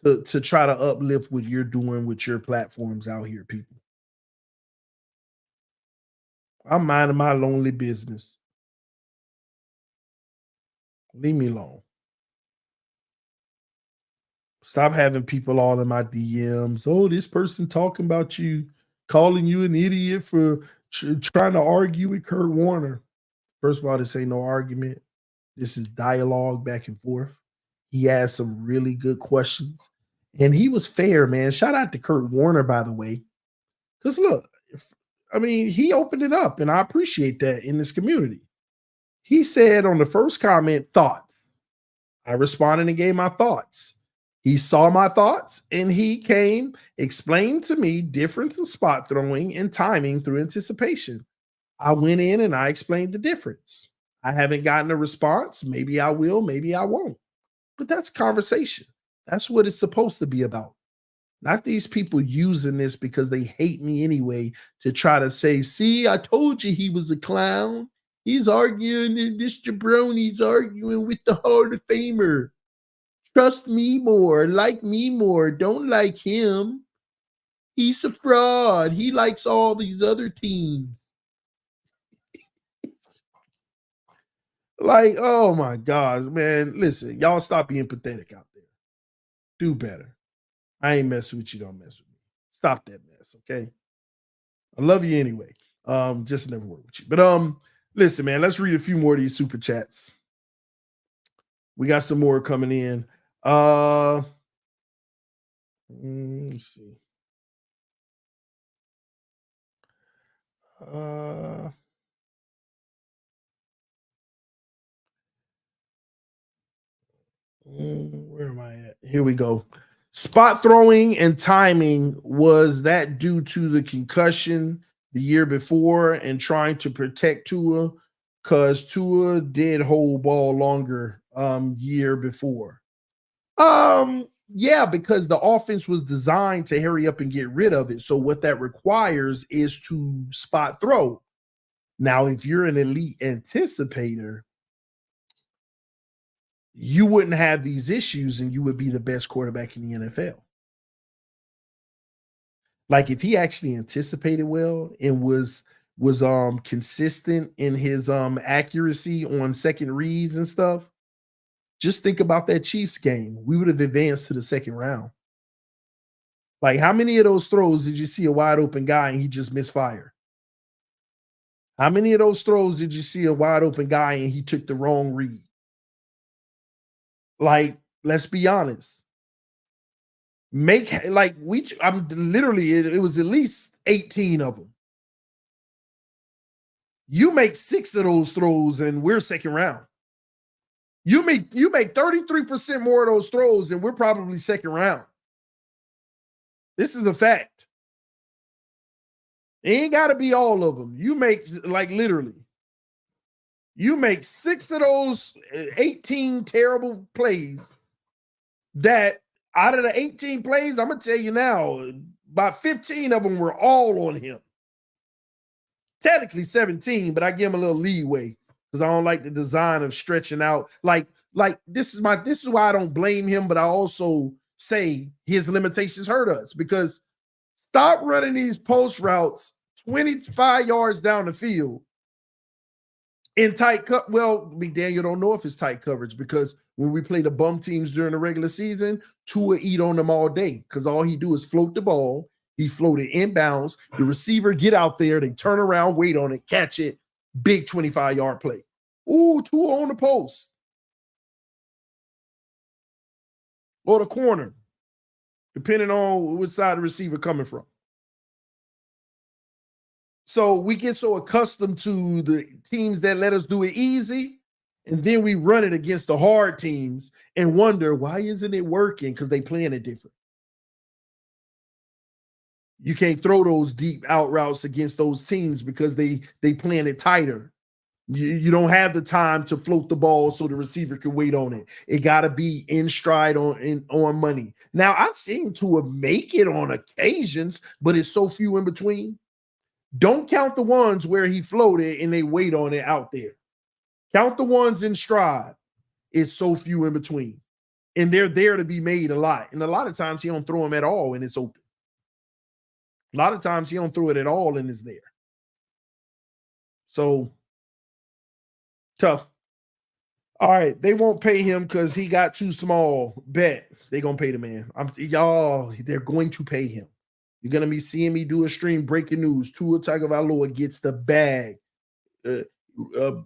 to try to uplift what you're doing with your platforms out here, people. I'm minding my lonely business. Leave me alone. Stop having people all in my DMs. Oh, this person talking about you, calling you an idiot for trying to argue with Kurt Warner. First of all, this ain't no argument. This is dialogue back and forth. He asked some really good questions. And he was fair, man. Shout out to Kurt Warner, by the way. Because look, he opened it up, and I appreciate that in this community. He said on the first comment, thoughts. I responded and gave my thoughts. He saw my thoughts, and he explained to me difference in spot throwing and timing through anticipation. I went in and I explained the difference. I haven't gotten a response. Maybe I will, maybe I won't. But that's conversation. That's what it's supposed to be about. Not these people using this because they hate me anyway to try to say, see, I told you he was a clown. He's arguing, this jabroni's arguing with the Hall of Famer. Trust me more, like me more, don't like him. He's a fraud. He likes all these other teams. Like, oh my God, man. Listen, y'all stop being pathetic out there. Do better. I ain't messing with you, don't mess with me. Stop that mess, okay? I love you anyway. Just never work with you. But listen, man, let's read a few more of these super chats. We got some more coming in. Let's see. Where am I at? Here we go. Spot throwing and timing, was that due to the concussion the year before and trying to protect Tua? Because Tua did hold ball longer year before. Yeah, because the offense was designed to hurry up and get rid of it. So what that requires is to spot throw. Now, if you're an elite anticipator, you wouldn't have these issues and you would be the best quarterback in the NFL. Like if he actually anticipated well and was consistent in his accuracy on second reads and stuff, just think about that Chiefs game. We would have advanced to the second round. Like, how many of those throws did you see a wide open guy and he just misfired? How many of those throws did you see a wide open guy and he took the wrong read? Like, let's be honest. I'm literally, it was at least 18 of them. You make 6 of those throws and we're second round. You make 33% more of those throws and we're probably second round. This is a fact. It ain't got to be all of them. You make, like, literally, you make 6 of those 18 terrible plays that out of the 18 plays, I'm going to tell you now, about 15 of them were all on him. Technically 17, but I give him a little leeway because I don't like the design of stretching out. Like this is why I don't blame him, but I also say his limitations hurt us because stop running these post routes 25 yards down the field in tight cut. Well, McDaniel don't know if it's tight coverage because when we play the bum teams during the regular season, Tua eat on them all day because all he do is float the ball. He floated inbounds. The receiver get out there. They turn around, wait on it, catch it. Big 25-yard play. Ooh, Tua on the post. Or the corner, depending on which side the receiver coming from. So we get so accustomed to the teams that let us do it easy, and then we run it against the hard teams and wonder, why isn't it working? Because they playing it different. You can't throw those deep out routes against those teams because they playing it tighter. You don't have the time to float the ball so the receiver can wait on it. It got to be in stride on money. Now, I've seen Tua make it on occasions, but it's so few in between. Don't count the ones where he floated and they wait on it out there. Count the ones in stride. It's so few in between. And they're there to be made a lot. And a lot of times he don't throw them at all and it's open. A lot of times he don't throw it at all and it's there. So, tough. All right, they won't pay him because he got too small. Bet they're going to pay the man. They're going to pay him. You're going to be seeing me do a stream breaking news. Tua Tagovailoa gets the bag.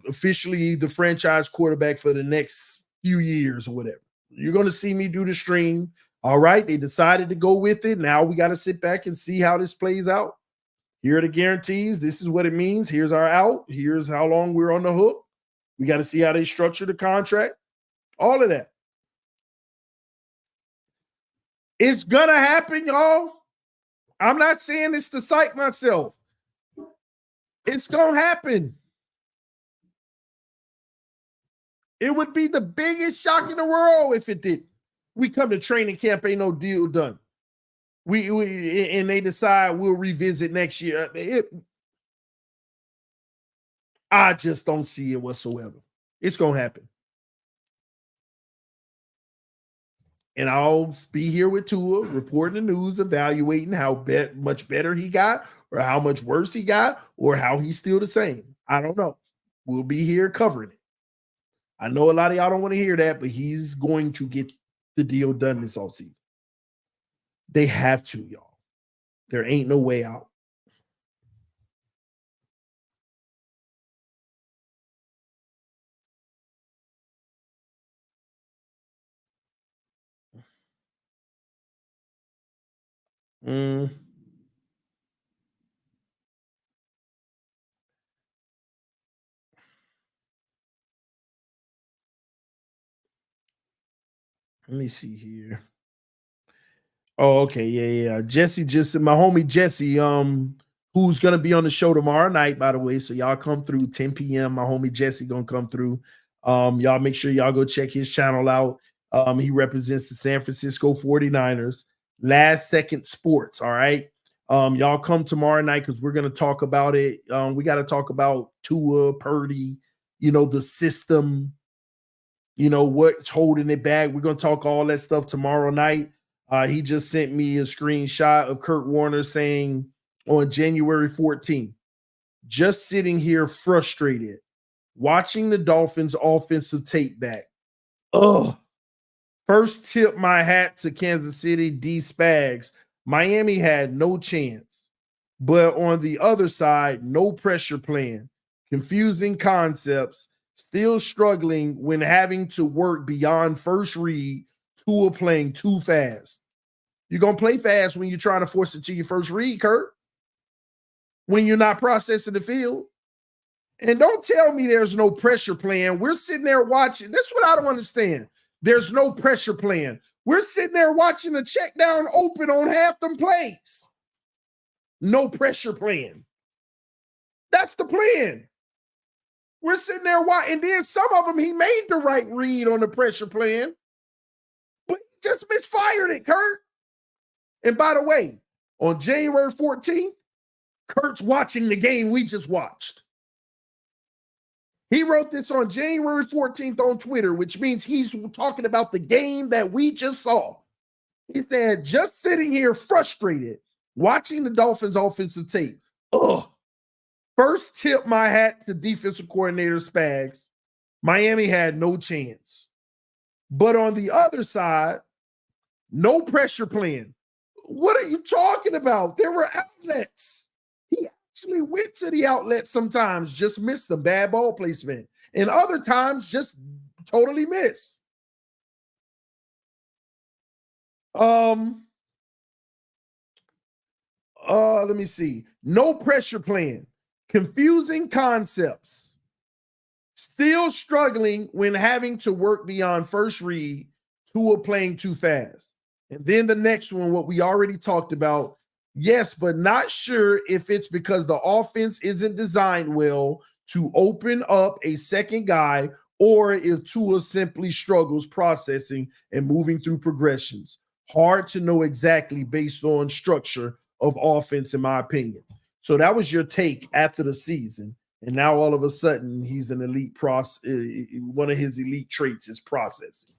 Officially the franchise quarterback for the next few years or whatever. You're going to see me do the stream. All right, they decided to go with it. Now we got to sit back and see how this plays out. Here are the guarantees. This is what it means. Here's our out. Here's how long we're on the hook. We got to see how they structure the contract. All of that. It's going to happen, y'all. I'm not saying this to psych myself. It's going to happen. It would be the biggest shock in the world if it did. We come to training camp, ain't no deal done. And they decide we'll revisit next year. I just don't see it whatsoever. It's going to happen. And I'll be here with Tua, reporting the news, evaluating how much better he got or how much worse he got or how he's still the same. I don't know. We'll be here covering it. I know a lot of y'all don't want to hear that, but he's going to get the deal done this offseason. They have to, y'all. There ain't no way out. Let me see here. Oh, okay. Yeah. Jesse, my homie Jesse, who's gonna be on the show tomorrow night, by the way. So y'all come through 10 p.m. My homie Jesse gonna come through. Y'all make sure y'all go check his channel out. He represents the San Francisco 49ers. Last Second Sports. All right. Y'all come tomorrow night because we're gonna talk about it. We got to talk about Tua, Purdy, the system, what's holding it back. We're gonna talk all that stuff tomorrow night. He just sent me a screenshot of Kurt Warner saying on January 14th, just sitting here frustrated, watching the Dolphins offensive tape back. First tip my hat to Kansas City, D Spags. Miami had no chance. But on the other side, no pressure plan, confusing concepts, still struggling when having to work beyond first read, Tua playing too fast. You're going to play fast when you're trying to force it to your first read, Kurt, when you're not processing the field. And don't tell me there's no pressure plan. We're sitting there watching. That's what I don't understand. There's no pressure plan. We're sitting there watching a check down open on half them plays. No pressure plan. That's the plan. We're sitting there watching, and then some of them he made the right read on the pressure plan, but he just misfired it, Kurt. And by the way, on January 14th, Kurt's watching the game we just watched. He wrote this on January 14th on Twitter, which means he's talking about the game that we just saw. He said, just sitting here frustrated, watching the Dolphins offensive tape. Ugh. First tip my hat to defensive coordinator Spags. Miami had no chance. But on the other side, no pressure plan. What are you talking about? There were outlets. He actually went to the outlet sometimes, just missed them, bad ball placement. And other times just totally miss. Let me see. No pressure plan. Confusing concepts. Still struggling when having to work beyond first read, Tua playing too fast. And then the next one, what we already talked about. Yes, but not sure if it's because the offense isn't designed well to open up a second guy or if Tua simply struggles processing and moving through progressions. Hard to know exactly based on structure of offense, in my opinion. So that was your take after the season. And now all of a sudden he's an elite one of his elite traits is processing.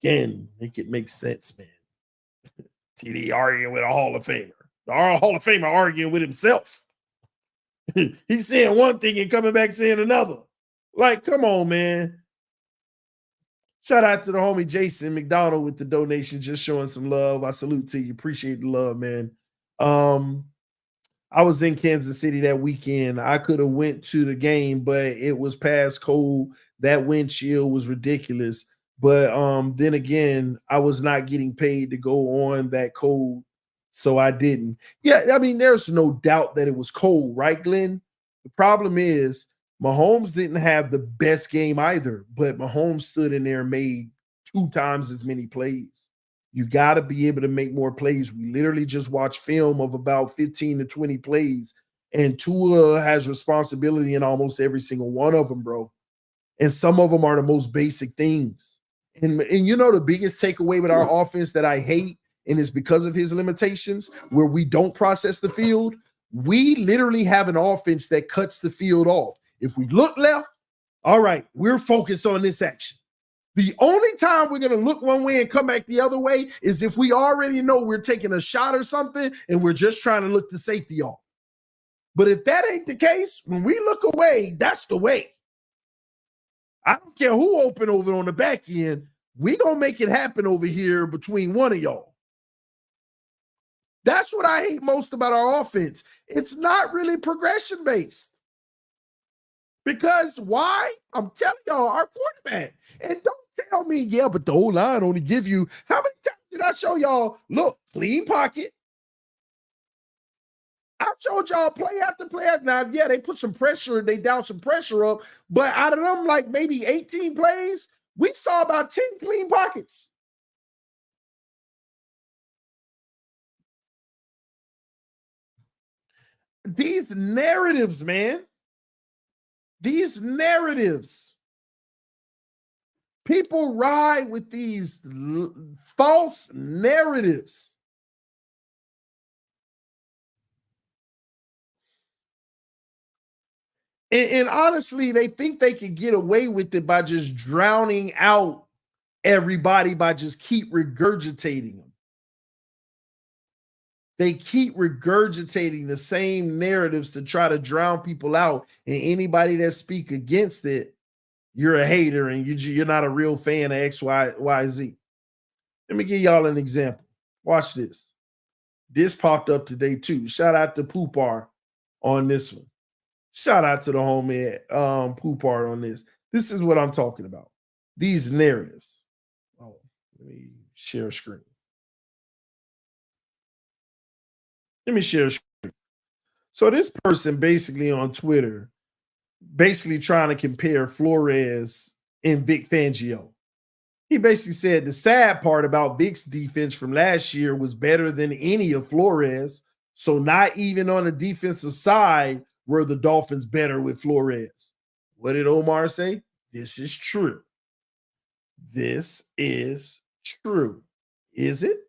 Again, make it make sense, man. TD arguing with a Hall of Famer. The Hall of Famer arguing with himself. He's saying one thing and coming back saying another. Like, come on, man. Shout out to the homie Jason McDonald with the donation, just showing some love. I salute to you. Appreciate the love, man. I was in Kansas City that weekend. I could have went to the game, but it was past cold. That wind chill was ridiculous. But then again, I was not getting paid to go on that cold, so I didn't. Yeah, I mean, there's no doubt that it was cold, right, Glenn? The problem is Mahomes didn't have the best game either, but Mahomes stood in there and made 2 times as many plays. You got to be able to make more plays. We literally just watched film of about 15 to 20 plays, and Tua has responsibility in almost every single one of them, bro. And some of them are the most basic things. And you know the biggest takeaway with our offense that I hate, and it's because of his limitations, where we don't process the field. We literally have an offense that cuts the field off. If we look left, all right, we're focused on this action. The only time we're going to look one way and come back the other way is if we already know we're taking a shot or something and we're just trying to look the safety off. But if that ain't the case, when we look away, that's the way. I don't care who open over on the back end. We going to make it happen over here between one of y'all. That's what I hate most about our offense. It's not really progression-based. Because why? I'm telling y'all, our quarterback. And don't tell me, yeah, but the O-line only give you. How many times did I show y'all, look, clean pocket? I showed y'all play after play. Now, yeah, they put some pressure, they down some pressure up, but out of them, like maybe 18 plays, we saw about 10 clean pockets. These narratives, man. These narratives. People ride with these false narratives. And honestly, they think they can get away with it by just drowning out everybody by just keep regurgitating them. They keep regurgitating the same narratives to try to drown people out. And anybody that speak against it, you're a hater and you're not a real fan of X, Y, Z. Let me give y'all an example. Watch this. This popped up today too. Shout out to Poopar on this one. Shout out to the homie Poopar on this. This is what I'm talking about. These narratives. Oh, let me share a screen. Let me share a screen. So this person basically on Twitter, basically trying to compare Flores and Vic Fangio. He basically said the sad part about Vic's defense from last year was better than any of Flores. So not even on the defensive side were the Dolphins better with Flores. What did Omar say? This is true. This is true. Is it?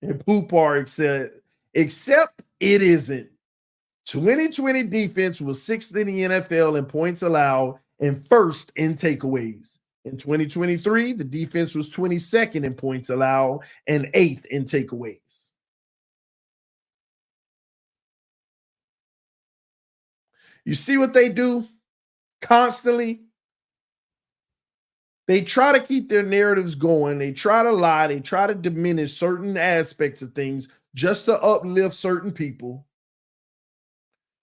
And Poopar said, except it isn't. 2020 defense was 6th in the NFL in points allowed and 1st in takeaways. In 2023, the defense was 22nd in points allowed and 8th in takeaways. You see what they do constantly? They try to keep their narratives going. They try to lie. They try to diminish certain aspects of things just to uplift certain people.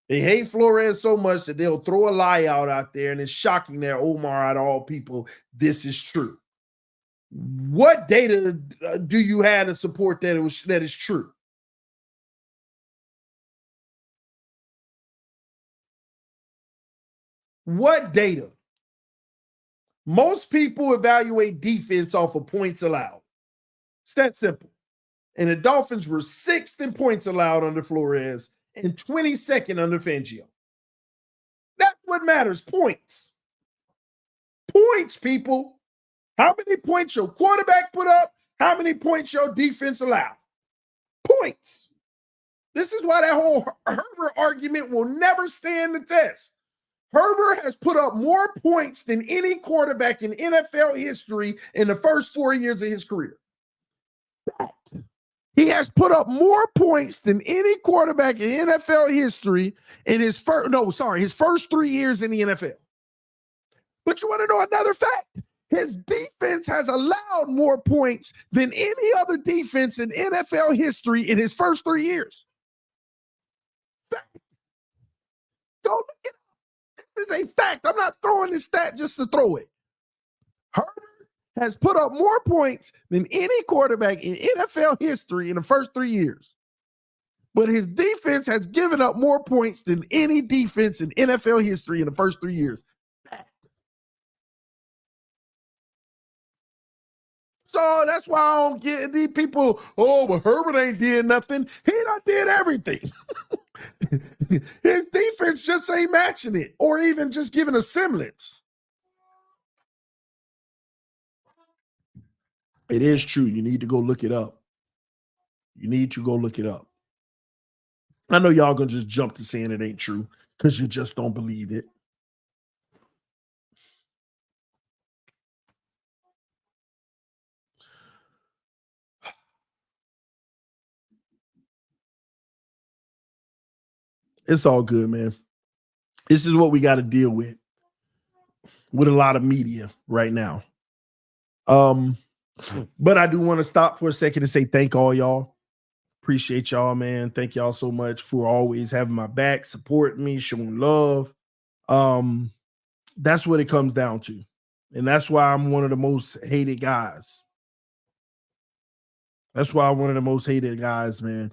They hate Flores so much that they'll throw a lie out there, and it's shocking that Omar, out of all people, this is true. What data do you have to support that is true? What data? Most people evaluate defense off of points allowed. It's that simple. And the Dolphins were 6th in points allowed under Flores and 22nd under Fangio. That's what matters. Points. Points, people. How many points your quarterback put up? How many points your defense allowed? Points. This is why that whole Herbert argument will never stand the test. Herbert has put up more points than any quarterback in NFL history in the first 4 years of his career. He has put up more points than any quarterback in NFL history in his first 3 years in the NFL. But you want to know another fact? His defense has allowed more points than any other defense in NFL history in his first 3 years. Fact. Go look it up. This is a fact. I'm not throwing this stat just to throw it. Herbert has put up more points than any quarterback in NFL history in the first 3 years. But his defense has given up more points than any defense in NFL history in the first 3 years. So that's why I don't get these people, oh, but Herbert ain't did nothing. He done did everything. His defense just ain't matching it or even just giving a semblance. It is true. You need to go look it up. You need to go look it up. I know y'all gonna just jump to saying it ain't true because you just don't believe it. It's all good, man. This is what we got to deal with a lot of media right now. But I do want to stop for a second and say thank all y'all. Appreciate y'all, man. Thank y'all so much for always having my back, supporting me, showing love. That's what it comes down to. And that's why I'm one of the most hated guys. That's why I'm one of the most hated guys, man.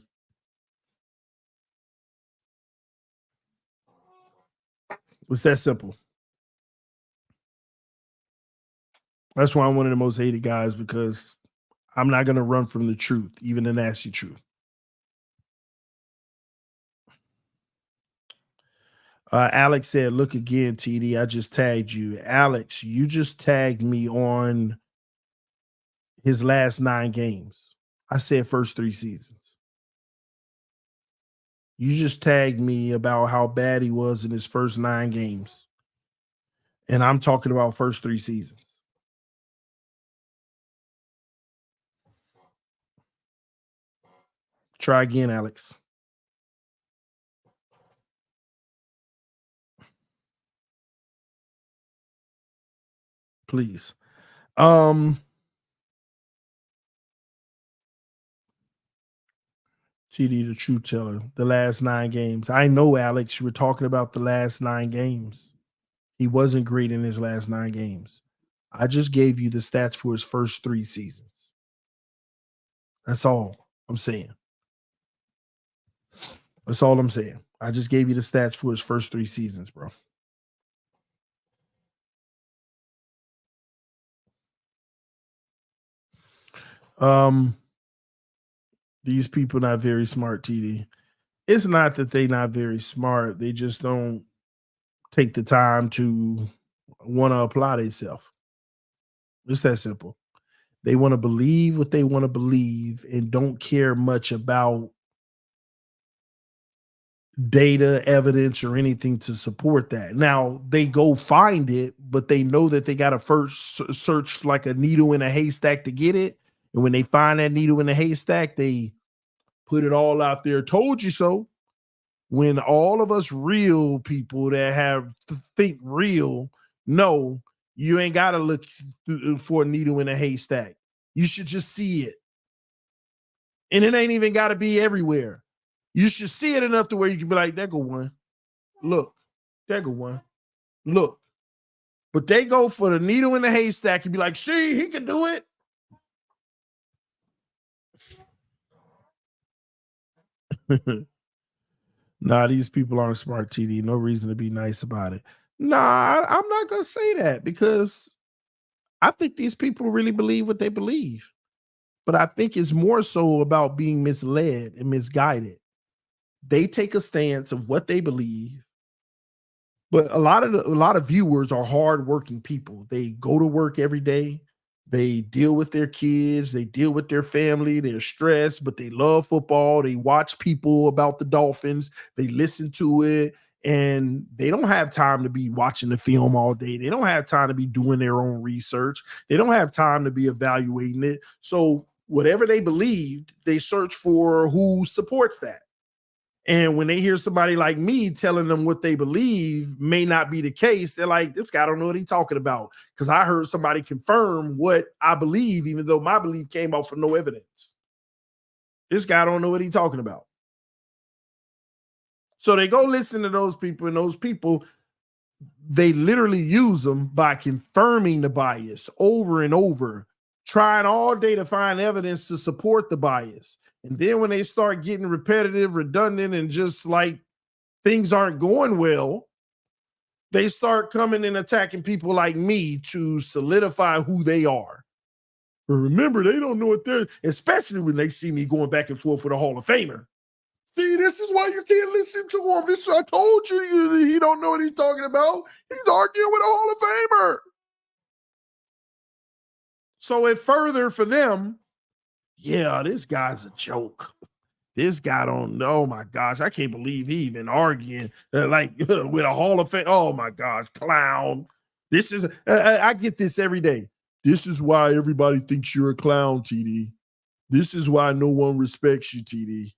It's that simple. That's why I'm one of the most hated guys, because I'm not going to run from the truth, even the nasty truth. Alex said, look again, TD. I just tagged you. Alex, you just tagged me on his last 9 games. I said first 3 seasons. You just tagged me about how bad he was in his first 9 games. And I'm talking about first 3 seasons. Try again, Alex. Please. TD, the truth teller, the last 9 games. I know, Alex, you were talking about the last 9 games. He wasn't great in his last 9 games. I just gave you the stats for his first 3 seasons. That's all I'm saying. That's all I'm saying. I just gave you the stats for his first 3 seasons, bro. These people not very smart, TD. It's not that they not very smart. They just don't take the time to want to apply themselves. It's that simple. They want to believe what they want to believe and don't care much about data, evidence, or anything to support that. Now, they go find it, but they know that they got to first search like a needle in a haystack to get it. And when they find that needle in a haystack, they put it all out there. Told you so. When all of us real people that have to think real know you ain't got to look for a needle in a haystack. You should just see it. And it ain't even got to be everywhere. You should see it enough to where you can be like, there go one. Look, there go one. Look. But they go for the needle in the haystack and be like, see, he can do it. Nah, these people aren't smart, TD. No reason to be nice about it. Nah, I'm not going to say that because I think these people really believe what they believe. But I think it's more so about being misled and misguided. They take a stance of what they believe. But a lot of viewers are hardworking people. They go to work every day. They deal with their kids. They deal with their family. They're stressed, but they love football. They watch people about the Dolphins. They listen to it, and they don't have time to be watching the film all day. They don't have time to be doing their own research. They don't have time to be evaluating it. So whatever they believed, they search for who supports that. And when they hear somebody like me telling them what they believe may not be the case, they're like, this guy don't know what he's talking about. Because I heard somebody confirm what I believe, even though my belief came out from no evidence. This guy don't know what he's talking about. So they go listen to those people, and those people, they literally use them by confirming the bias over and over, trying all day to find evidence to support the bias. And then when they start getting repetitive, redundant, and just like things aren't going well, they start coming and attacking people like me to solidify who they are. But remember, they don't know what they're, especially when they see me going back and forth with a Hall of Famer. See, this is why you can't listen to him. This I told you he don't know what he's talking about. He's arguing with a Hall of Famer. So it further for them, yeah, this guy's a joke. This guy don't know. Oh my gosh, I can't believe he even arguing with a Hall of Fame. Oh my gosh, clown. This is I get this every day. This is why everybody thinks you're a clown, TD. This is why no one respects you, TD.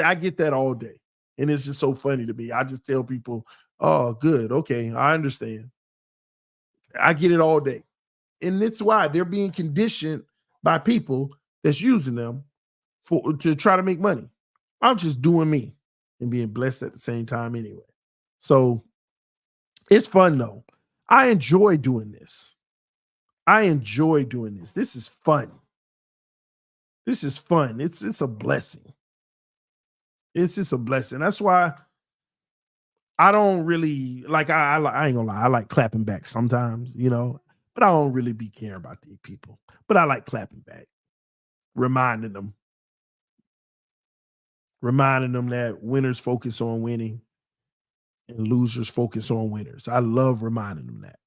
I get that all day. And it's just so funny to me. I just tell people, oh, good. Okay, I understand. I get it all day. And that's why they're being conditioned by people that's using them to try to make money. I'm just doing me and being blessed at the same time anyway. So it's fun though. I enjoy doing this. This is fun. This is fun. It's a blessing. It's just a blessing. That's why I don't really like. I ain't gonna lie. I like clapping back sometimes, but I don't really be caring about these people. But I like clapping back, reminding them that winners focus on winning and losers focus on winners. I love reminding them that.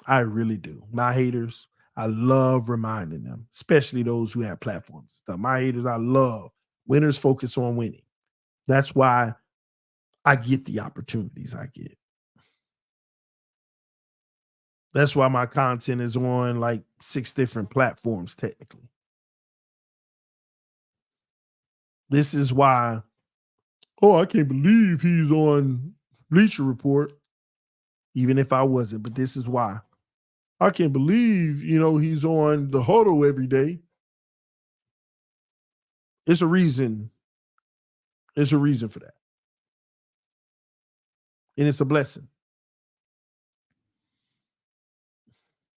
I really do. My haters, I love reminding them, especially those who have platforms and stuff. My haters, I love. Winners focus on winning. That's why I get the opportunities I get. That's why my content is on like 6 different platforms, technically. This is why, I can't believe he's on Bleacher Report, even if I wasn't, but this is why. I can't believe, he's on the huddle every day. It's a reason There's a reason for that. And it's a blessing.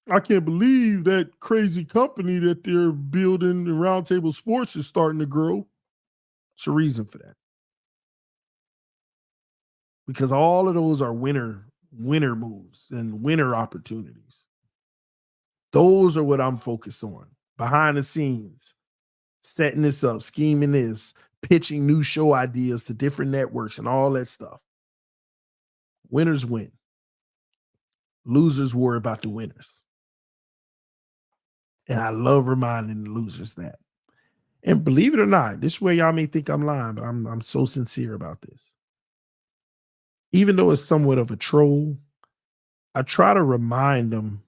I can't believe that crazy company that they're building, the Roundtable Sports, is starting to grow. It's a reason for that. Because all of those are winner moves and winner opportunities. Those are what I'm focused on. Behind the scenes, setting this up, scheming this, pitching new show ideas to different networks and all that stuff. Winners win. Losers worry about the winners. And I love reminding the losers that. And believe it or not, this way y'all may think I'm lying, but I'm so sincere about this. Even though it's somewhat of a troll, I try to remind them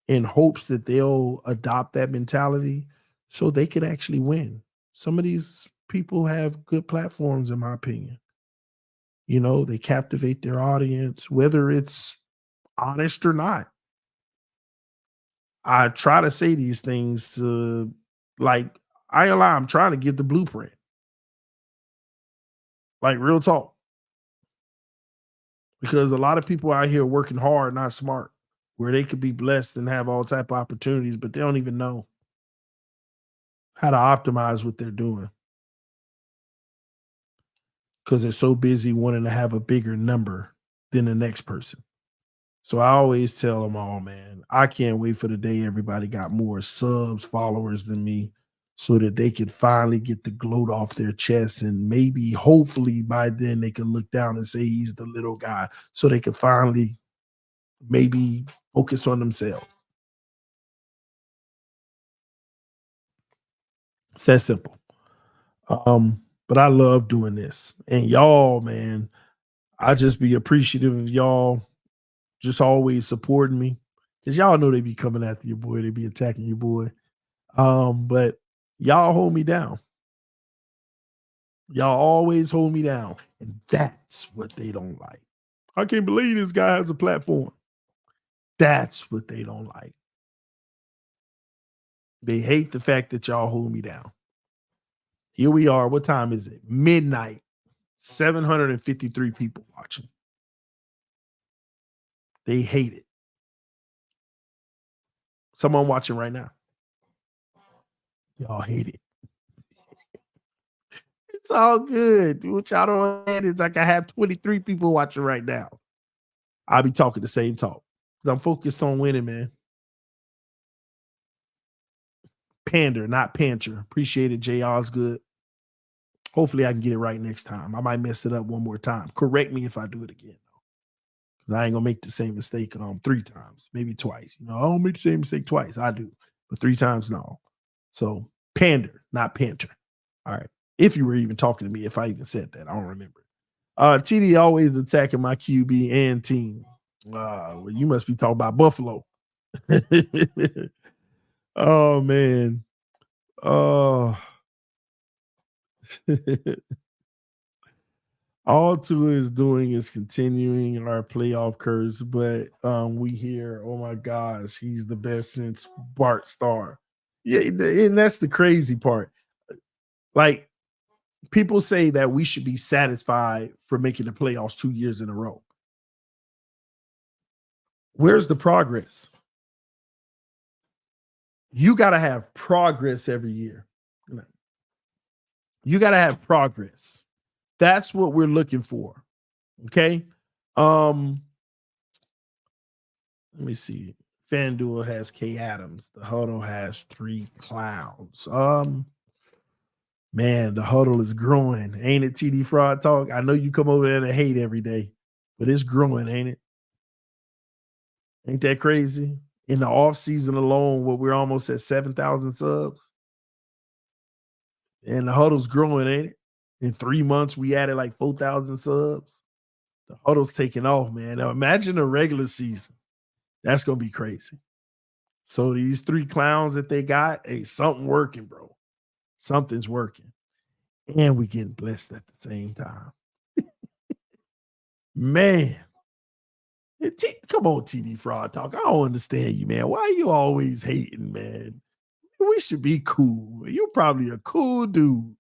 in hopes that they'll adopt that mentality so they could actually win. Some of these people have good platforms, in my opinion. You know, they captivate their audience, whether it's honest or not. I try to say these things to, like, I ain't lie, I'm trying to give the blueprint. Like, real talk. Because a lot of people out here working hard, not smart, where they could be blessed and have all type of opportunities, but they don't even know how to optimize what they're doing. Because they're so busy wanting to have a bigger number than the next person. So I always tell them all, man, I can't wait for the day everybody got more subs, followers than me, so that they could finally get the gloat off their chest. And maybe, hopefully, by then they can look down and say he's the little guy, so they can finally maybe focus on themselves. It's that simple. But I love doing this. And y'all, man, I just be appreciative of y'all just always supporting me. Because y'all know they be coming after your boy. They be attacking your boy. But y'all hold me down. Y'all always hold me down. And that's what they don't like. I can't believe this guy has a platform. That's what they don't like. They hate the fact that y'all hold me down. Here we are. What time is it? Midnight. 753 people watching. They hate it. Someone watching right now. Y'all hate it. It's all good. What y'all don't understand is like I have 23 people watching right now. I'll be talking the same talk. Because I'm focused on winning, man. Pander, not pancher. Appreciate it, Jay Osgood. Hopefully I can get it right next time. I might mess it up one more time. Correct me if I do it again, though. Because I ain't going to make the same mistake 3 times, maybe twice. You know, I don't make the same mistake twice. I do. But 3 times, no. So, pander, not panter. All right. If you were even talking to me, if I even said that, I don't remember. TD always attacking my QB and team. Well, you must be talking about Buffalo. Oh, man. Oh. All Tua is doing is continuing our playoff curse, but we hear, oh my gosh, he's the best since Bart Starr. Yeah, and that's the crazy part. Like, people say that we should be satisfied for making the playoffs 2 years in a row. Where's the progress? You got to have progress every year. You got to have progress. That's what we're looking for. Okay. Let me see. FanDuel has K Adams. The Huddle has 3 clowns. Man, the Huddle is growing. Ain't it, TD Fraud Talk? I know you come over there to hate every day, but it's growing, ain't it? Ain't that crazy? In the offseason alone, where we're almost at 7,000 subs. And the Huddle's growing, ain't it? In 3 months, we added like 4,000 subs. The Huddle's taking off, man. Now imagine a regular season. That's going to be crazy. So these 3 clowns that they got, hey, something working, bro. Something's working. And we getting blessed at the same time. Man. Come on, TD Fraud Talk. I don't understand you, man. Why are you always hating, man? We should be cool. You're probably a cool dude.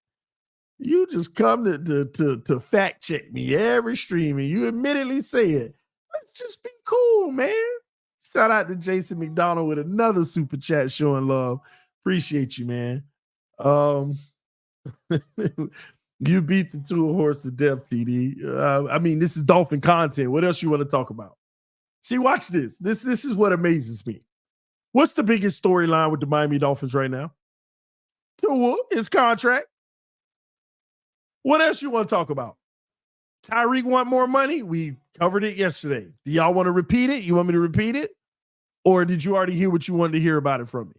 You just come to fact check me every stream, and you admittedly say it. Let's just be cool, man. Shout out to Jason McDonald with another super chat showing love. Appreciate you, man. You beat the two horse to death, TD. I mean, this is Dolphin content. What else you want to talk about? See, watch this. This is what amazes me. What's the biggest storyline with the Miami Dolphins right now? Tua, his contract. What else you want to talk about? Tyreek want more money? We covered it yesterday. Do y'all want to repeat it? You want me to repeat it? Or did you already hear what you wanted to hear about it from me?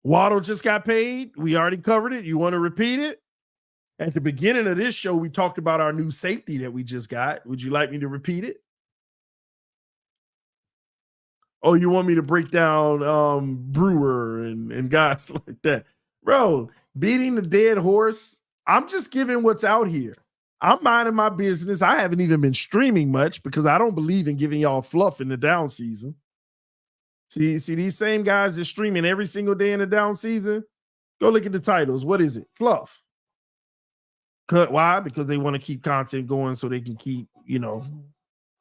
Waddle just got paid. We already covered it. You want to repeat it? At the beginning of this show, we talked about our new safety that we just got. Would you like me to repeat it? Oh, you want me to break down Brewer and guys like that? Bro, beating the dead horse, I'm just giving what's out here. I'm minding my business. I haven't even been streaming much because I don't believe in giving y'all fluff in the down season. See these same guys that streaming every single day in the down season? Go look at the titles. What is it? Fluff. Why? Because they want to keep content going so they can keep,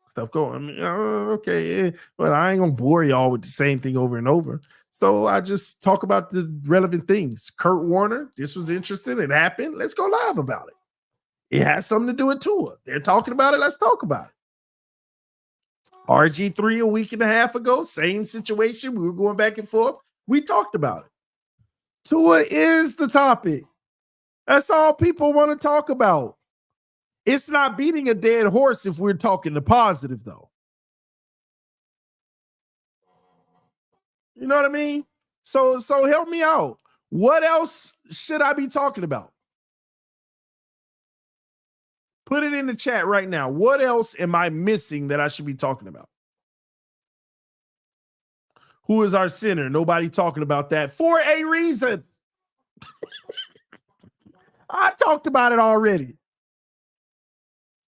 stuff going. I mean, okay, but I ain't gonna bore y'all with the same thing over and over. So I just talk about the relevant things. Kurt Warner, this was interesting. It happened. Let's go live about it. It has something to do with Tua. They're talking about it. Let's talk about it. RG3 a week and a half ago, same situation. We were going back and forth. We talked about it. Tua is the topic. That's all people want to talk about. It's not beating a dead horse if we're talking the positive, though. You know what I mean? So help me out. What else should I be talking about? Put it in the chat right now. What else am I missing that I should be talking about? Who is our center? Nobody talking about that for a reason. I talked about it already.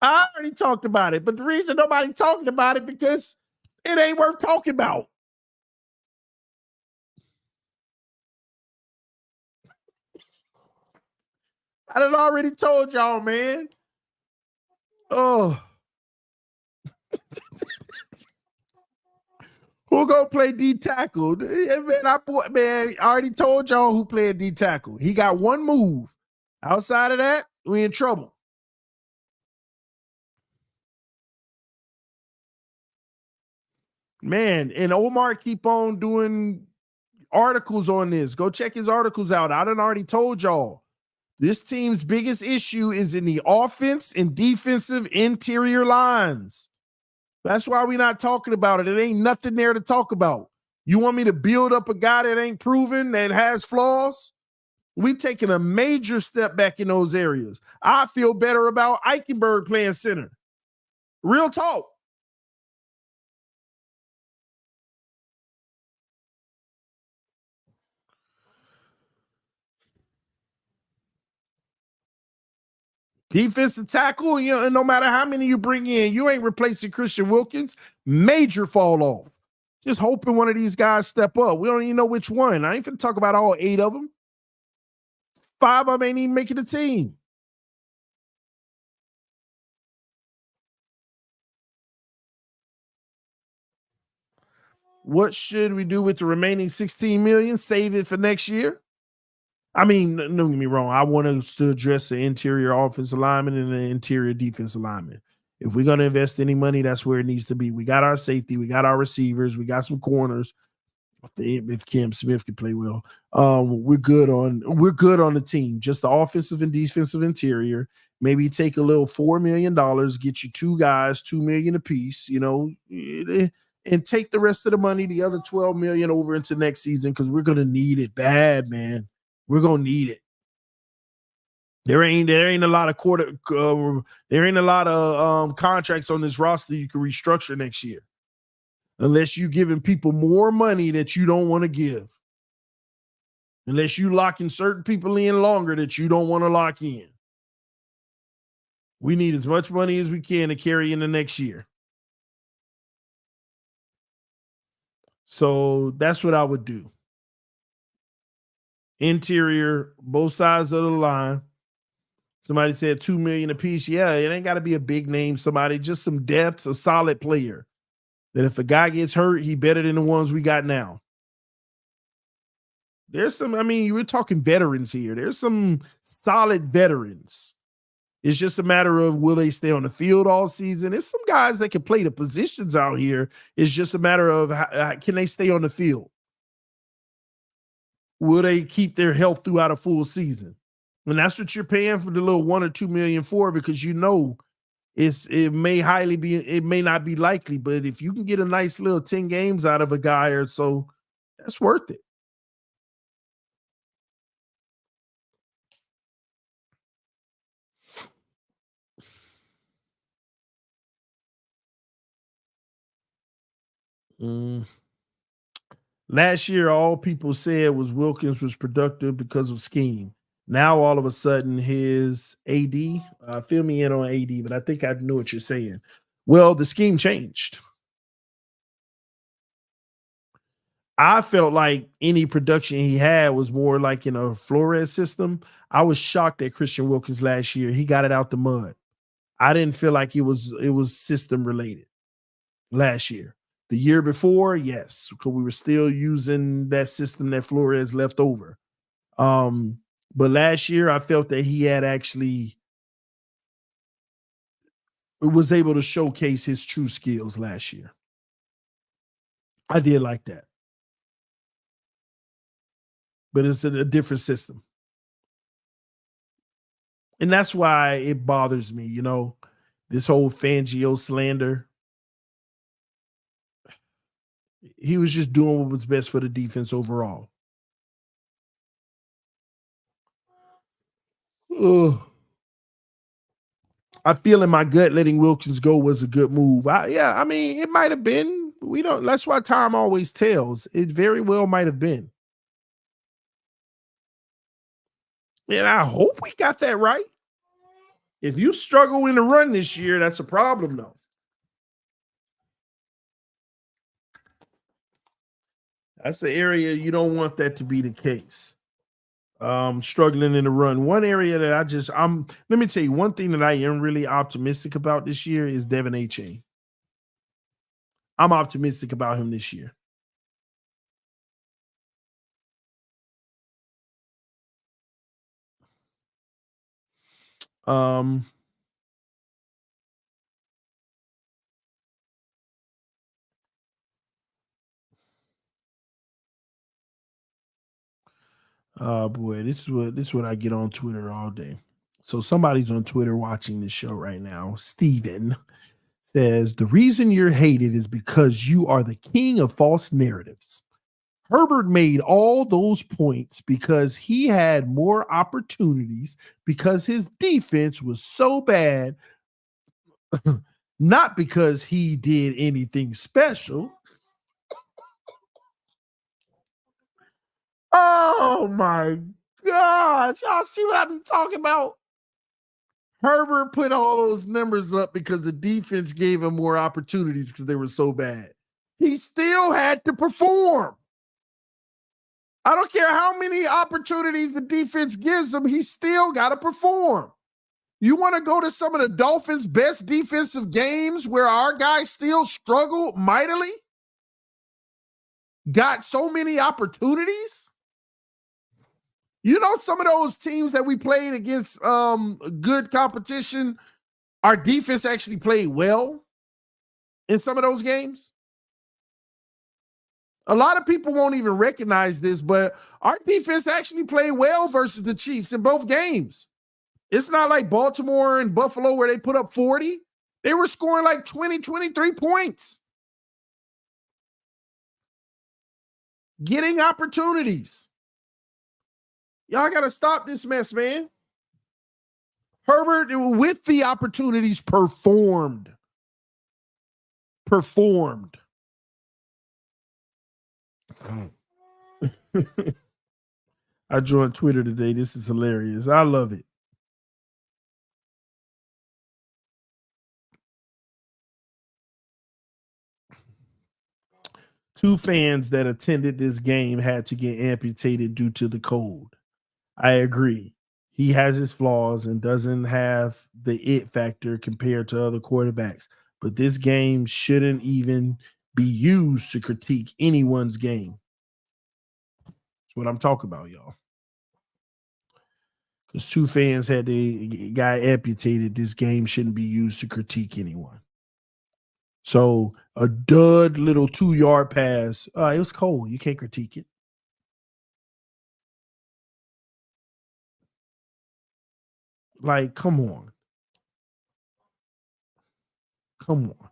I already talked about it, but the reason nobody talking about it because it ain't worth talking about. I done already told y'all, man. Oh. Who gonna play D tackle? Man, I already told y'all who played D tackle. He got one move. Outside of that, we in trouble. Man, and Omar keep on doing articles on this. Go check his articles out. I done already told y'all. This team's biggest issue is in the offense and defensive interior lines. That's why we're not talking about it. It ain't nothing there to talk about. You want me to build up a guy that ain't proven, that has flaws? We taking a major step back in those areas. I feel better about Eichenberg playing center. Real talk. Defensive tackle, and no matter how many you bring in, you ain't replacing Christian Wilkins. Major fall off. Just hoping one of these guys step up. We don't even know which one. I ain't finna talk about all 8 of them. 5 of them ain't even making the team. What should we do with the remaining $16 million? Save it for next year? I mean, don't get me wrong. I want us to address the interior offensive lineman and the interior defensive lineman. If we're going to invest any money, that's where it needs to be. We got our safety. We got our receivers. We got some corners. If Cam Smith can play well, we're good on the team. Just the offensive and defensive interior. Maybe take a little $4 million, get you 2 guys, $2 million apiece, and take the rest of the money, the other $12 million, over into next season because we're gonna need it bad, man. We're gonna need it. There ain't a lot of contracts on this roster you can restructure next year, unless you're giving people more money that you don't want to give. Unless you locking certain people in longer that you don't want to lock in. We need as much money as we can to carry in the next year. So that's what I would do. Interior, both sides of the line. Somebody said $2 million a piece. Yeah, it ain't got to be a big name. Somebody, just some depth, a solid player. That if a guy gets hurt, he better than the ones we got now. There's some, I mean, you were talking veterans here. There's some solid veterans. It's just a matter of will they stay on the field all season. There's some guys that can play the positions out here. It's just a matter of can they stay on the field? Will they keep their health throughout a full season? And that's what you're paying for the little $1 or $2 million for, because you know it may not be likely, but if you can get a nice little 10 games out of a guy or so, that's worth it. Last year, all people said was Wilkins was productive because of scheme. Now, all of a sudden, his AD, fill me in on AD, but I think I know what you're saying. Well, the scheme changed. I felt like any production he had was more like in a Flores system. I was shocked at Christian Wilkins last year. He got it out the mud. I didn't feel like it was system related last year. The year before, yes, because we were still using that system that Flores left over. But last year, I felt that he had actually was able to showcase his true skills last year. I did like that. But it's a different system. And that's why it bothers me, you know, this whole Fangio slander. He was just doing what was best for the defense overall. Ugh. I feel in my gut letting Wilkins go was a good move. I mean, it might have been. We don't. That's why time always tells. It very well might have been. And I hope we got that right. If you struggle in the run this year, that's a problem, though. That's the area you don't want that to be the case. Struggling in the run. One area that let me tell you, one thing that I am really optimistic about this year is Devin A-Chain. I'm optimistic about him this year. Boy, this is what I get on Twitter all day. So somebody's on Twitter watching this show right now. Steven says the reason you're hated is because you are the king of false narratives. Herbert made all those points because he had more opportunities because his defense was so bad, not because he did anything special. Oh my gosh. Y'all see what I be talking about? Herbert put all those numbers up because the defense gave him more opportunities because they were so bad. He still had to perform. I don't care how many opportunities the defense gives him, he still got to perform. You want to go to some of the Dolphins' best defensive games where our guys still struggled mightily? Got so many opportunities? You know, some of those teams that we played against good competition, our defense actually played well in some of those games. A lot of people won't even recognize this, but our defense actually played well versus the Chiefs in both games. It's not like Baltimore and Buffalo where they put up 40. They were scoring like 20, 23 points. Getting opportunities. Y'all got to stop this mess, man. Herbert, with the opportunities, performed. I joined Twitter today. This is hilarious. I love it. 2 fans that attended this game had to get amputated due to the cold. I agree. He has his flaws and doesn't have the it factor compared to other quarterbacks. But this game shouldn't even be used to critique anyone's game. That's what I'm talking about, y'all. Because 2 fans had the guy amputated. This game shouldn't be used to critique anyone. So a dud little 2-yard pass. It was cold. You can't critique it. Like, come on. Come on.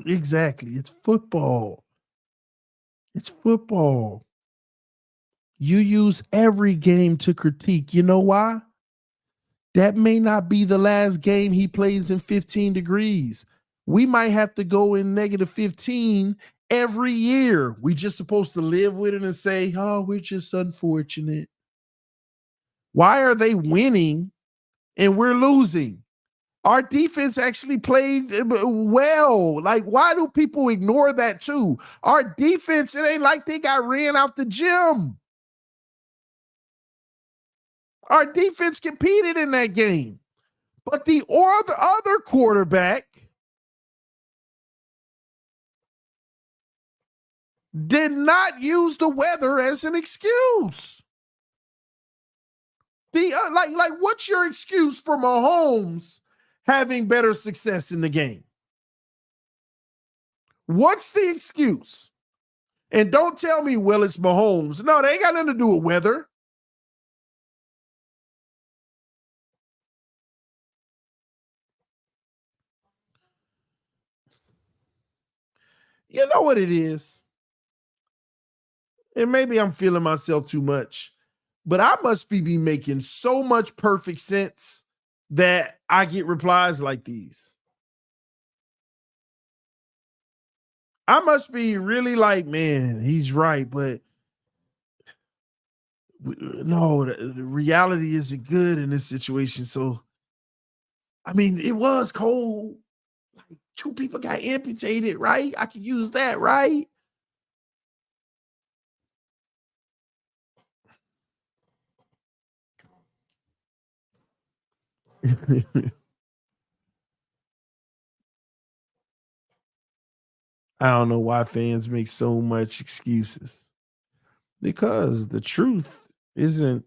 Exactly. It's football. It's football. You use every game to critique. You know why? That may not be the last game he plays in 15 degrees. We might have to go in -15 every year. We just supposed to live with it and say, oh, we're just unfortunate. Why are they winning and we're losing? Our defense actually played well. Like, why do people ignore that too? Our defense, it ain't like they got ran out the gym. Our defense competed in that game. But the other quarterback did not use the weather as an excuse. Like, what's your excuse for Mahomes having better success in the game? What's the excuse? And don't tell me, well, it's Mahomes. No, they ain't got nothing to do with weather. You know what it is? And maybe I'm feeling myself too much, but I must be making so much perfect sense that I get replies like these. I must be really like, man, he's right, but no, the reality isn't good in this situation. So, I mean, it was cold. Like, 2 people got amputated, right? I could use that, right? I don't know why fans make so much excuses. Because the truth isn't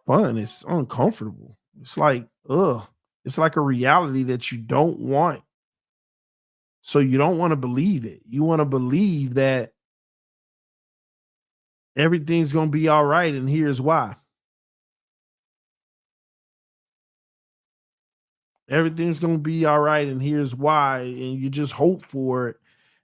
fun. It's uncomfortable. It's like, ugh. It's like a reality that you don't want. So you don't want to believe it. You want to believe that everything's going to be all right. And here's why. Everything's going to be all right. And here's why. And you just hope for it.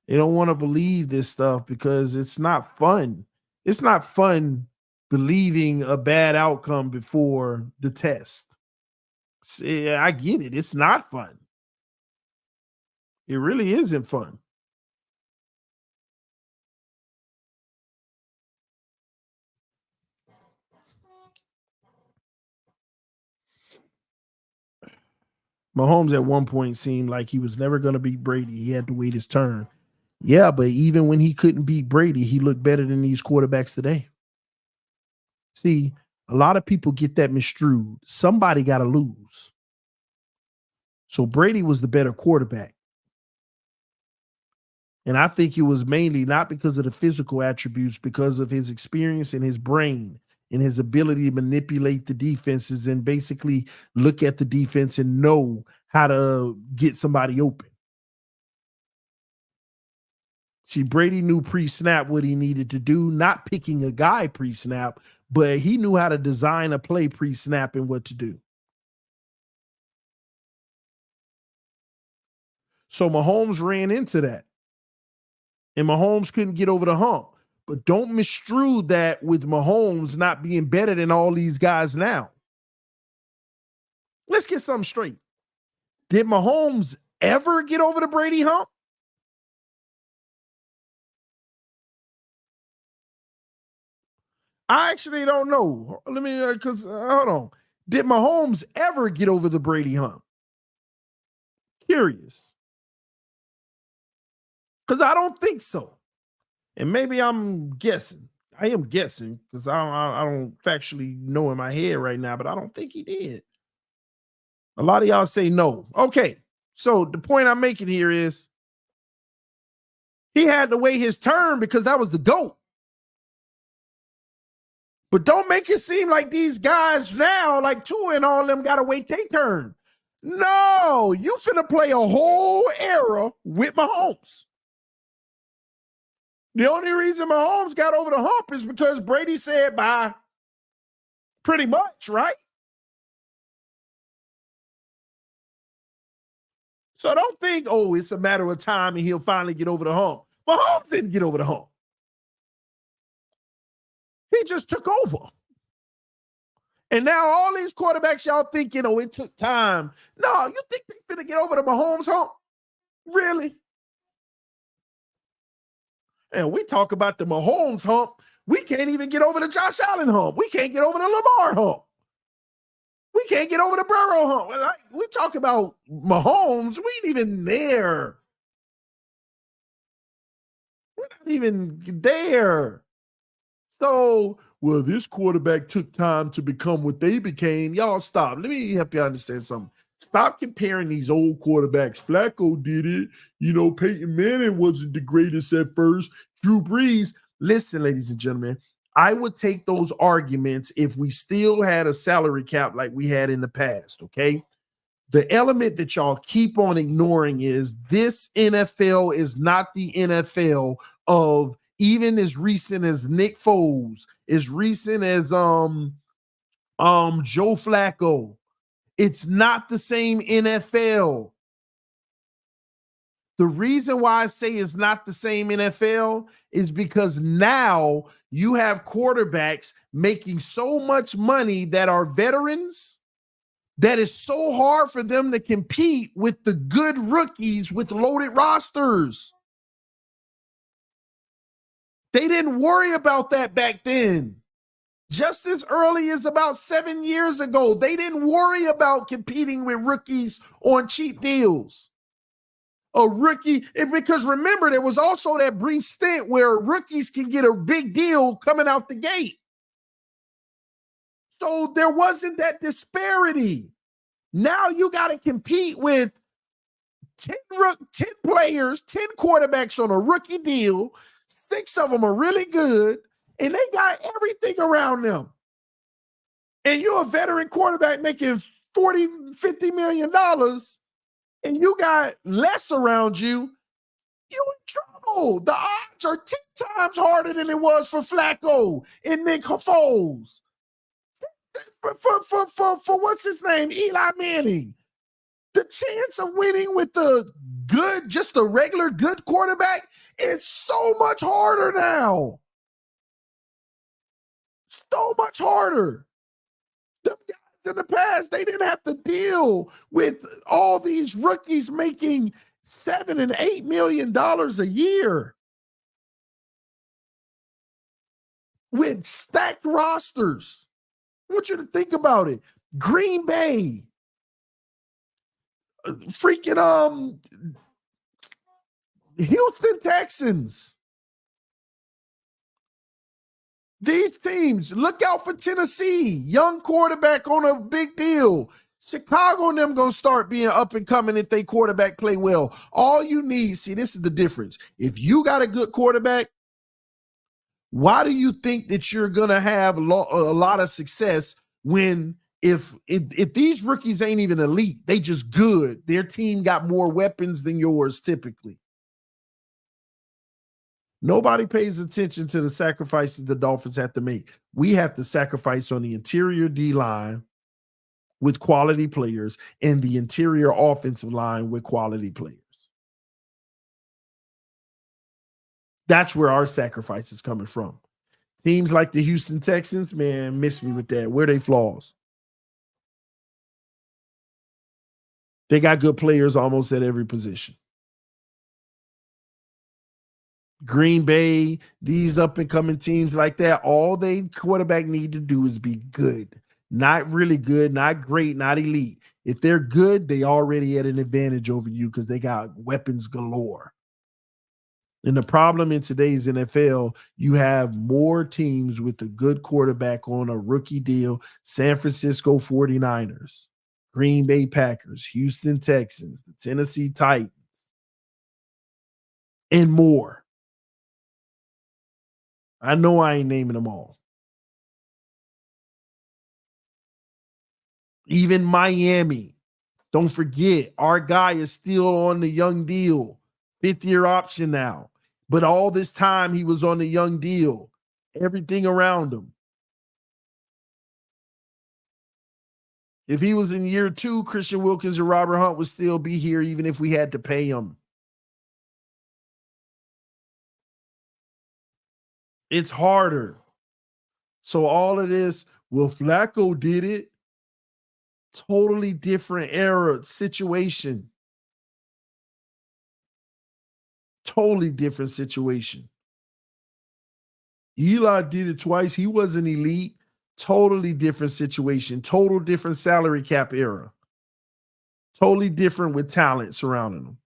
They don't want to believe this stuff because it's not fun. It's not fun believing a bad outcome before the test. See, I get it. It's not fun. It really isn't fun. Mahomes at one point seemed like he was never going to beat Brady. He had to wait his turn. Yeah, but even when he couldn't beat Brady, he looked better than these quarterbacks today. See, a lot of people get that misstrued. Somebody got to lose. So Brady was the better quarterback. And I think it was mainly not because of the physical attributes, because of his experience and his brain and his ability to manipulate the defenses and basically look at the defense and know how to get somebody open. See, Brady knew pre-snap what he needed to do, not picking a guy pre-snap, but he knew how to design a play pre-snap and what to do. So Mahomes ran into that. And Mahomes couldn't get over the hump. But don't misconstrue that with Mahomes not being better than all these guys now. Let's get something straight. Did Mahomes ever get over the Brady hump? I actually don't know. Let me, because hold on. Did Mahomes ever get over the Brady hump? Curious. Because I don't think so. And maybe I'm guessing. I am guessing because I don't factually know in my head right now, but I don't think he did. A lot of y'all say no. Okay. So the point I'm making here is he had to wait his turn because that was the GOAT. But don't make it seem like these guys now, like Tua and all of them, got to wait their turn. No, you finna play a whole era with Mahomes. The only reason Mahomes got over the hump is because Brady said bye. Pretty much, right? So don't think, oh, it's a matter of time and he'll finally get over the hump. Mahomes didn't get over the hump. He just took over. And now all these quarterbacks, y'all thinking, oh, it took time. No, you think they're going to get over the Mahomes hump? Really? And we talk about the Mahomes hump. We can't even get over the Josh Allen hump. We can't get over the Lamar hump. We can't get over the Burrow hump. We talk about Mahomes. We ain't even there. We're not even there. So, well, this quarterback took time to become what they became. Y'all stop. Let me help you understand something. Stop comparing these old quarterbacks. Flacco did it. You know, Peyton Manning wasn't the greatest at first. Drew Brees. Listen, ladies and gentlemen, I would take those arguments if we still had a salary cap like we had in the past, okay? The element that y'all keep on ignoring is this NFL is not the NFL of even as recent as Nick Foles, as recent as Joe Flacco. It's not the same NFL. The reason why I say it's not the same NFL is because now you have quarterbacks making so much money that are veterans that it's so hard for them to compete with the good rookies with loaded rosters. They didn't worry about that back then. Just as early as about 7 years ago, they didn't worry about competing with rookies on cheap deals. A rookie, because remember, there was also that brief stint where rookies can get a big deal coming out the gate. So there wasn't that disparity. Now you got to compete with 10 players, 10 quarterbacks on a rookie deal. 6 of them are really good, and they got everything around them. And you're a veteran quarterback making $40, $50 million, and you got less around you, you're in trouble. The odds are 10 times harder than it was for Flacco and Nick Foles. For what's his name? Eli Manning. The chance of winning with the good, just a regular good quarterback is so much harder now. So much harder. The guys in the past, they didn't have to deal with all these rookies making $7 and $8 million a year with stacked rosters. I want you to think about it. Green Bay, freaking Houston Texans. These teams, look out for Tennessee. Young quarterback on a big deal. Chicago and them going to start being up and coming if they quarterback play well. All you need, see, this is the difference. If you got a good quarterback, why do you think that you're going to have a lot of success when if these rookies ain't even elite, they just good. Their team got more weapons than yours typically. Nobody pays attention to the sacrifices the Dolphins have to make. We have to sacrifice on the interior D-line with quality players and the interior offensive line with quality players. That's where our sacrifice is coming from. Teams like the Houston Texans, man, miss me with that. Where are they flaws? They got good players almost at every position. Green Bay, these up-and-coming teams like that, all they quarterback need to do is be good. Not really good, not great, not elite. If they're good, they already had an advantage over you because they got weapons galore. And the problem in today's NFL, you have more teams with a good quarterback on a rookie deal. San Francisco 49ers, Green Bay Packers, Houston Texans, the Tennessee Titans, and more. I know I ain't naming them all. Even Miami. Don't forget, our guy is still on the young deal. 5th-year option now. But all this time he was on the young deal. Everything around him. If he was in year 2, Christian Wilkins and Robert Hunt would still be here even if we had to pay him. It's harder. So all of this, well, Flacco did it. Totally different era, situation. Totally different situation. Eli did it twice. He wasn't elite. Totally different situation. Total different salary cap era. Totally different with talent surrounding him.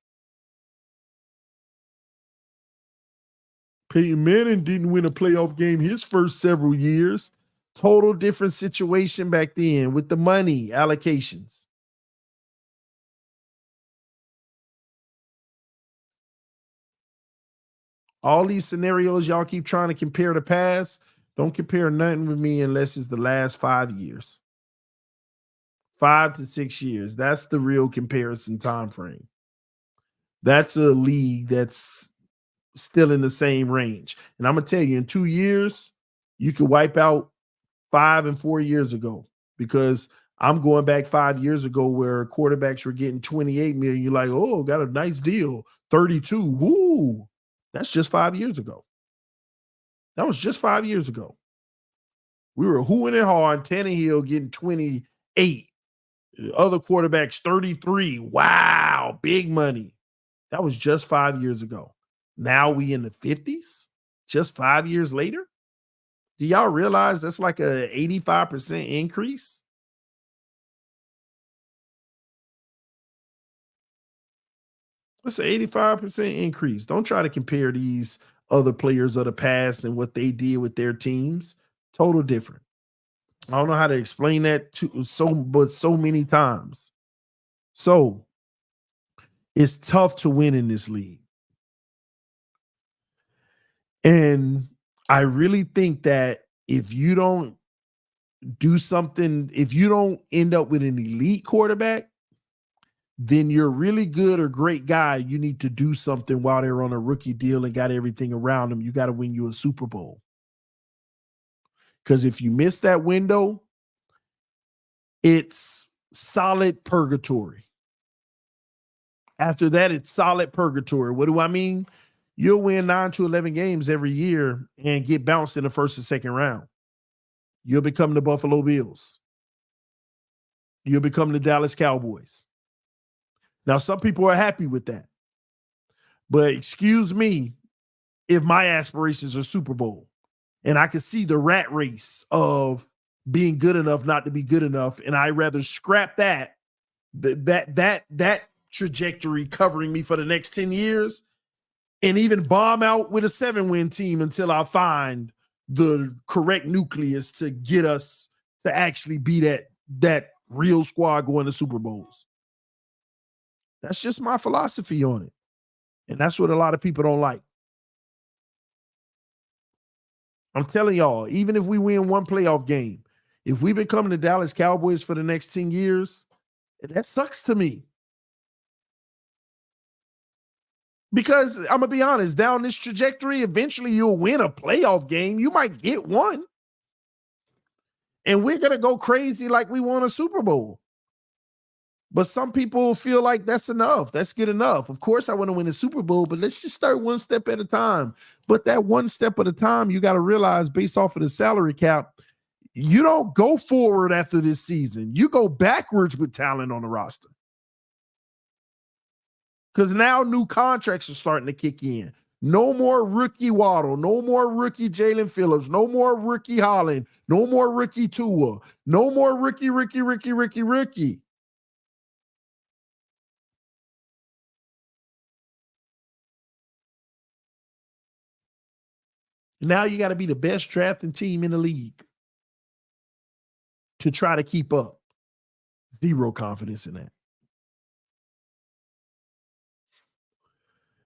Peyton Manning didn't win a playoff game his first several years. Total different situation back then with the money allocations. All these scenarios y'all keep trying to compare the past, don't compare nothing with me unless it's the last 5 years. 5 to 6 years. That's the real comparison time frame. That's a league that's still in the same range. And I'm going to tell you, in 2 years, you could wipe out 5 and 4 years ago, because I'm going back 5 years ago where quarterbacks were getting 28 million. You're like, oh, got a nice deal. 32. Woo. That's just 5 years ago. That was just 5 years ago. We were hooing and hawing, Tannehill getting 28. Other quarterbacks, 33. Wow, big money. That was just 5 years ago. Now we in the 50s, just 5 years later. Do y'all realize that's like a 85% increase? It's an 85% increase. Don't try to compare these other players of the past and what they did with their teams. Total different. I don't know how to explain that so many times. So it's tough to win in this league. And I really think that if you don't do something, if you don't end up with an elite quarterback, then you're really good or great guy. You need to do something while they're on a rookie deal and got everything around them. You got to win you a Super Bowl. Because if you miss that window, it's solid purgatory. After that, it's solid purgatory. What do I mean? You'll win 9 to 11 games every year and get bounced in the first and second round. You'll become the Buffalo Bills. You'll become the Dallas Cowboys. Now, some people are happy with that. But excuse me if my aspirations are Super Bowl. And I can see the rat race of being good enough not to be good enough. And I'd rather scrap that trajectory covering me for the next 10 years and even bomb out with a 7-win team until I find the correct nucleus to get us to actually be that real squad going to Super Bowls. That's just my philosophy on it. And that's what a lot of people don't like. I'm telling y'all, even if we win one playoff game, if we become the Dallas Cowboys for the next 10 years, that sucks to me. Because I'm going to be honest, down this trajectory, eventually you'll win a playoff game. You might get one. And we're going to go crazy like we won a Super Bowl. But some people feel like that's enough. That's good enough. Of course, I want to win a Super Bowl, but let's just start one step at a time. But that one step at a time, you got to realize based off of the salary cap, you don't go forward after this season. You go backwards with talent on the roster. Because now new contracts are starting to kick in. No more rookie Waddle. No more rookie Jalen Phillips. No more rookie Holland. No more rookie Tua. No more rookie. Now you got to be the best drafting team in the league to try to keep up. Zero confidence in that.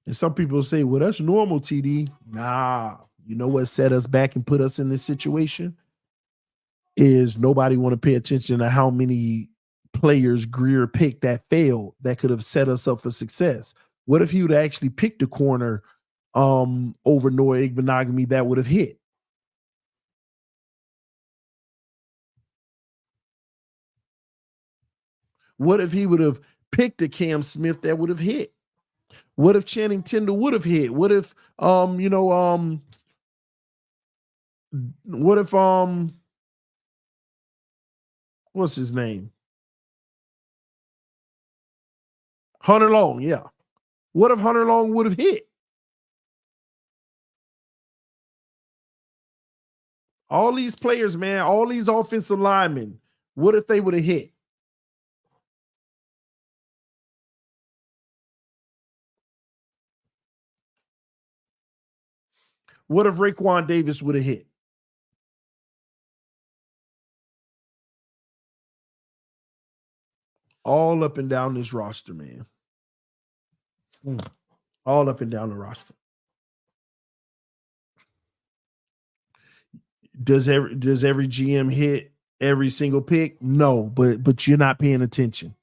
And some people say, well, that's normal, TD. Nah, you know what set us back and put us in this situation? Is nobody want to pay attention to how many players Greer picked that failed that could have set us up for success. What if he would have actually picked a corner over Noah Igbenogany that would have hit? What if he would have picked a Cam Smith that would have hit? What if Channing Tindall would have hit? What if what's his name? Hunter Long, yeah. What if Hunter Long would have hit? All these players, man, all these offensive linemen, what if they would have hit? What if Raekwon Davis would have hit? All up and down this roster, man. All up and down the roster. Does every GM hit every single pick? No, but you're not paying attention.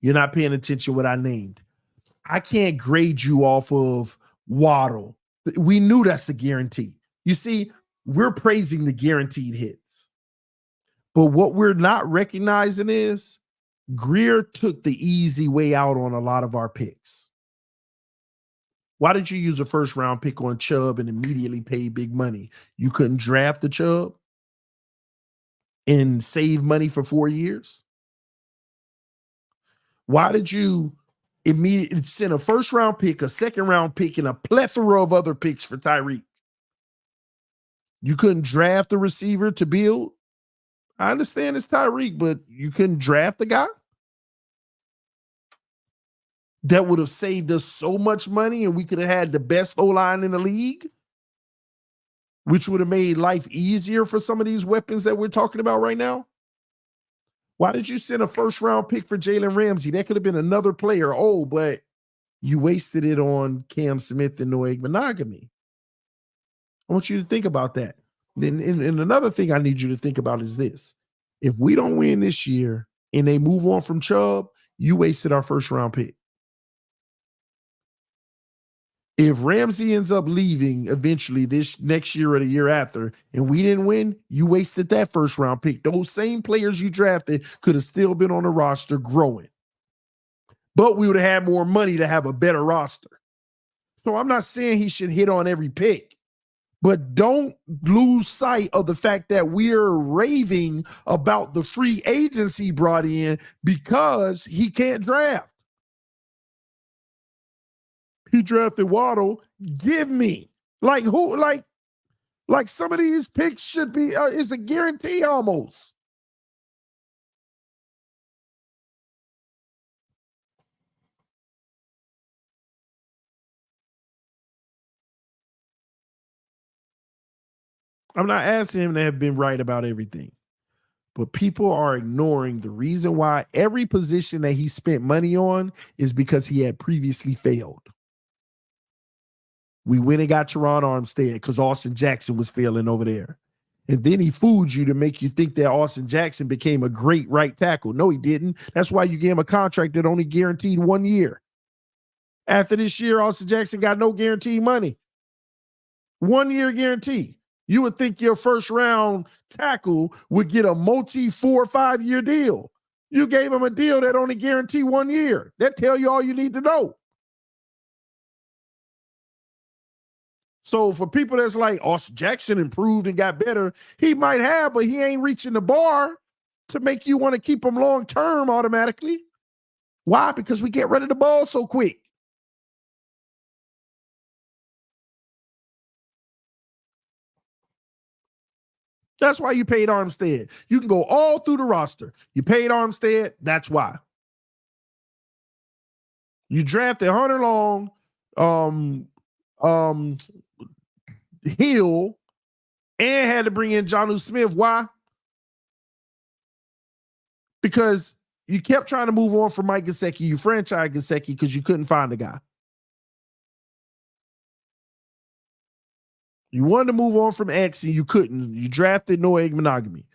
You're not paying attention what I named. I can't grade you off of Waddle. We knew that's a guarantee. You see, we're praising the guaranteed hits. But what we're not recognizing is Greer took the easy way out on a lot of our picks. Why did you use a first round pick on Chubb and immediately pay big money? You couldn't draft the Chubb and save money for 4 years? Why did you immediately send a first round pick, a second round pick, and a plethora of other picks for Tyreek? You couldn't draft a receiver to build? I understand it's Tyreek, but you couldn't draft the guy? That would have saved us so much money and we could have had the best O-line in the league, which would have made life easier for some of these weapons that we're talking about right now. Why did you send a first round pick for Jalen Ramsey? That could have been another player. Oh, but you wasted it on Cam Smith and Noah Igbenogany. I want you to think about that. Then, and another thing I need you to think about is this. If we don't win this year and they move on from Chubb, you wasted our first round pick. If Ramsey ends up leaving eventually this next year or the year after, and we didn't win, you wasted that first round pick. Those same players you drafted could have still been on the roster growing. But we would have had more money to have a better roster. So I'm not saying he should hit on every pick, but don't lose sight of the fact that we're raving about the free agents he brought in because he can't draft. He drafted Waddle. Give me like who like some of these picks should be is a guarantee almost. I'm not asking him to have been right about everything, but people are ignoring the reason why every position that he spent money on is because he had previously failed. We went and got Teron Armstead because Austin Jackson was failing over there. And then he fooled you to make you think that Austin Jackson became a great right tackle. No, he didn't. That's why you gave him a contract that only guaranteed 1 year. After this year, Austin Jackson got no guaranteed money. 1 year guarantee. You would think your first round tackle would get a multi 4 or 5 year deal. You gave him a deal that only guaranteed 1 year. That tell you all you need to know. So for people that's like, Austin Jackson improved and got better, he might have, but he ain't reaching the bar to make you want to keep him long-term automatically. Why? Because we get rid of the ball so quick. That's why you paid Armstead. You can go all through the roster. You paid Armstead, that's why. You drafted Hunter Long, Hill and had to bring in Jonnu Smith. Why? Because you kept trying to move on from Mike Gesicki. You franchised Gesicki because you couldn't find a guy. You wanted to move on from X and you couldn't. You drafted Noah Monogamy.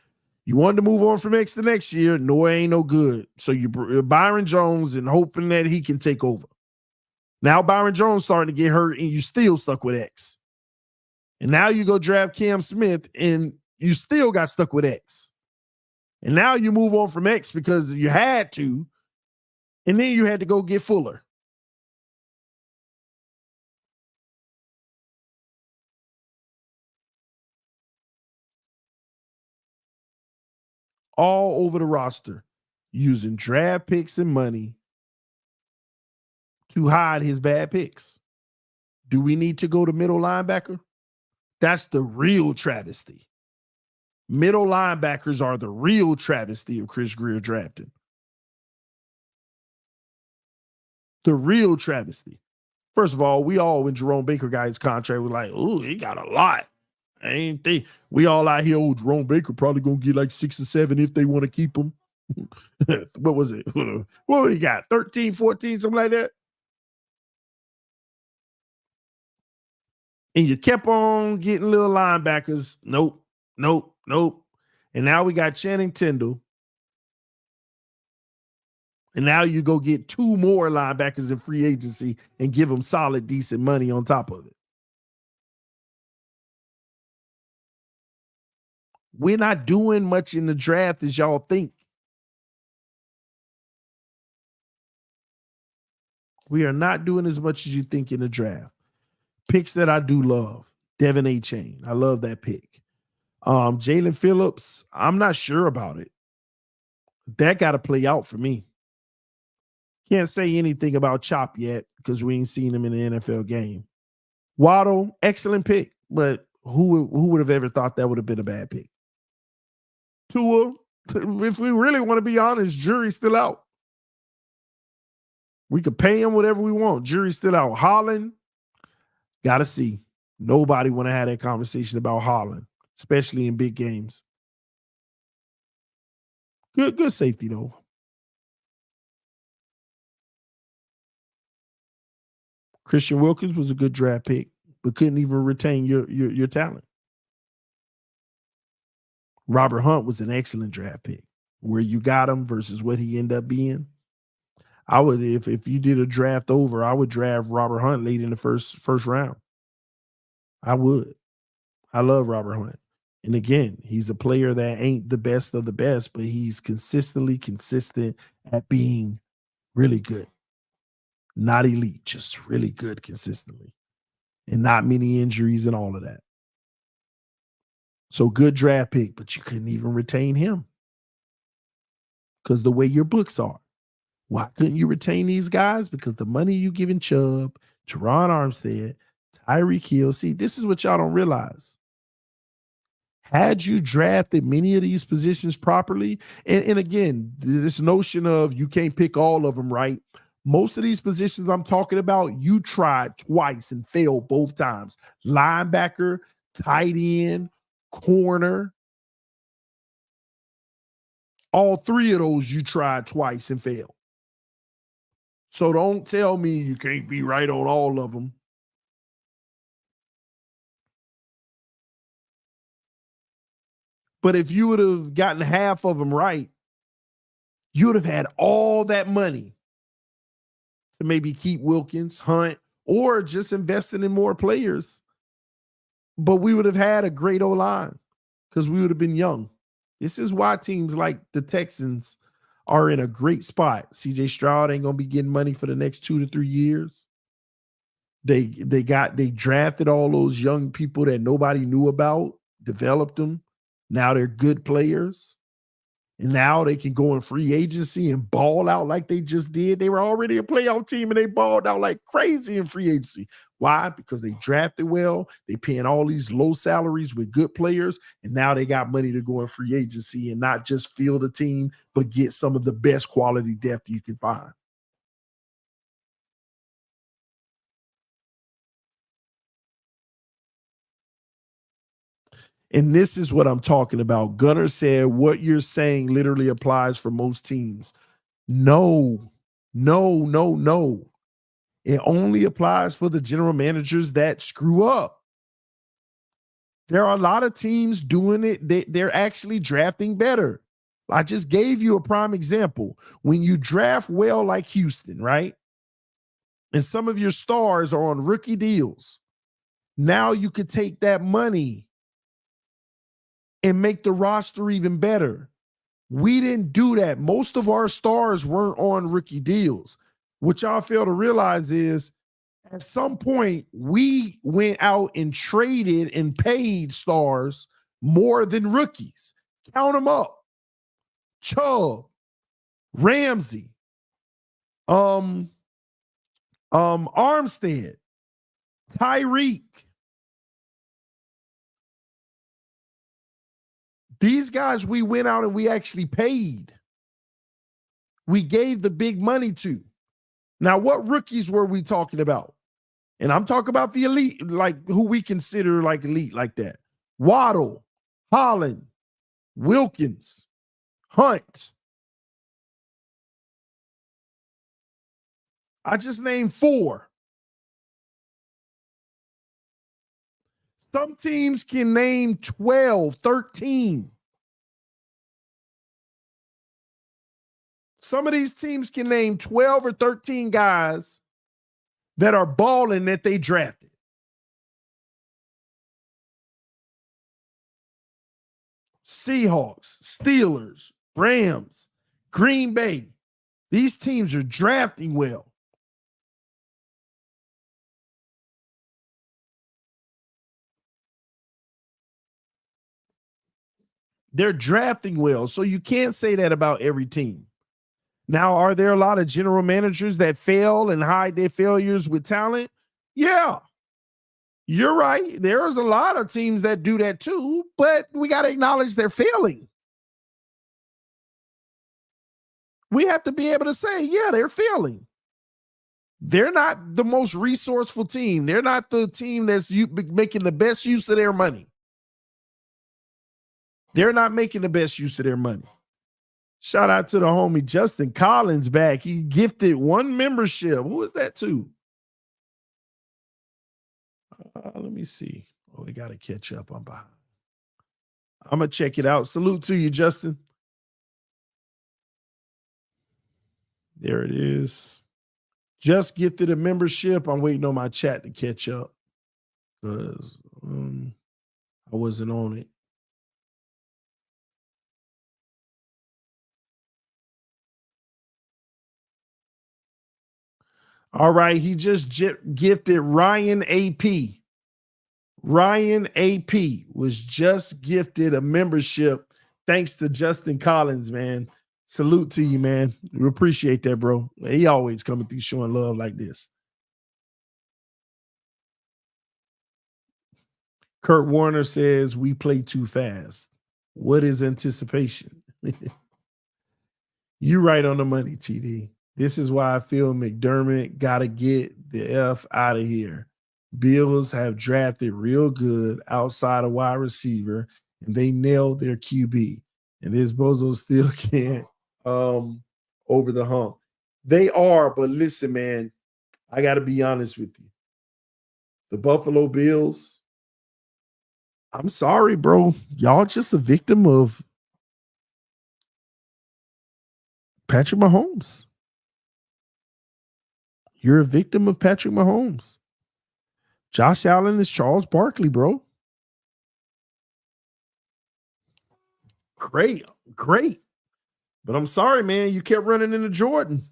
You wanted to move on from X the next year. Noah ain't no good. So you Byron Jones and hoping that he can take over. Now Byron Jones starting to get hurt and you still stuck with X. And now you go draft Cam Smith and you still got stuck with X. And now you move on from X because you had to. And then you had to go get Fuller. All over the roster, using draft picks and money to hide his bad picks. Do we need to go to middle linebacker? That's the real travesty. Middle linebackers are the real travesty of Chris Grier drafting. The real travesty. First of all, we all, when Jerome Baker got his contract, were like, ooh, he got a lot. Ain't they? We all out here, oh, Jerome Baker probably going to get like 6 or 7 if they want to keep him. What was it? What he got? 13, 14, something like that? And you kept on getting little linebackers. Nope. And now we got Channing Tindall. And now you go get 2 more linebackers in free agency and give them solid, decent money on top of it. We're not doing much in the draft as y'all think. We are not doing as much as you think in the draft. Picks that I do love. Devin A-Chain. I love that pick. Jalen Phillips, I'm not sure about it. That got to play out for me. Can't say anything about Chop yet because we ain't seen him in the NFL game. Waddle, excellent pick, but who would have ever thought that would have been a bad pick? Tua, if we really want to be honest, jury's still out. We could pay him whatever we want. Jury's still out. Holland, got to see. Nobody want to have that conversation about Holland, especially in big games. Good safety, though. Christian Wilkins was a good draft pick, but couldn't even retain your talent. Robert Hunt was an excellent draft pick. Where you got him versus what he ended up being. I would, if you did a draft over, I would draft Robert Hunt late in the first round. I would. I love Robert Hunt. And again, he's a player that ain't the best of the best, but he's consistent at being really good. Not elite, just really good consistently. And not many injuries and all of that. So good draft pick, but you couldn't even retain him. Because the way your books are. Why couldn't you retain these guys? Because the money you giving Chubb, Teron Armstead, Tyreek Hill. See, this is what y'all don't realize. Had you drafted many of these positions properly, and again, this notion of you can't pick all of them right. Most of these positions I'm talking about, you tried twice and failed both times. Linebacker, tight end, corner. All 3 of those you tried twice and failed. So don't tell me you can't be right on all of them. But if you would have gotten half of them right, you would have had all that money to maybe keep Wilkins, Hunt, or just investing in more players. But we would have had a great O-line because we would have been young. This is why teams like the Texans are in a great spot. CJ Stroud ain't going to be getting money for the next 2 to 3 years. They drafted all those young people that nobody knew about, developed them. Now they're good players. And now they can go in free agency and ball out like they just did. They were already a playoff team and they balled out like crazy in free agency. Why? Because they drafted well. They paying all these low salaries with good players. And now they got money to go in free agency and not just field the team, but get some of the best quality depth you can find. And this is what I'm talking about. Gunner said what you're saying literally applies for most teams. No. It only applies for the general managers that screw up. There are a lot of teams doing it. They're actually drafting better. I just gave you a prime example. When you draft well like Houston, right? And some of your stars are on rookie deals. Now you could take that money and make the roster even better. We didn't do that. Most of our stars weren't on rookie deals. What y'all fail to realize is at some point we went out and traded and paid stars more than rookies. Count them up. Chubb, Ramsey, Armstead, Tyreek. These guys we went out and we actually paid. We gave the big money to. Now, what rookies were we talking about? And I'm talking about the elite, like who we consider like elite like that. Waddle, Holland, Wilkins, Hunt. I just named 4. Some teams can name 12, 13. Some of these teams can name 12 or 13 guys that are balling that they drafted. Seahawks, Steelers, Rams, Green Bay. These teams are drafting well. They're drafting well, so you can't say that about every team. Now, are there a lot of general managers that fail and hide their failures with talent? Yeah, you're right. There's a lot of teams that do that too, but we got to acknowledge they're failing. We have to be able to say, yeah, they're failing. They're not the most resourceful team. They're not the team that's making the best use of their money. They're not making the best use of their money. Shout out to the homie Justin Collins back. He gifted 1 membership. Who is that to? Let me see. Oh, we got to catch up. I'm behind. I'm going to check it out. Salute to you, Justin. There it is. Just gifted a membership. I'm waiting on my chat to catch up because I wasn't on it. All right, he just gifted Ryan AP. Ryan AP was just gifted a membership thanks to Justin Collins, man. Salute to you, man. We appreciate that, bro. He always coming through showing love like this. Kurt Warner says we play too fast. What is anticipation? You right on the money, TD. This is why I feel McDermott got to get the F out of here. Bills have drafted real good outside of wide receiver, and they nailed their QB. And this bozo still can't over the hump. They are, but listen, man, I got to be honest with you. The Buffalo Bills, I'm sorry, bro. Y'all just a victim of Patrick Mahomes. You're a victim of Patrick Mahomes. Josh Allen is Charles Barkley, bro. Great. But I'm sorry, man. You kept running into Jordan.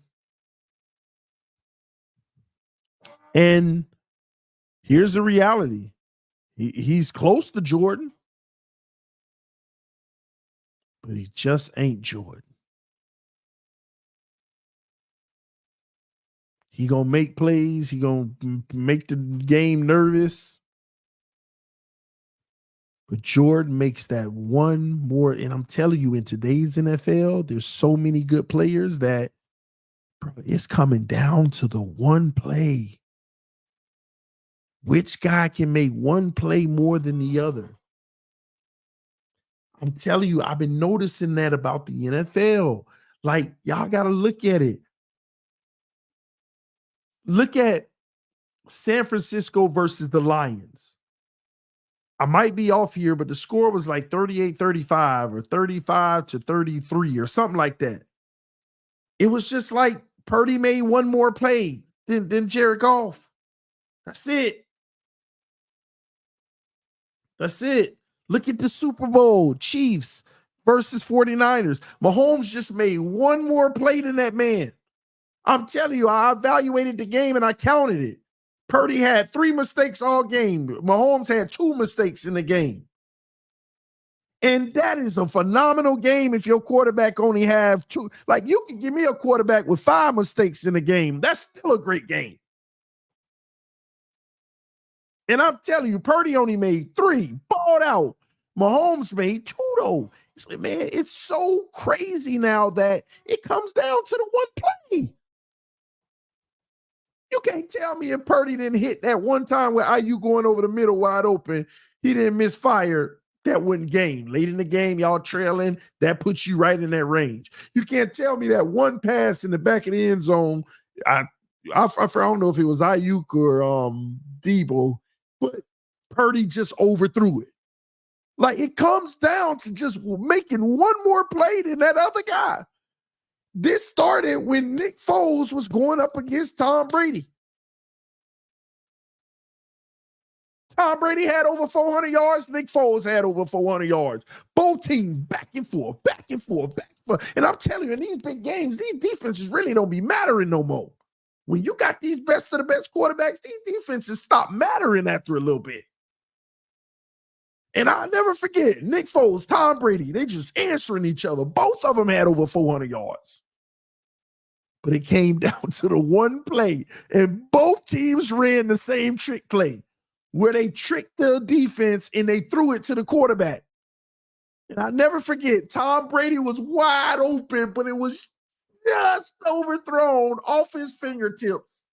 And here's the reality. He's close to Jordan, but he just ain't Jordan. He gonna make plays. He gonna make the game nervous. But Jordan makes that one more. And I'm telling you, in today's NFL, there's so many good players that, bro, it's coming down to the one play. Which guy can make one play more than the other? I'm telling you, I've been noticing that about the NFL. Like, y'all got to look at it. Look at San Francisco versus the Lions. I might be off here, but the score was like 38-35 or 35-33 or something like that. It was just like Purdy made one more play than Jared Goff. That's it. That's it. Look at the Super Bowl, Chiefs versus 49ers. Mahomes just made one more play than that man. I'm telling you, I evaluated the game and I counted it. Purdy had 3 mistakes all game. Mahomes had 2 mistakes in the game. And that is a phenomenal game if your quarterback only have 2. Like, you can give me a quarterback with 5 mistakes in the game. That's still a great game. And I'm telling you, Purdy only made 3, balled out. Mahomes made 2, though. It's like, man, it's so crazy now that it comes down to the one play. You can't tell me if Purdy didn't hit that one time where IU going over the middle wide open, he didn't miss fire. That wouldn't game. Late in the game, y'all trailing, that puts you right in that range. You can't tell me that one pass in the back of the end zone. I don't know if it was Ayuk or Debo, but Purdy just overthrew it. Like, it comes down to just making one more play than that other guy. This started when Nick Foles was going up against Tom Brady. Tom Brady had over 400 yards. Nick Foles had over 400 yards. Both teams back and forth, back and forth, back and forth. And I'm telling you, in these big games, these defenses really don't be mattering no more. When you got these best of the best quarterbacks, these defenses stop mattering after a little bit. And I'll never forget, Nick Foles, Tom Brady, they just answering each other. Both of them had over 400 yards. But it came down to the one play, and both teams ran the same trick play where they tricked the defense and they threw it to the quarterback. And I'll never forget, Tom Brady was wide open, but it was just overthrown off his fingertips.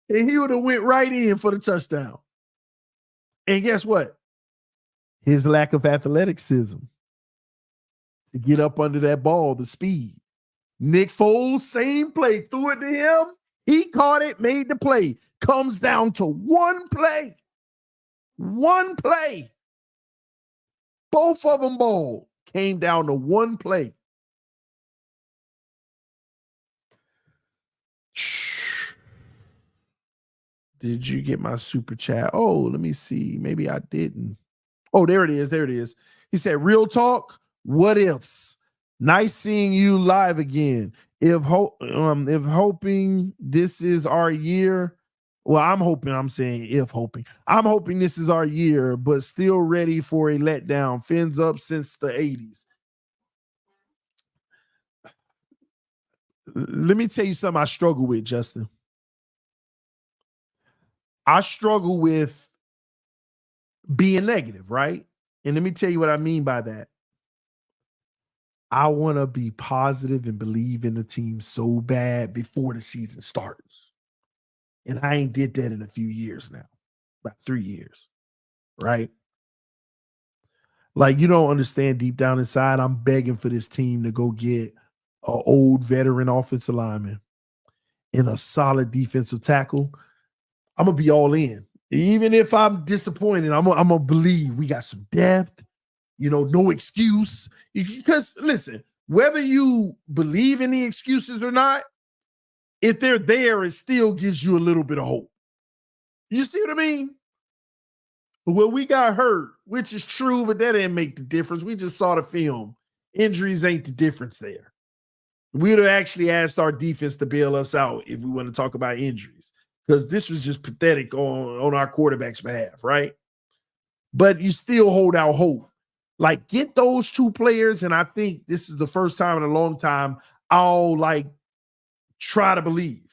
And he would have went right in for the touchdown. And guess what? His lack of athleticism to get up under that ball, the speed. Nick Foles, same play, threw it to him. He caught it, made the play. Comes down to one play. One play. Both of them ball came down to one play. Did you get my super chat? Oh, let me see. Maybe I didn't. Oh, there it is. There it is. He said, real talk, what ifs? Nice seeing you live again. If hoping this is our year, well, I'm hoping this is our year, but still ready for a letdown. Phins up since the 80s. Let me tell you something I struggle with, Justin. I struggle with being negative, right? And let me tell you what I mean by that. I want to be positive and believe in the team so bad before the season starts. And I ain't did that in a few years now, about 3 years, right? Like, you don't understand, deep down inside, I'm begging for this team to go get an old veteran offensive lineman and a solid defensive tackle. I'm going to be all in. Even if I'm disappointed, I'm going to believe we got some depth, no excuse. Because, listen, whether you believe in the excuses or not, if they're there, it still gives you a little bit of hope. You see what I mean? Well, we got hurt, which is true, but that didn't make the difference. We just saw the film. Injuries ain't the difference there. We would have actually asked our defense to bail us out if we want to talk about injuries, because this was just pathetic on our quarterback's behalf, right? But you still hold out hope. Like, get those 2 players, and I think this is the first time in a long time I'll, try to believe.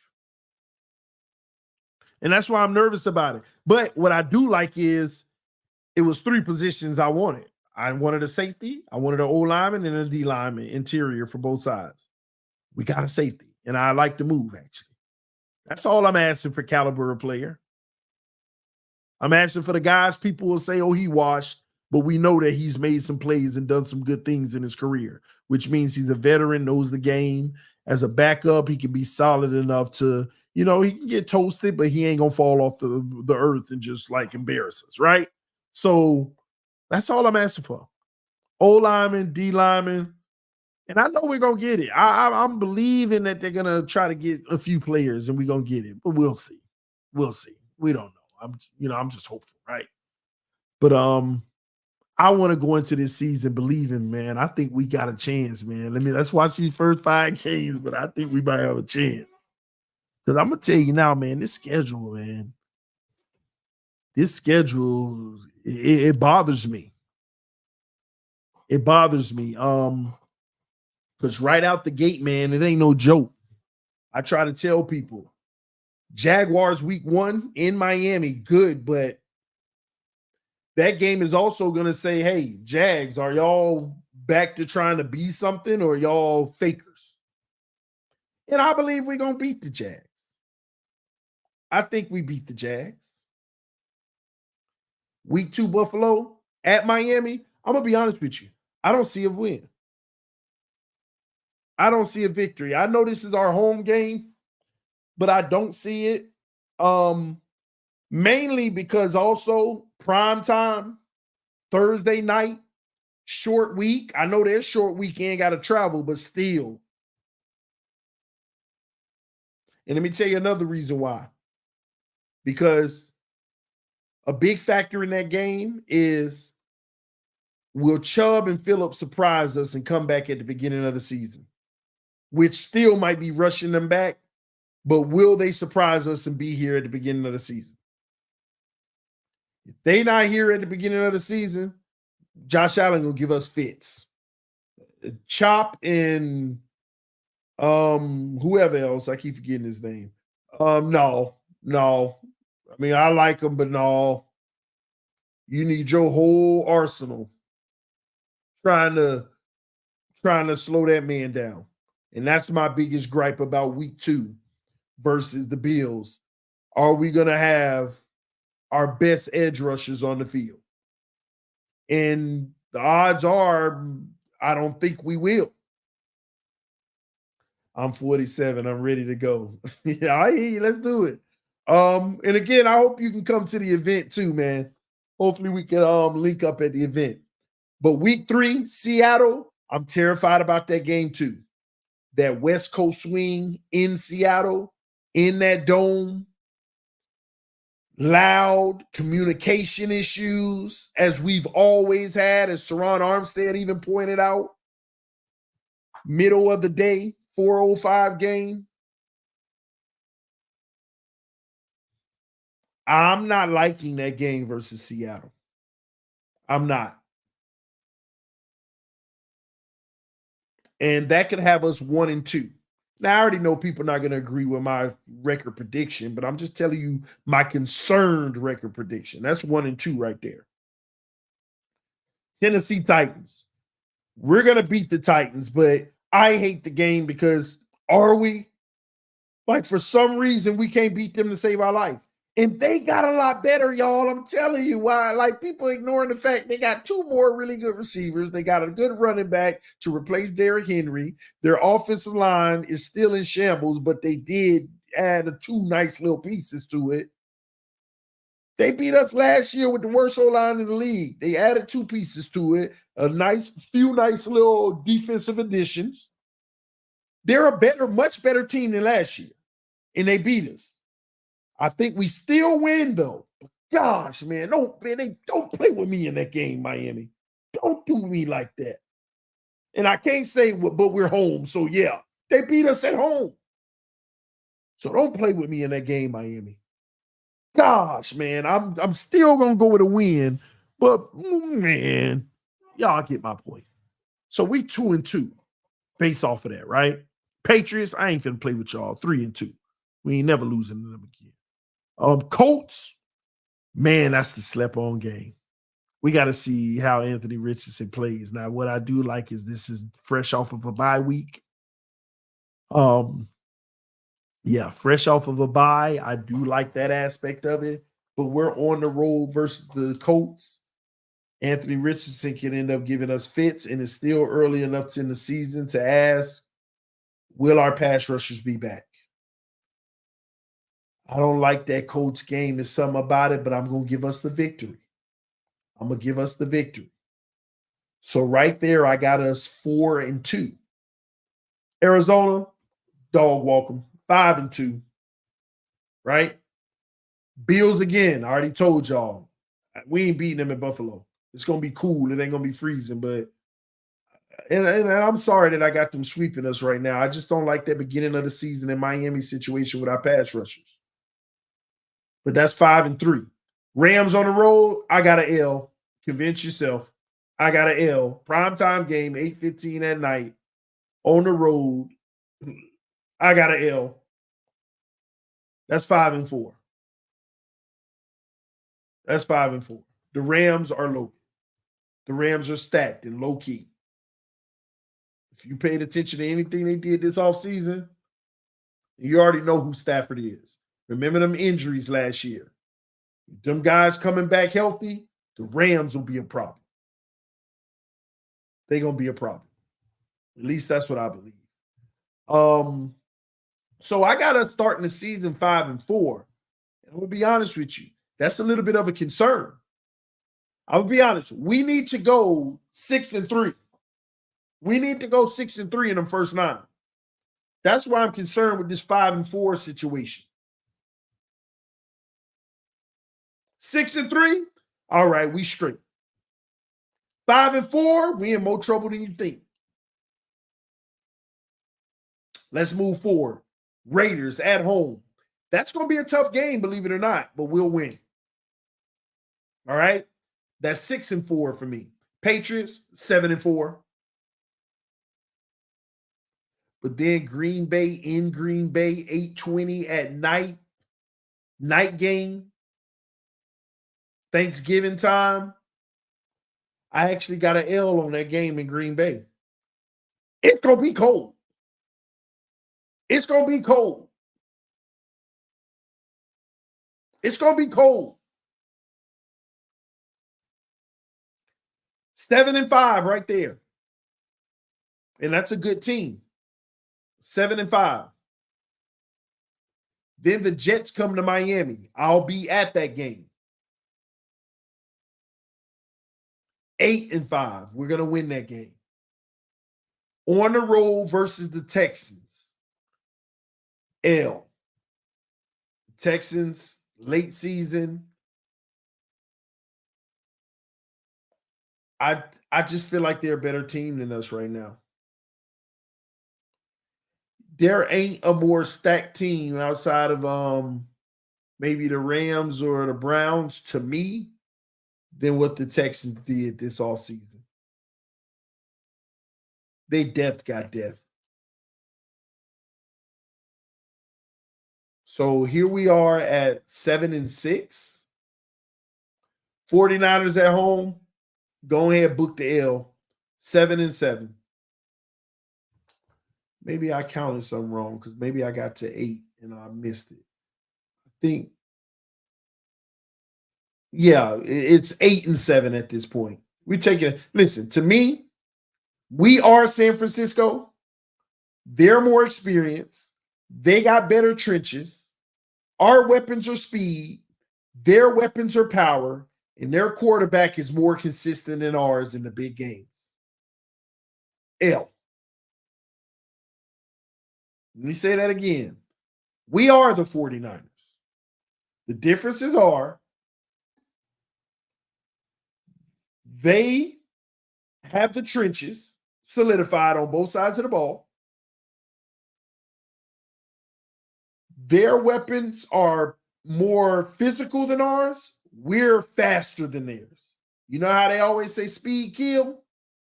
And that's why I'm nervous about it. But what I do like is it was 3 positions I wanted. I wanted a safety, I wanted an O lineman, and a D lineman, interior for both sides. We got a safety, and I like the move, actually. That's all I'm asking for caliber of player. I'm asking for the guys people will say, oh, he washed, but we know that he's made some plays and done some good things in his career, which means he's a veteran, knows the game. As a backup, he can be solid enough to, he can get toasted, but he ain't going to fall off the earth and just like embarrass us, right? So that's all I'm asking for. O lineman, D lineman, and I know we're going to get it. I'm believing that they're going to try to get a few players and we're going to get it, but we'll see. We'll see. We don't know. I'm just hopeful, right? But I want to go into this season believing, man. I think we got a chance, man. Let's watch these first 5 games, but I think we might have a chance. Because I'm gonna tell you now, man, this schedule, it bothers me. It bothers me. Because right out the gate, man, it ain't no joke. I try to tell people, Jaguars week 1 in Miami, good, but that game is also going to say, hey, Jags, are y'all back to trying to be something or y'all fakers? And I believe we're going to beat the Jags. I think we beat the Jags. Week 2 Buffalo at Miami, I'm going to be honest with you. I don't see a win. I don't see a victory. I know this is our home game, but I don't see it. Mainly because also prime time, Thursday night, short week. I know their short weekend got to travel, but still. And let me tell you another reason why. Because a big factor in that game is, will Chubb and Phillips surprise us and come back at the beginning of the season? Which still might be rushing them back, but will they surprise us and be here at the beginning of the season? If they not here at the beginning of the season, Josh Allen will give us fits. Chop and whoever else, I keep forgetting his name. No. I mean, I like him, but no. You need your whole arsenal trying to slow that man down. And that's my biggest gripe about week 2 versus the Bills. Are we going to have our best edge rushers on the field? And the odds are, I don't think we will. I'm 47. I'm ready to go. Yeah, I hear you. Let's do it. And again, I hope you can come to the event too, man. Hopefully we can link up at the event. But week 3, Seattle, I'm terrified about that game too. That West Coast swing in Seattle, in that dome, loud communication issues, as we've always had, as Teron Armstead even pointed out. Middle of the day, 4:05 game. I'm not liking that game versus Seattle. I'm not. And that could have us 1-2. Now, I already know people are not going to agree with my record prediction, but I'm just telling you my concerned record prediction. That's 1-2 right there. Tennessee Titans. We're going to beat the Titans, but I hate the game because are we? Like, for some reason, we can't beat them to save our life. And they got a lot better, y'all. I'm telling you why. Like, people ignoring the fact they got 2 more really good receivers. They got a good running back to replace Derrick Henry. Their offensive line is still in shambles, but they did add 2 nice little pieces to it. They beat us last year with the worst O-line in the league. They added 2 pieces to it, few nice little defensive additions. They're a much better team than last year, and they beat us. I think we still win, though. Gosh, man, don't play with me in that game, Miami. Don't do me like that. And I can't say, but we're home. So, yeah, they beat us at home. So don't play with me in that game, Miami. Gosh, man, I'm still going to go with a win. But, man, y'all get my point. So we 2-2 based off of that, right? Patriots, I ain't finna play with y'all. 3-2. We ain't never losing to them again. Colts, man, that's the slept-on game. We got to see how Anthony Richardson plays. Now, what I do like is this is fresh off of a bye week. Yeah, fresh off of a bye. I do like that aspect of it. But we're on the road versus the Colts. Anthony Richardson can end up giving us fits, and it's still early enough in the season to ask, will our pass rushers be back? I don't like that Colts game. There's something about it, but I'm going to give us the victory. I'm going to give us the victory. So right there, I got us 4-2. Arizona, dog walk them, 5-2. Right? Bills again. I already told y'all. We ain't beating them in Buffalo. It's going to be cool. It ain't going to be freezing, but and I'm sorry that I got them sweeping us right now. I just don't like that beginning of the season in Miami situation with our pass rushers. But that's 5-3. Rams on the road, I got an L. Convince yourself. I got an L. Primetime game, 8:15 at night. On the road, I got an L. That's 5-4. That's 5-4. The Rams are low. The Rams are stacked and low key. If you paid attention to anything they did this offseason, you already know who Stafford is. Remember them injuries last year. Them guys coming back healthy, the Rams will be a problem. They're going to be a problem. At least that's what I believe. So I got us starting the season 5-4. And I'm going to be honest with you. That's a little bit of a concern. I'll be honest. We need to go 6-3. We need to go 6-3 in them first 9. That's why I'm concerned with this 5-4 situation. 6-3, all right, we straight. 5-4, we in more trouble than you think. Let's move forward. Raiders at home. That's going to be a tough game, believe it or not, but we'll win. All right? That's 6-4 for me. Patriots, 7-4. But then Green Bay in Green Bay, 8:20 at night. Night game. Thanksgiving time. I actually got an L on that game in Green Bay. It's going to be cold. It's going to be cold. It's going to be cold. 7-5 right there. And that's a good team. 7-5. Then the Jets come to Miami. I'll be at that game. 8-5. We're going to win that game. On the road versus the Texans. L. Texans, late season. I just feel like they're a better team than us right now. There ain't a more stacked team outside of maybe the Rams or the Browns to me than what the Texans did this offseason. They got depth. So here we are at 7-6. 49ers at home. Go ahead, book the L. 7-7. Maybe I counted something wrong because maybe I got to 8 and I missed it. I think, yeah, it's 8-7 at this point. We're taking, listen, to me, we are San Francisco. They're more experienced. They got better trenches. Our weapons are speed. Their weapons are power. And their quarterback is more consistent than ours in the big games. L. Let me say that again. We are the 49ers. The differences are they have the trenches solidified on both sides of the ball. Their weapons are more physical than ours. We're faster than theirs. You know how they always say speed kill?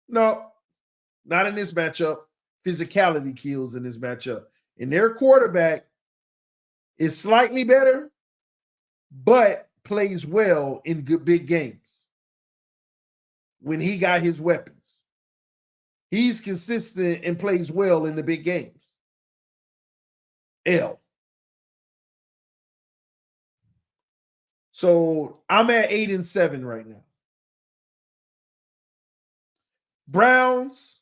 No, not in this matchup. Physicality kills in this matchup. And their quarterback is slightly better, but plays well in good big games. When he got his weapons, he's consistent and plays well in the big games. L. So I'm at 8-7 right now. Browns.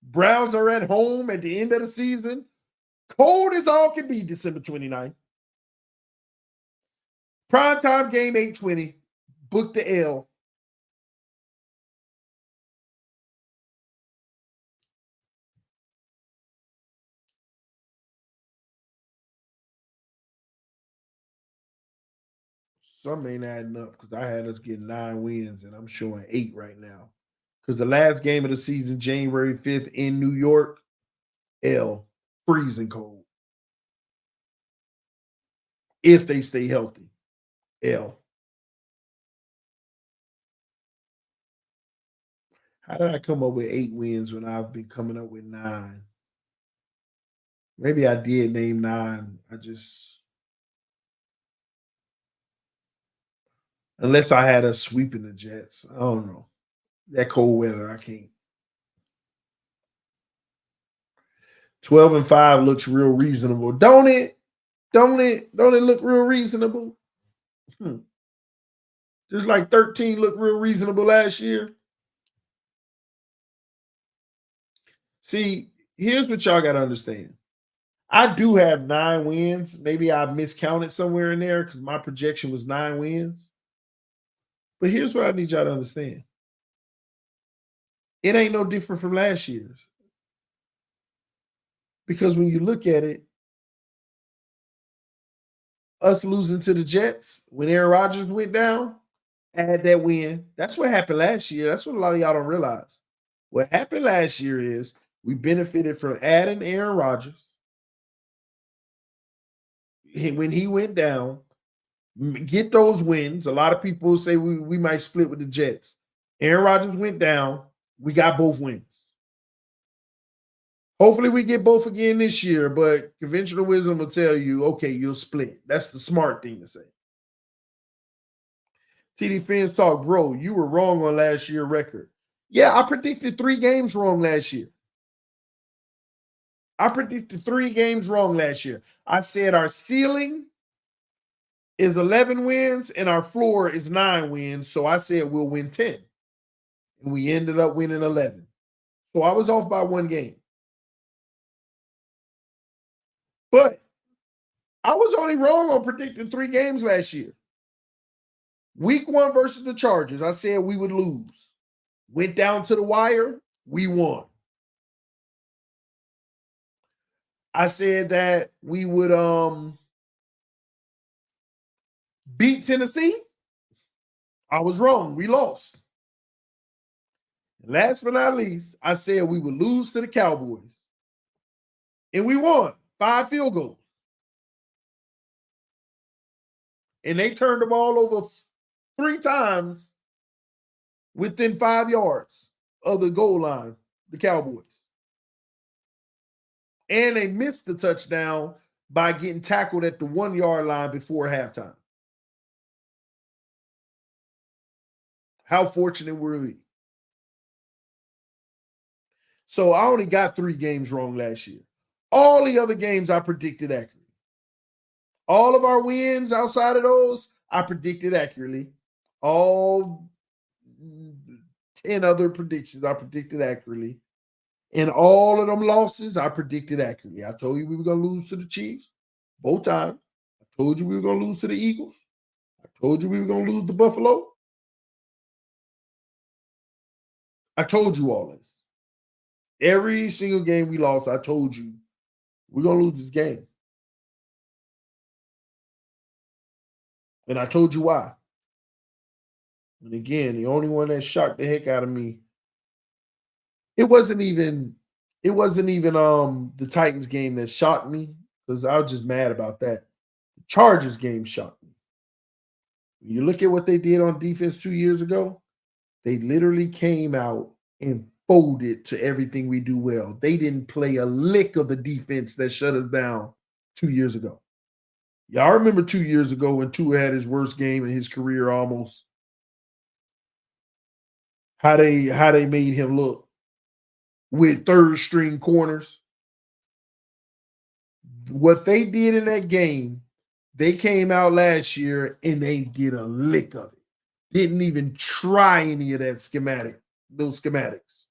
Browns are at home at the end of the season. Cold as all can be December 29th. Primetime game 8:20. Book the L. Some ain't adding up because I had us getting 9 wins and I'm showing 8 right now. Because the last game of the season, January 5th in New York, L, freezing cold. If they stay healthy, L. How did I come up with 8 wins when I've been coming up with 9? Maybe I did name 9. Unless I had us sweeping the Jets. I don't know. That cold weather, I can't. 12-5 looks real reasonable, don't it? Don't it look real reasonable? Just like 13 looked real reasonable last year. See, here's what y'all got to understand. I do have 9 wins. Maybe I miscounted somewhere in there because my projection was 9 wins. But here's what I need y'all to understand. It ain't no different from last year's. Because when you look at it, us losing to the Jets when Aaron Rodgers went down, had that win. That's what happened last year. That's what a lot of y'all don't realize. What happened last year is we benefited from adding Aaron Rodgers. When he went down, get those wins. A lot of people say we might split with the Jets. Aaron Rodgers went down. We got both wins. Hopefully we get both again this year, but conventional wisdom will tell you, okay, you'll split. That's the smart thing to say. TD Phins talk, bro, you were wrong on last year's record. Yeah, I predicted 3 games wrong last year. I predicted 3 games wrong last year. I said our ceiling is 11 wins and our floor is 9 wins. So I said we'll win 10. And we ended up winning 11. So I was off by 1 game. But I was only wrong on predicting 3 games last year. Week 1 versus the Chargers, I said we would lose. Went down to the wire, we won. I said that we would beat Tennessee. I was wrong. We lost. Last but not least, I said we would lose to the Cowboys. And we won 5 field goals. And they turned the ball over 3 times within 5 yards of the goal line, the Cowboys. And they missed the touchdown by getting tackled at the 1-yard line before halftime. How fortunate were we? So I only got 3 games wrong last year. All the other games I predicted accurately. All of our wins outside of those, I predicted accurately. All 10 other predictions I predicted accurately. And all of them losses, I predicted accurately. I told you we were going to lose to the Chiefs both times. I told you we were going to lose to the Eagles. I told you we were going to lose to Buffalo. I told you all this. Every single game we lost, I told you we're going to lose this game. And I told you why. And again, the only one that shocked the heck out of me, it wasn't even the Titans game that shocked me because I was just mad about that. The Chargers game shocked me. When you look at what they did on defense 2 years ago, they literally came out and folded to everything we do well. They didn't play a lick of the defense that shut us down 2 years ago. Y'all remember 2 years ago when Tua had his worst game in his career almost. How they made him look with 3rd-string corners. What they did in that game, they came out last year and they did a lick of it. Didn't even try any of that schematic those schematics.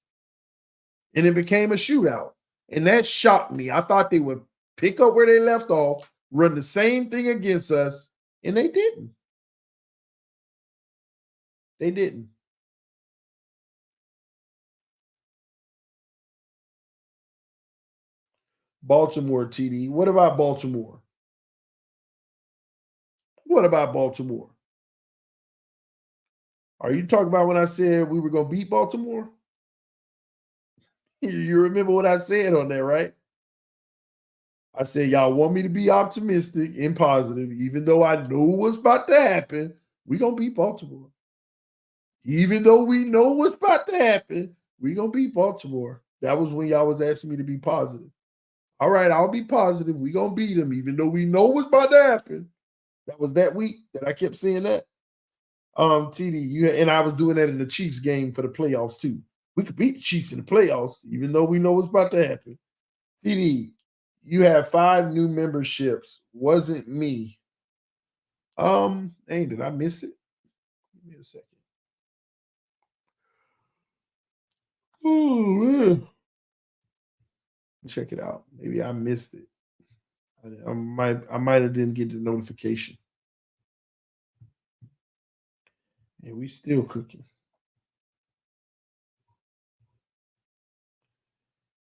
And it became a shootout. And that shocked me. I thought they would pick up where they left off, run the same thing against us, and they didn't. They didn't. Baltimore, TD. What about Baltimore? What about Baltimore? Are you talking about when I said we were going to beat Baltimore? You remember what I said on there, right? I said, y'all want me to be optimistic and positive, even though I know what's about to happen. We're going to beat Baltimore. Even though we know what's about to happen, we're going to beat Baltimore. That was when y'all was asking me to be positive. All right, I'll be positive. We're going to beat them, even though we know what's about to happen. That was that week that I kept saying that. TD, you and I was doing that in the Chiefs game for the playoffs too. We could beat the Chiefs in the playoffs, even though we know what's about to happen. TD, you have 5 new memberships. Wasn't me. Hey, did I miss it? Give me a second. Oh man. Check it out. Maybe I missed it. I might have didn't get the notification. And we still cooking.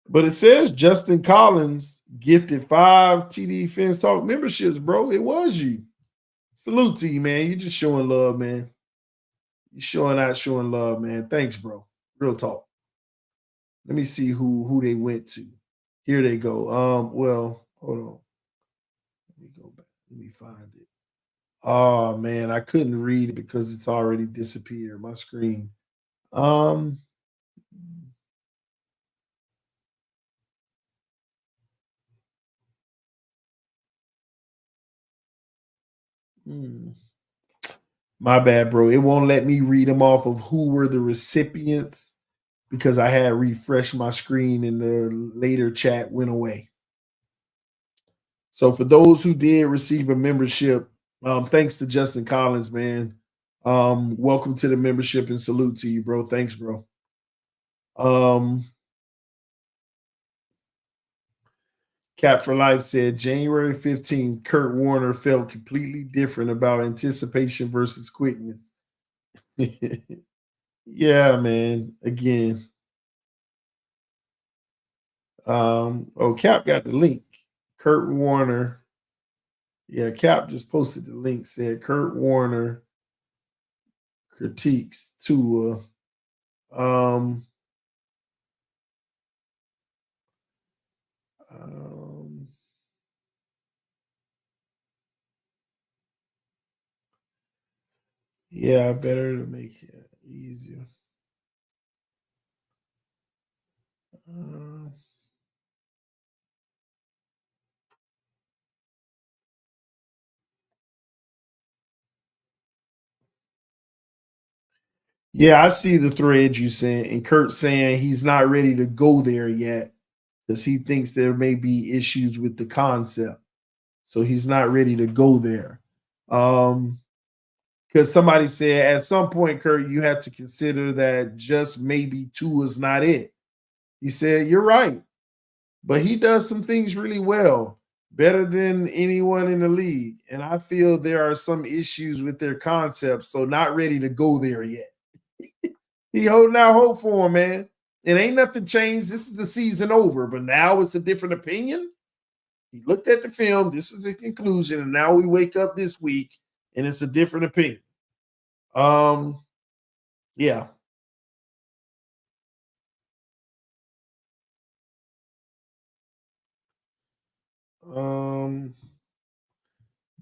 But it says Justin Collins gifted 5 TD Phins Talk memberships, bro. It was you. Salute to you, man. You just showing love, man. You showing love, man. Thanks, bro. Real talk. Let me see who they went to. Here they go. Well, hold on. Let me go back. Let me find it. Oh man, I couldn't read it because it's already disappeared. My screen. Um hmm. My bad, bro. It won't let me read them off of who were the recipients because I had refreshed my screen and the later chat went away. So for those who did receive a membership, thanks to Justin Collins, man. Welcome to the membership and salute to you, bro. Thanks, bro. Cap for Life said January 15th, Kurt Warner felt completely different about anticipation versus quickness. Yeah, man. Again. Cap got the link. Kurt Warner. Yeah, Cap just posted the link, said Kurt Warner critiques Tua. Yeah, better to make it easier. Yeah, I see the thread you saying, and Kurt saying he's not ready to go there yet because he thinks there may be issues with the concept. So he's not ready to go there. Because somebody said at some point, Kurt, you have to consider that just maybe two is not it. He said, you're right. But he does some things really well, better than anyone in the league. And I feel there are some issues with their concept, so not ready to go there yet. He holding out hope for him, man. It ain't nothing changed. This is the season over, but now it's a different opinion. He looked at the film. This was the conclusion, and now we wake up this week, and it's a different opinion. Yeah.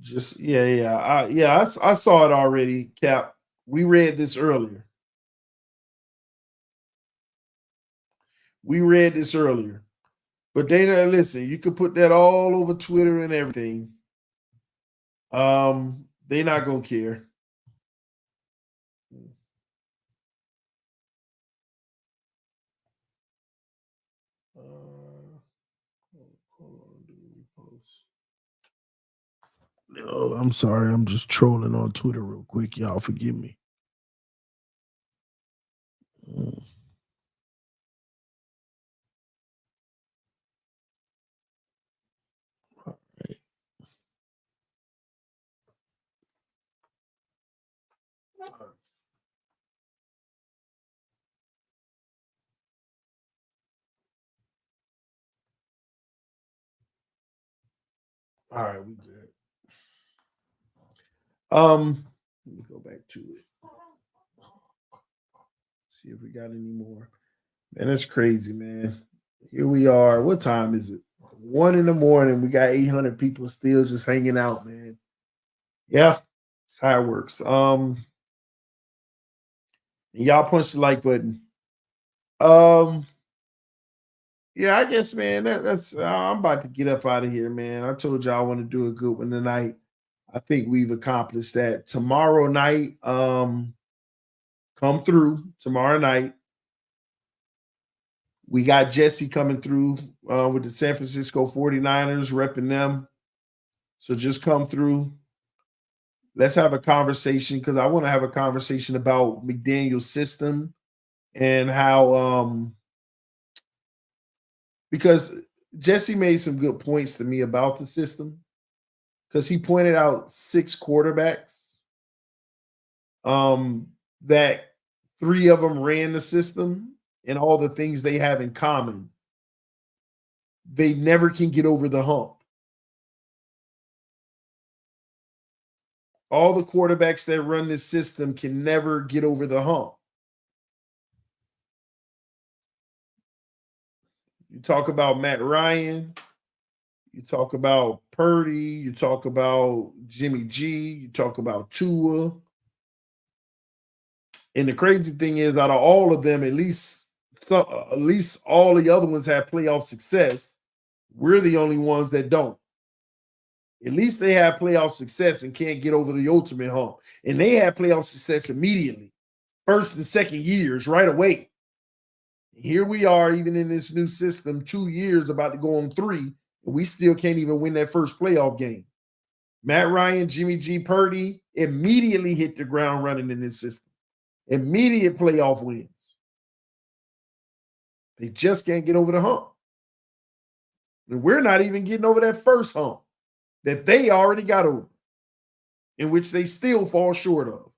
Just I saw it already, Cap. We read this earlier. But Dana, listen, you could put that all over Twitter and everything. They're not gonna care. Oh, I'm sorry. I'm just trolling on Twitter real quick. Y'all forgive me. All right, we good. Let me go back to it. See if we got any more. Man, that's crazy, man. Here we are. What time is it? 1 in the morning. We got 800 people still just hanging out, man. Yeah, that's how it works. Y'all punch the like button. Yeah, I guess, man. That's I'm about to get up out of here, man. I told y'all I want to do a good one tonight. I think we've accomplished that. Tomorrow night, come through tomorrow night. We got Jesse coming through with the San Francisco 49ers, repping them. So just come through. Let's have a conversation because I want to have a conversation about McDaniel's system and how because Jesse made some good points to me about the system because he pointed out 6 quarterbacks that 3 of them ran the system and all the things they have in common. They never can get over the hump. All the quarterbacks that run this system can never get over the hump. You talk about Matt Ryan, you talk about Purdy, you talk about Jimmy G, you talk about Tua. And the crazy thing is, out of all of them, at least all the other ones have playoff success. We're the only ones that don't. At least they have playoff success and can't get over the ultimate hump. And they have playoff success immediately, first and second years, right away. Here we are, even in this new system, 2 years about to go on 3, and we still can't even win that first playoff game. Matt Ryan, Jimmy G, Purdy immediately hit the ground running in this system. Immediate playoff wins. They just can't get over the hump. And we're not even getting over that first hump that they already got over, in which they still fall short of.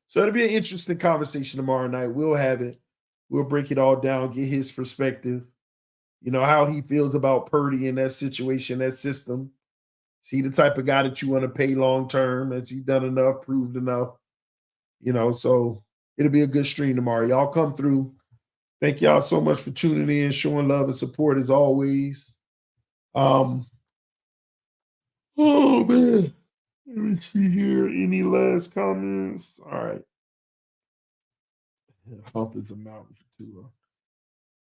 So it'll be an interesting conversation tomorrow night. We'll have it. We'll break it all down, get his perspective, how he feels about Purdy in that situation, that system. Is he the type of guy that you want to pay long term? Has he done enough, proved enough? So it'll be a good stream tomorrow. Y'all come through. Thank y'all so much for tuning in, showing love and support as always. Oh man. Let me see here. Any last comments? All right. Hump is a mountain for Tua.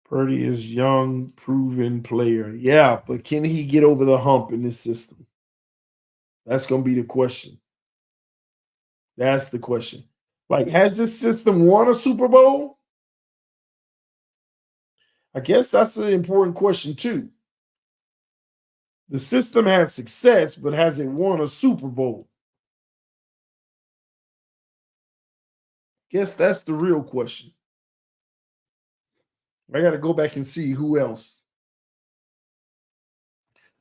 Purdy is young, proven player. Yeah, but can he get over the hump in this system? That's going to be the question. That's the question. Like, has this system won a Super Bowl? I guess that's an important question too. The system has success, but has it won a Super Bowl? Guess that's the real question. I got to go back and see who else.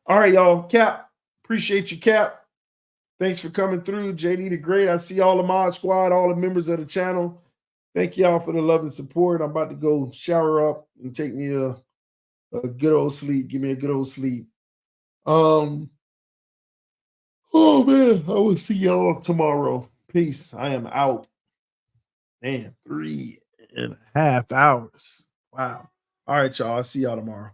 All right, y'all. Cap, appreciate you, Cap. Thanks for coming through. JD the Great. I see all the mod squad, all the members of the channel. Thank y'all for the love and support. I'm about to go shower up and take me a good old sleep. Give me a good old sleep. Oh man, I will see y'all tomorrow. Peace. I am out. Man, 3.5 hours. Wow. All right, y'all. I'll see y'all tomorrow.